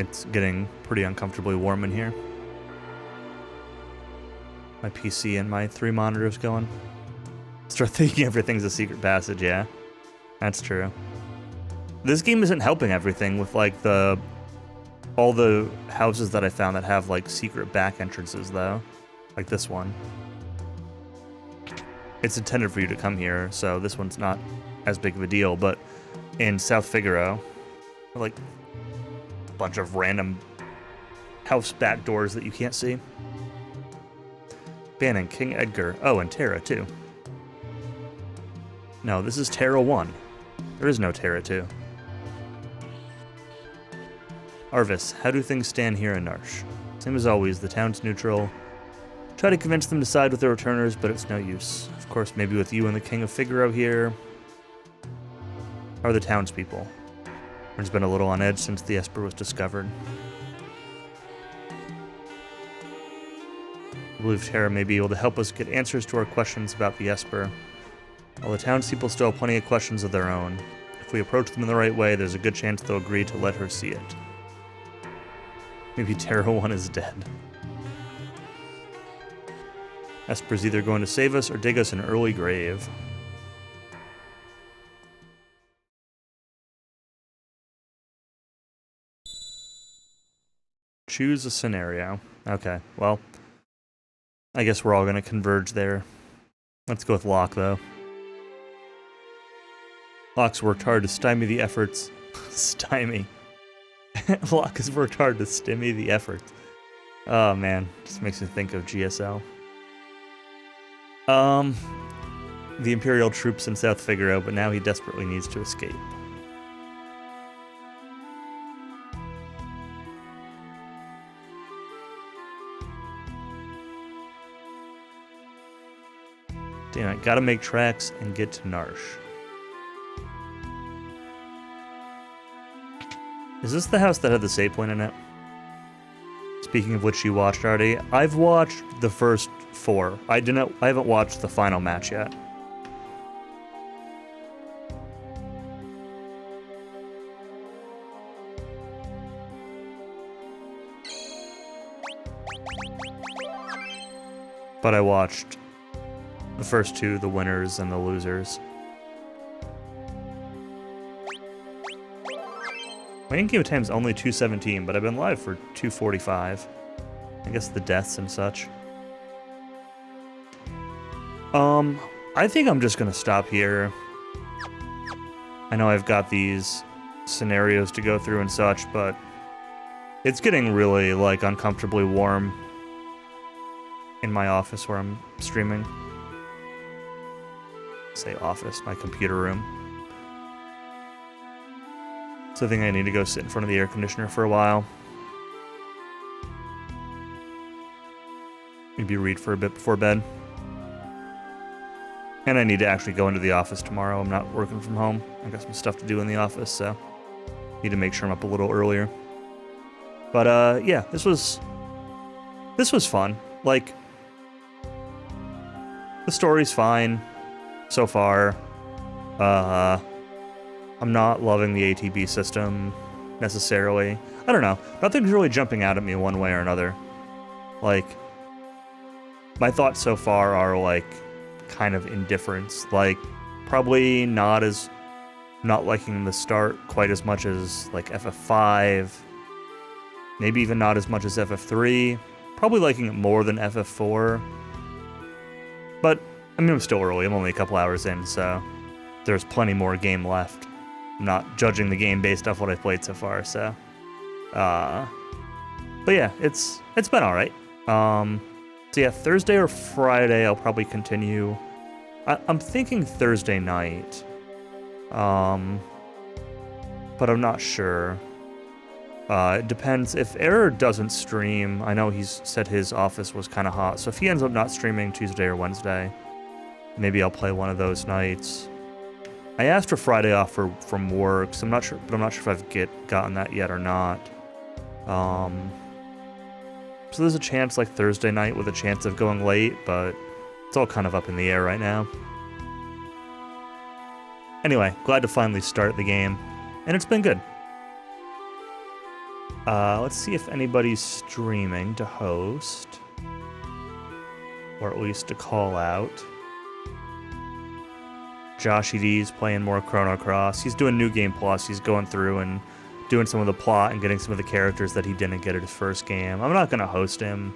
It's getting pretty uncomfortably warm in here. My PC and my 3 monitors going. Start thinking everything's a secret passage, yeah. That's true. This game isn't helping everything with like all the houses that I found that have like secret back entrances though. Like this one. It's intended for you to come here, so this one's not as big of a deal, but in South Figaro, like a bunch of random house back doors that you can't see. Banning, King Edgar. Oh, and Terra too. No, this is Terra 1. There is no Terra 2. Arvis, how do things stand here in Narsh? Same as always, the town's neutral. Try to convince them to side with the returners, but it's no use. Of course, maybe with you and the King of Figaro here. How are the townspeople? Everyone's been a little on edge since the Esper was discovered. I believe Terra may be able to help us get answers to our questions about the Esper. While the townspeople still have plenty of questions of their own. If we approach them in the right way, there's a good chance they'll agree to let her see it. Maybe Terra 1 is dead. Esper's either going to save us or dig us an early grave. Choose a scenario. Okay, well, I guess we're all going to converge there. Let's go with Locke, though. Locke's worked hard to stymie the efforts. Stymie. Locke has worked hard to stymie the efforts. Oh man, just makes me think of GSL. The Imperial troops in South Figaro, but now he desperately needs to escape. Damn it, gotta make tracks and get to Narsh. Is this the house that had the save point in it? Speaking of which, you watched already. I've watched the first 4. I haven't watched the final match yet. But I watched the first 2, the winners and the losers. My in-game time's only 2:17, but I've been live for 2:45. I guess the deaths and such. I think I'm just gonna stop here. I know I've got these scenarios to go through and such, but it's getting really, like, uncomfortably warm in my office where I'm streaming. Say office, my computer room. So I think I need to go sit in front of the air conditioner for a while. Maybe read for a bit before bed. And I need to actually go into the office tomorrow. I'm not working from home. I got some stuff to do in the office, so need to make sure I'm up a little earlier. But yeah, this was fun. Like, the story's fine so far. I'm not loving the ATB system necessarily. I don't know. Nothing's really jumping out at me one way or another. Like, my thoughts so far are like kind of indifference. Like, Probably not liking the start quite as much as like FF5. Maybe even not as much as FF3. Probably liking it more than FF4. But, I mean, I'm still early. I'm only a couple hours in, so there's plenty more game left. I'm not judging the game based off what I've played so far, so. But yeah, it's been alright. So yeah, Thursday or Friday I'll probably continue. I'm thinking Thursday night. But I'm not sure. It depends. If Error doesn't stream, I know he's said his office was kind of hot, so if he ends up not streaming Tuesday or Wednesday, maybe I'll play one of those nights. I asked for Friday off from work, so I'm not sure if I've gotten that yet or not. So there's a chance like Thursday night with a chance of going late, but it's all kind of up in the air right now. Anyway, glad to finally start the game, and it's been good. Let's see if anybody's streaming to host, or at least to call out. Joshy D's playing more Chrono Cross. He's doing New Game Plus. He's going through and doing some of the plot and getting some of the characters that he didn't get at his first game. I'm not going to host him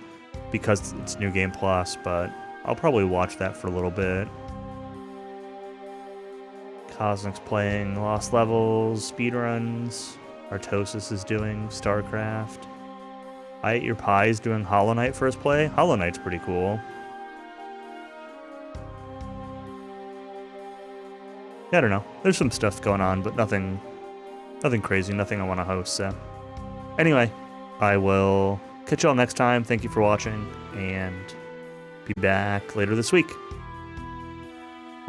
because it's New Game Plus, but I'll probably watch that for a little bit. Cosmic's playing Lost Levels, speedruns. Artosis is doing StarCraft. I Ate Your Pie is doing Hollow Knight first play. Hollow Knight's pretty cool. I don't know. There's some stuff going on, but nothing crazy, nothing I want to host, so. Anyway, I will catch y'all next time. Thank you for watching, and be back later this week.